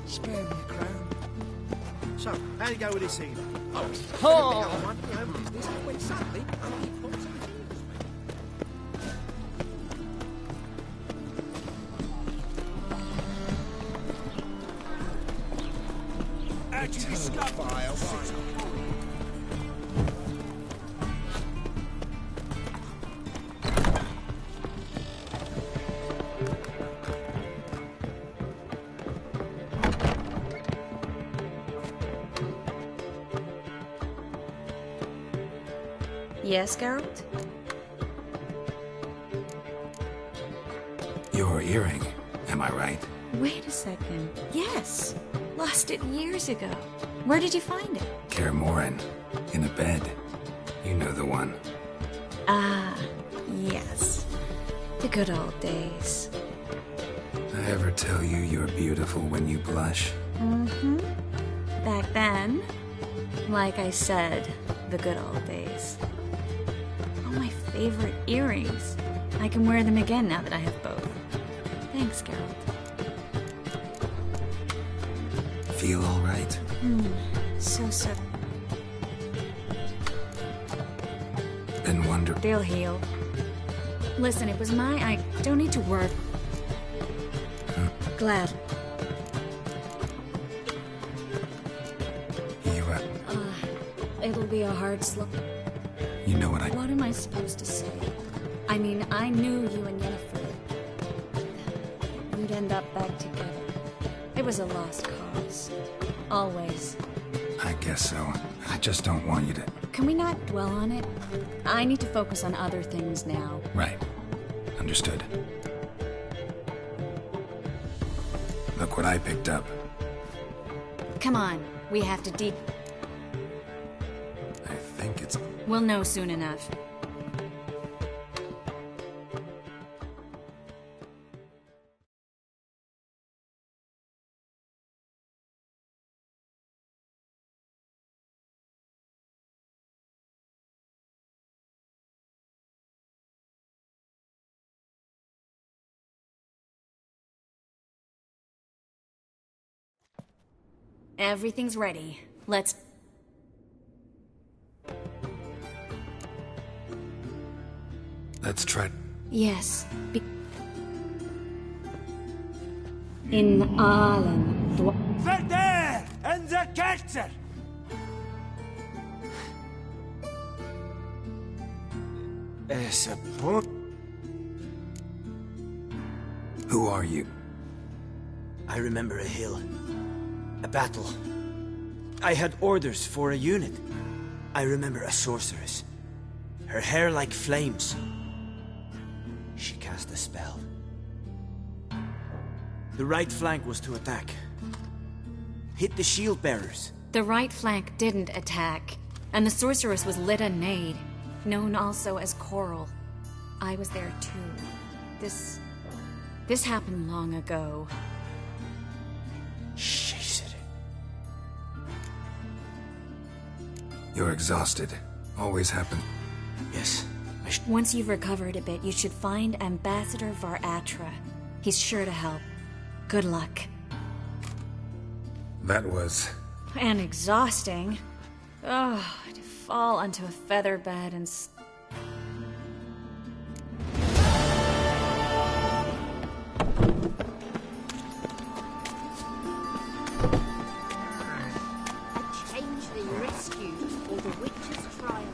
Spare me a crown. So, how do you go with this healer? Oh! How'd you discover files? Yes, Geralt? Your earring, am I right? Wait a second. Yes. Lost it years ago. Where did you find it? Kaer Morhen, in a bed. You know the one. Ah, yes. The good old days. I ever tell you you're beautiful when you blush? Mm-hmm. Back then, like I said, the good old days. Oh, my favorite earrings. I can wear them again now that I have both. Thanks, Geralt. Feel all right? So. Been wonder... They'll heal. Listen, it was I don't need to work. Glad. It'll be a hard slip. You know what What am I supposed to say? I mean, I knew you and Yennefer. You'd end up back together. It was a lost cause. Always. I guess so. I just don't want you to... Can we not dwell on it? I need to focus on other things now. Right. Understood. Look what I picked up. Come on. We have to deep... I think it's... We'll know soon enough. Everything's ready. Let's... Let's try... Yes. In allen... They're there! In the Kelter! Who are you? I remember a hill. A battle. I had orders for a unit. I remember a sorceress. Her hair like flames. She cast a spell. The right flank was to attack. Hit the shield bearers. The right flank didn't attack, and the sorceress was Lyta Nade, known also as Coral. I was there too. This happened long ago. She said it. You're exhausted. Always happen. Yes. Once you've recovered a bit, you should find Ambassador Var-Atra. He's sure to help. Good luck. That was... And exhausting. Oh, to fall onto a feather bed and... A changeling rescue or the witch's trial.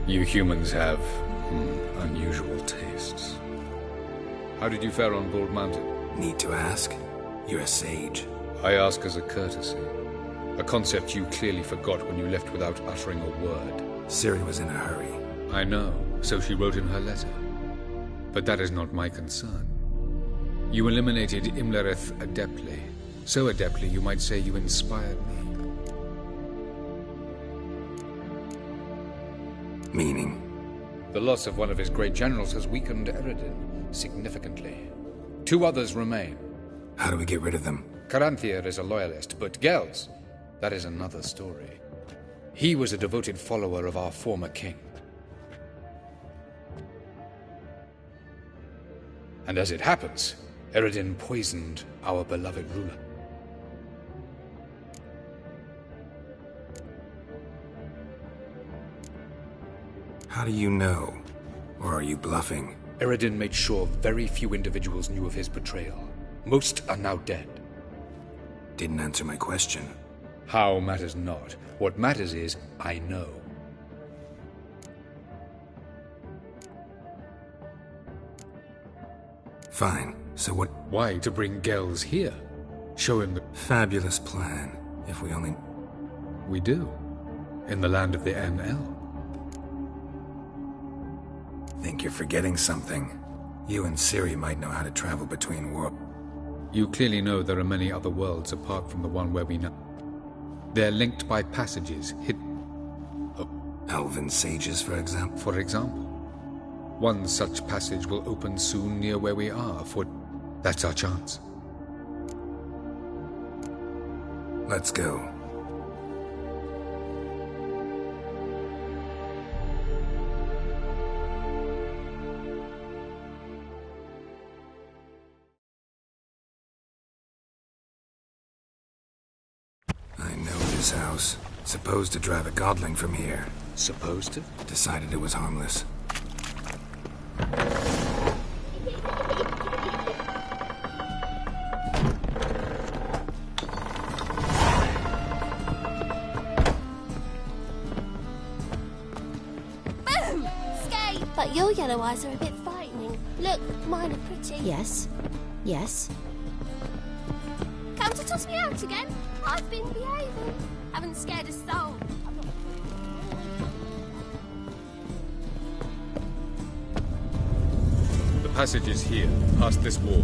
You humans have unusual tastes. How did you fare on Bald Mountain? Need to ask? You're a sage. I ask as a courtesy. A concept you clearly forgot when you left without uttering a word. Ciri was in a hurry. I know, so she wrote in her letter. But that is not my concern. You eliminated Imlerith adeptly. So adeptly you might say you inspired me. Meaning? The loss of one of his great generals has weakened Eredin significantly. 2 others remain. How do we get rid of them? Caranthir is a loyalist, but Gels, that is another story. He was a devoted follower of our former king. And as it happens, Eredin poisoned our beloved ruler. How do you know? Or are you bluffing? Eredin made sure very few individuals knew of his betrayal. Most are now dead. Didn't answer my question. How matters not. What matters is, I know. Fine. So what? Why to bring Gels here? Show him the... Fabulous plan. If we only... We do. In the land of the NL. Think you're forgetting something. You and Ciri might know how to travel between worlds. You clearly know there are many other worlds apart from the one where we know. They're linked by passages hidden. Elven sages, for example? For example. One such passage will open soon near where we are, for that's our chance. Let's go. I know this house. Supposed to drive a godling from here. Supposed to? Decided it was harmless. Boom! Skate! But your yellow eyes are a bit frightening. Look, mine are pretty. Yes. Yes. Come to toss me out again? I've been behaving. Haven't scared a soul. The passage is here, past this wall.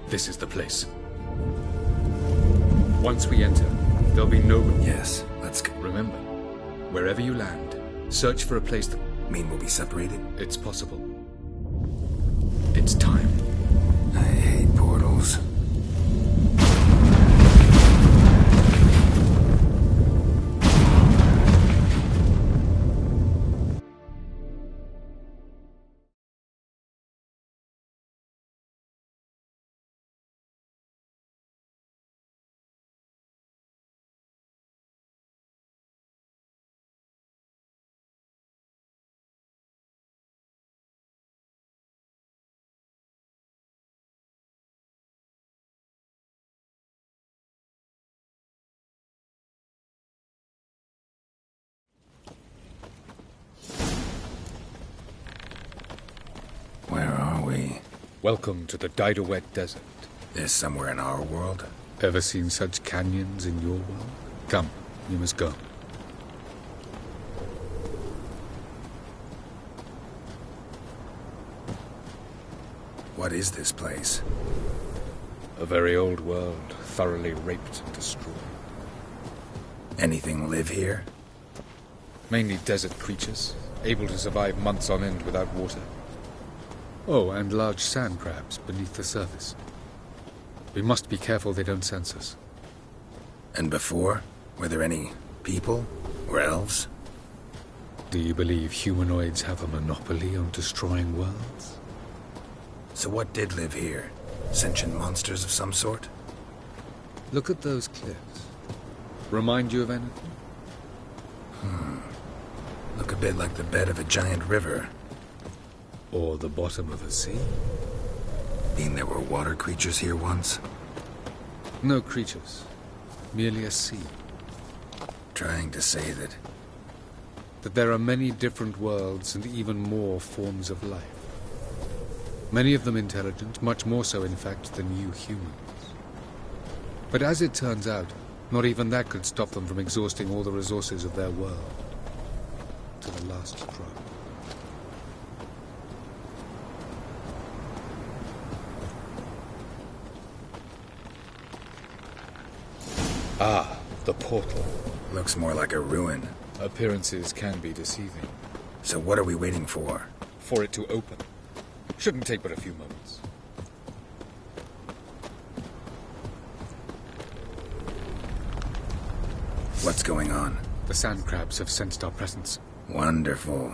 This is the place. Once we enter, there'll be no... Yes, let's go. Remember, wherever you land, search for a place that... Mean we'll be separated? It's possible. It's time. I hate portals. Where are we? Welcome to the Didowet Desert. This somewhere in our world? Ever seen such canyons in your world? Come, you must go. What is this place? A very old world, thoroughly raped and destroyed. Anything live here? Mainly desert creatures, able to survive months on end without water. Oh, and large sand crabs beneath the surface. We must be careful they don't sense us. And before? Were there any people? Or elves? Do you believe humanoids have a monopoly on destroying worlds? So what did live here? Sentient monsters of some sort? Look at those cliffs. Remind you of anything? Look a bit like the bed of a giant river. Or the bottom of a sea? Mean there were water creatures here once? No creatures. Merely a sea. Trying to say that... That there are many different worlds and even more forms of life. Many of them intelligent, much more so in fact than you humans. But as it turns out, not even that could stop them from exhausting all the resources of their world. To the last drop. Ah, the portal. Looks more like a ruin. Appearances can be deceiving. So what are we waiting for? For it to open. Shouldn't take but a few moments. What's going on? The sand crabs have sensed our presence. Wonderful.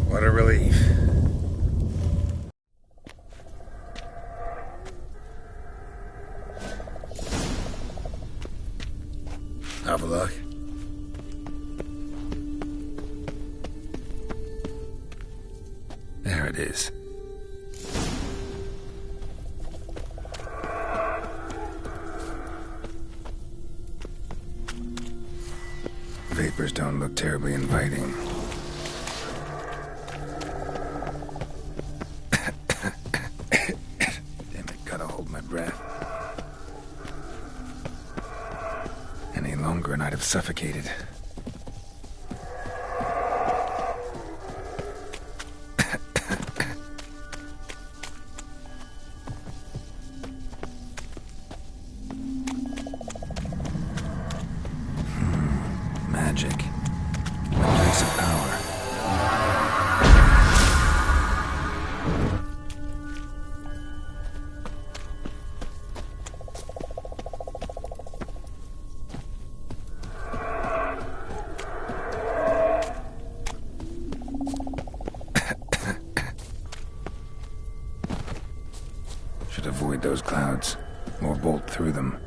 What a relief. Have a look. There it is. Vapors don't look terribly inviting. Damn it, gotta hold my breath. Any longer and I'd have suffocated. magic. A nice of power. Should avoid those clouds, or bolt through them.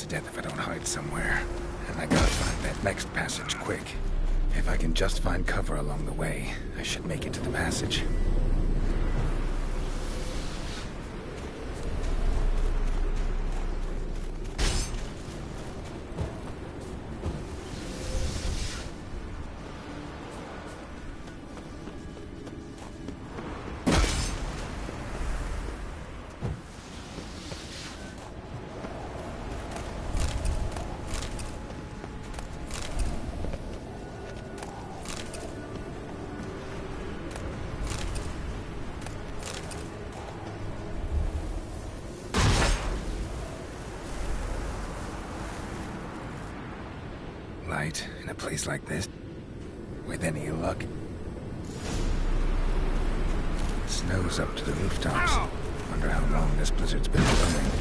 death if I don't hide somewhere. And I gotta find that next passage quick. If I can just find cover along the way, I should make it to the passage. Light in a place like this? With any luck? Snow's up to the rooftops. Wonder how long this blizzard's been running.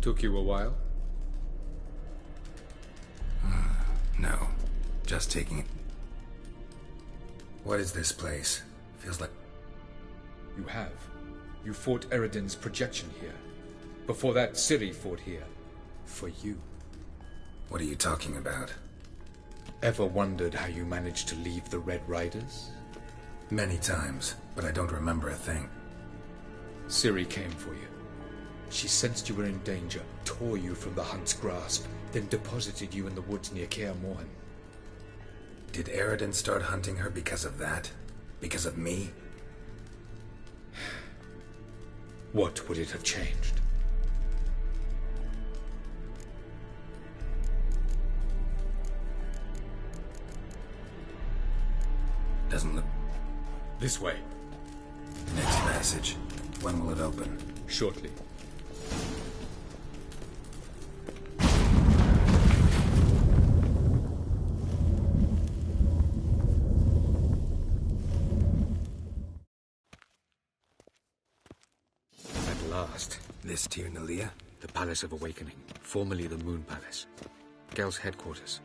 Took you a while? No. Just taking it. What is this place? Feels like... You have. You fought Eredin's projection here. Before that, Ciri fought here. For you. What are you talking about? Ever wondered how you managed to leave the Red Riders? Many times, but I don't remember a thing. Ciri came for you. She sensed you were in danger, tore you from the Hunt's grasp, then deposited you in the woods near Kaer Morhen. Did Eredin start hunting her because of that? Because of me? What would it have changed? Doesn't look... This way. Next passage. When will it open? Shortly. At last. This Tir Nalia? The Palace of Awakening, formerly the Moon Palace. Gel's headquarters.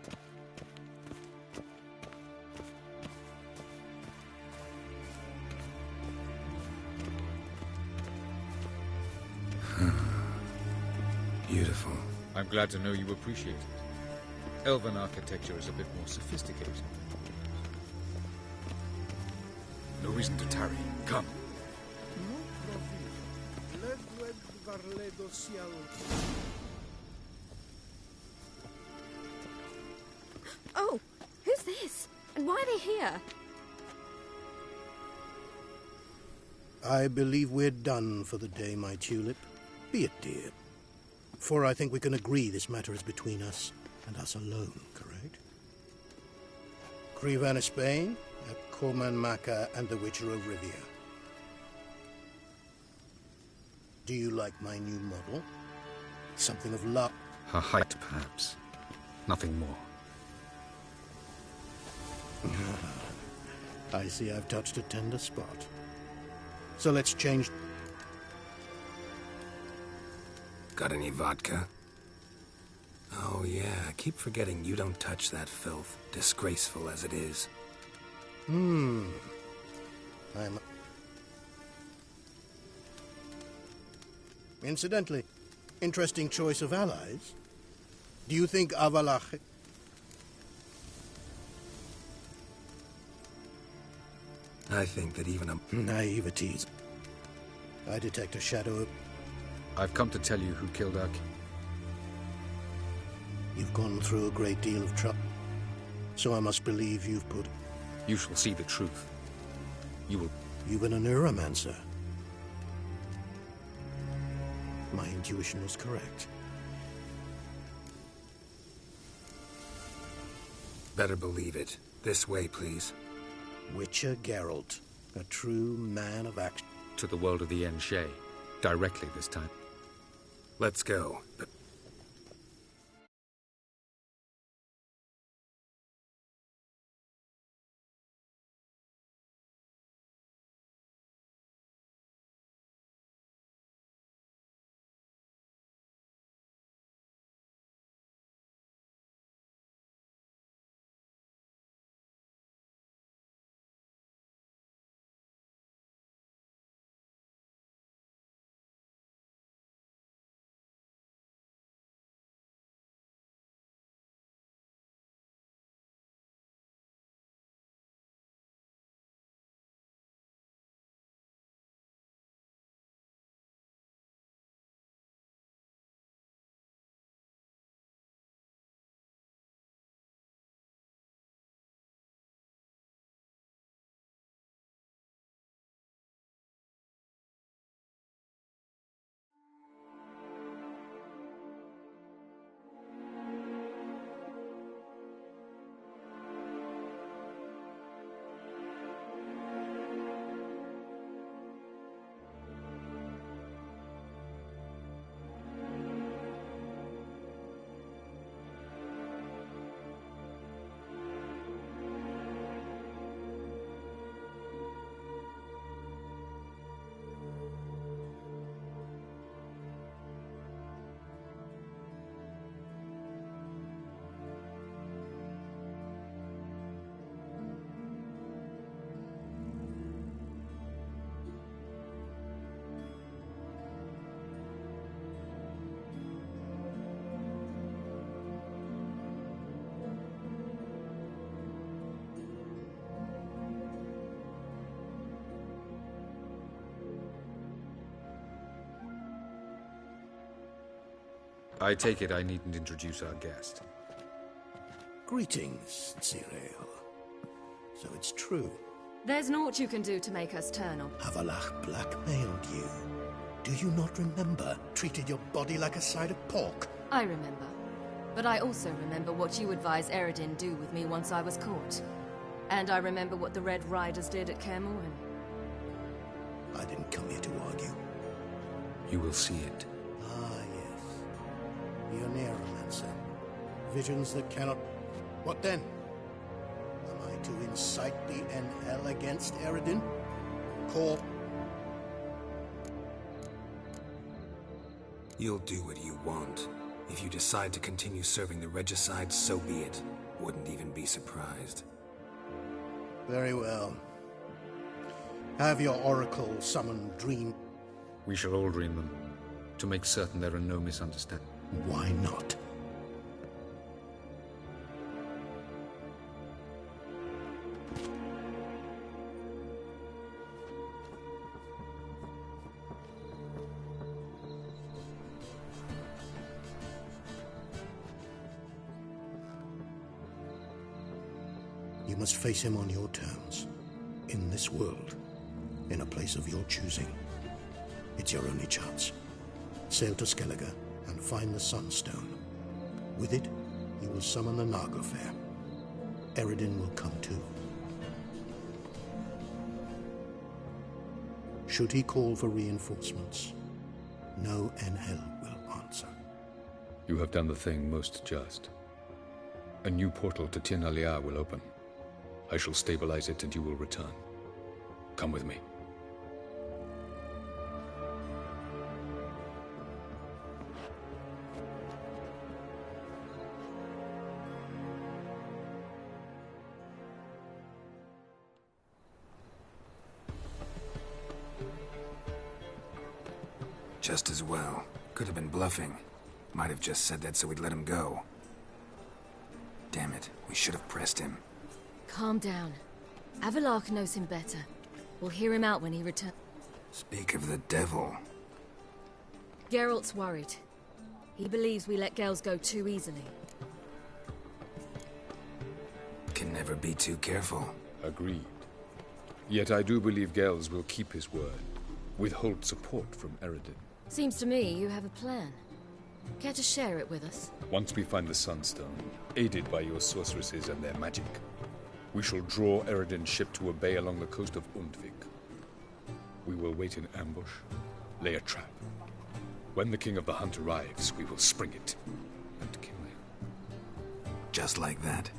Beautiful. I'm glad to know you appreciate it. Elven architecture is a bit more sophisticated. No reason to tarry. Come. Oh, who's this? And why are they here? I believe we're done for the day, my tulip. Be it, dear. For I think we can agree this matter is between us and us alone, correct? Crevan of Spain, at Corman Maca and the Witcher of Rivia. Do you like my new model? Something of love. Her height, perhaps. Nothing more. I see I've touched a tender spot. So let's change. Got any vodka? Oh yeah, I keep forgetting you don't touch that filth, disgraceful as it is. Incidentally, interesting choice of allies. Do you think Avalach... I think that even a... Naiveties. I detect a shadow of... I've come to tell you who killed Aki. You've gone through a great deal of trouble, so I must believe you've put... You shall see the truth. You will... You've been a neuromancer. My intuition was correct. Better believe it. This way, please. Witcher Geralt, a true man of action. To the world of the Enshe. Directly this time. Let's go. But I take it I needn't introduce our guest. Greetings, Cyril. So it's true. There's naught you can do to make us turn on. Avalach blackmailed you. Do you not remember? Treated your body like a side of pork. I remember. But I also remember what you advised Eredin do with me once I was caught. And I remember what the Red Riders did at Kaer Morhen. I didn't come here to argue. You will see it. Ah, yes. The Neuromancer. Visions that cannot... What then? Am I to incite the NL against Eredin? Call... You'll do what you want. If you decide to continue serving the Regicide, so be it. Wouldn't even be surprised. Very well. Have your oracle summon dream... We shall all dream them, to make certain there are no misunderstandings. Why not? must face him on your terms. In this world. In a place of your choosing. It's your only chance. Sail to Skellige and find the Sunstone. With it, you will summon the Naglfar. Eredin will come too. Should he call for reinforcements, no Enhel will answer. You have done the thing most just. A new portal to Tir na Liar will open. I shall stabilize it and you will return. Come with me. Just as well. Could have been bluffing. Might have just said that so we'd let him go. Damn it, we should have pressed him. Calm down. Avalok knows him better. We'll hear him out when he returns. Speak of the devil. Geralt's worried. He believes we let Gels go too easily. Can never be too careful. Agreed. Yet I do believe Gels will keep his word. Withhold support from Eredin. Seems to me you have a plan. Care to share it with us? Once we find the Sunstone, aided by your sorceresses and their magic, we shall draw Eredin's ship to a bay along the coast of Undvik. We will wait in ambush, lay a trap. When the King of the Hunt arrives, we will spring it and kill him. Just like that?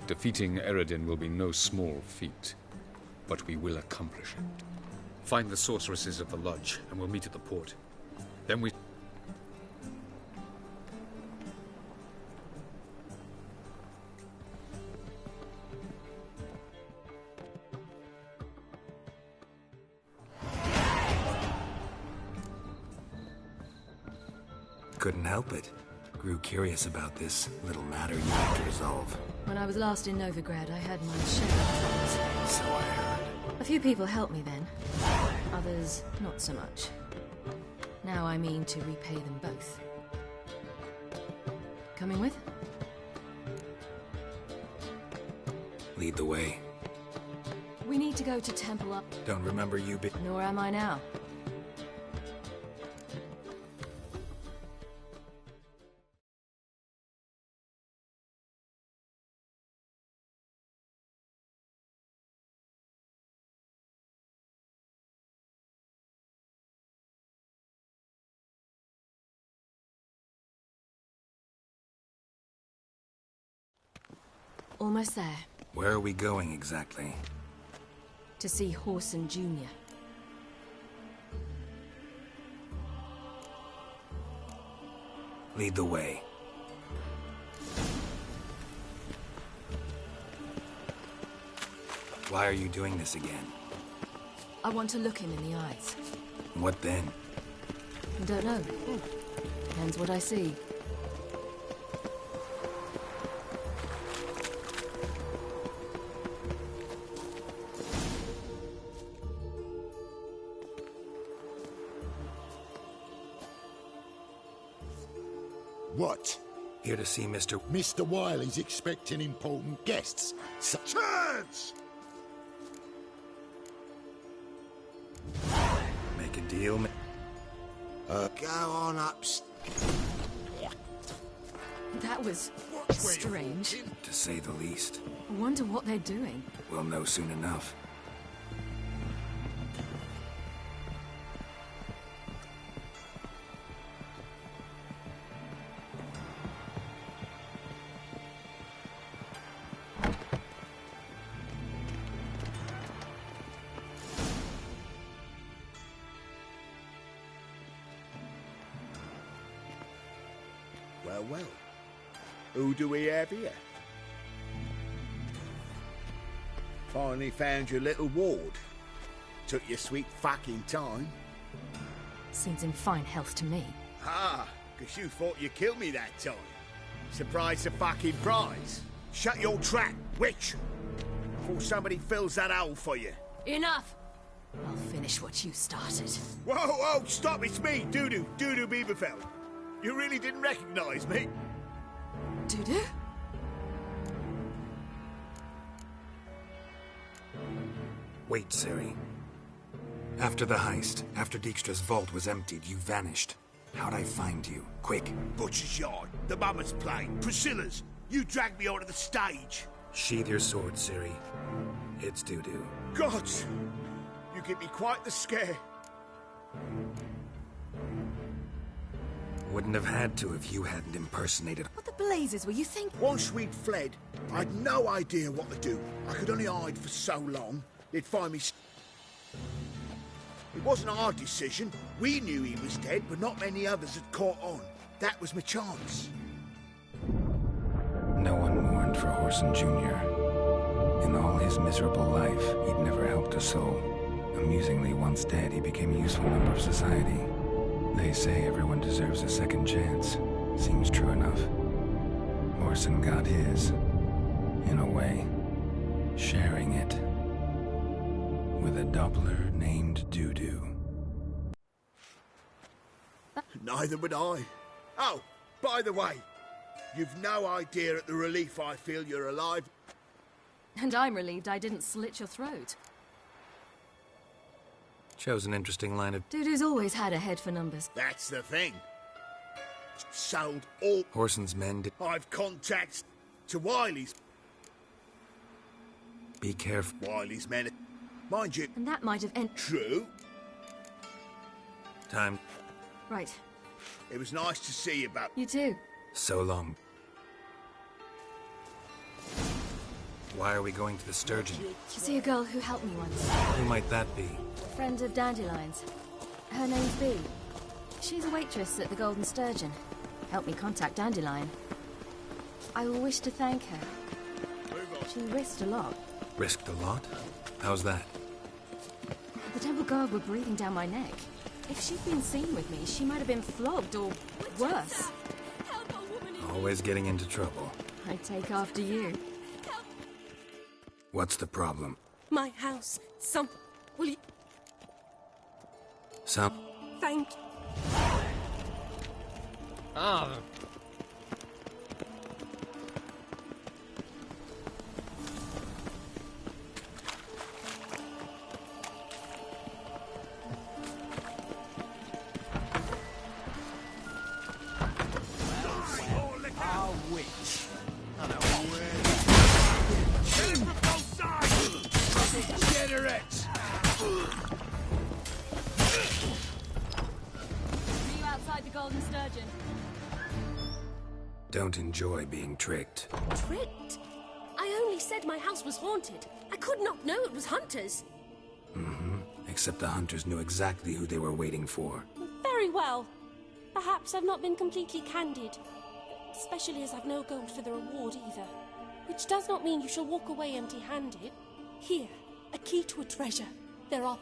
Defeating Eredin will be no small feat, but we will accomplish it. Find the sorceresses of the lodge, and we'll meet at the port. Then we... Couldn't help it. Grew curious about this little matter you have to resolve. When I was last in Novigrad, I had my share of troubles. So I heard. A few people helped me then. Others, not so much. Now I mean to repay them both. Coming with? Lead the way. We need to go to Temple Up. Don't remember you Nor am I now. Almost there. Where are we going exactly? To see Horson Jr. Lead the way. Why are you doing this again? I want to look him in the eyes. What then? Don't know. Depends what I see. What? Here to see Mr. Mr. Wiley's expecting important guests. Turds! Make a deal. Go on up. That was strange. To say the least. I wonder what they're doing. We'll know soon enough. Well. Who do we have here? Finally found your little ward. Took your sweet fucking time. Seems in fine health to me. Ah, because you thought you killed me that time. Surprise the fucking prize. Shut your trap, witch! Before somebody fills that hole for you. Enough! I'll finish what you started. Whoa, stop, it's me, Dudu Beaverfeld. You really didn't recognize me? Dudu? Wait, Ciri. After the heist, after Dijkstra's vault was emptied, you vanished. How'd I find you? Quick. Butcher's Yard, the Mama's Plane, Priscilla's. You dragged me onto the stage. Sheathe your sword, Ciri. It's doo-doo. God! You give me quite the scare. Wouldn't have had to if you hadn't impersonated. What the blazes were you thinking? Once we'd fled, I had no idea what to do. I could only hide for so long. They'd find me... It wasn't our decision. We knew he was dead, but not many others had caught on. That was my chance. No one mourned for Whoreson Jr. In all his miserable life, he'd never helped a soul. Amusingly, once dead, he became a useful member of society. They say everyone deserves a second chance. Seems true enough. Whoreson got his, in a way, sharing it with a Doppler named Doo-Doo. Neither would I. Oh, by the way, you've no idea at the relief I feel you're alive. And I'm relieved I didn't slit your throat. Chose an interesting line of... Doo-Doo's always had a head for numbers. That's the thing. Sold all... Whoreson's men did... I've contacts to Wiley's. Be careful. Wiley's men... Mind you... And that might have ended... True. Time. Right. It was nice to see you back. You too. So long. Why are we going to the Sturgeon? To see a girl who helped me once. Who might that be? Friend of Dandelion's. Her name's Bee. She's a waitress at the Golden Sturgeon. Helped me contact Dandelion. I will wish to thank her. She risked a lot. Risked a lot? How's that? The Temple Guard were breathing down my neck. If she'd been seen with me, she might have been flogged or worse. Always getting into trouble. I take after you. What's the problem? My house. Will you... Thank you. Ah. Don't enjoy being tricked. Tricked? I only said my house was haunted. I could not know it was hunters. Mm-hmm. Except the hunters knew exactly who they were waiting for. Very well. Perhaps I've not been completely candid. Especially as I've no gold for the reward either. Which does not mean you shall walk away empty-handed. Here, a key to a treasure. There are...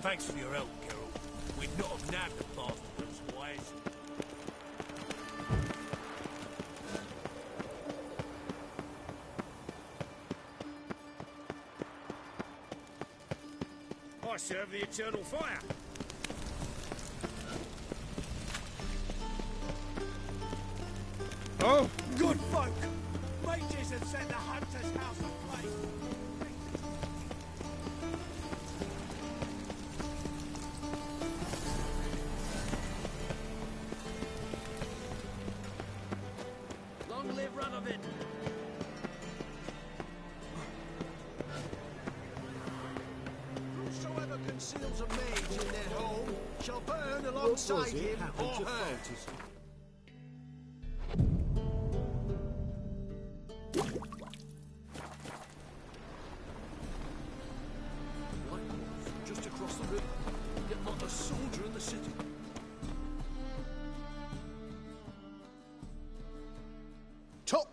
Thanks for your help, Geralt. We'd not have nabbed the bastard otherwise. I serve the eternal fire. Oh! Good folk! Mages have set the hunter's house aflame. Long live Radovid! Whosoever conceals a mage in their home shall burn alongside him or her. Just across the river, yet not a soldier in the city. Top!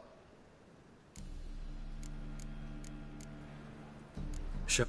Shut.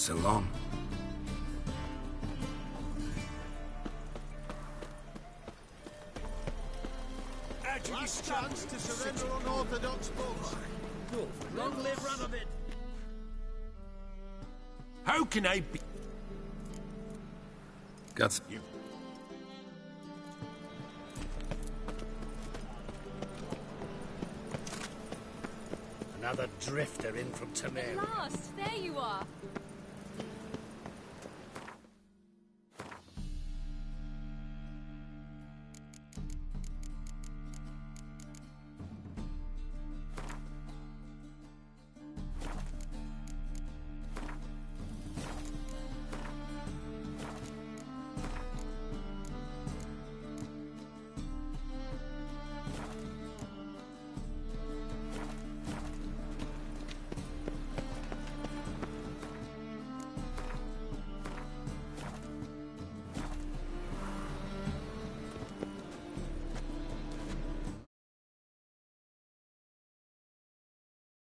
So long. Last chance to surrender unorthodox books. Long live Radovid! How can I be... Got some... Another drifter in from Temeri. At last, there you are.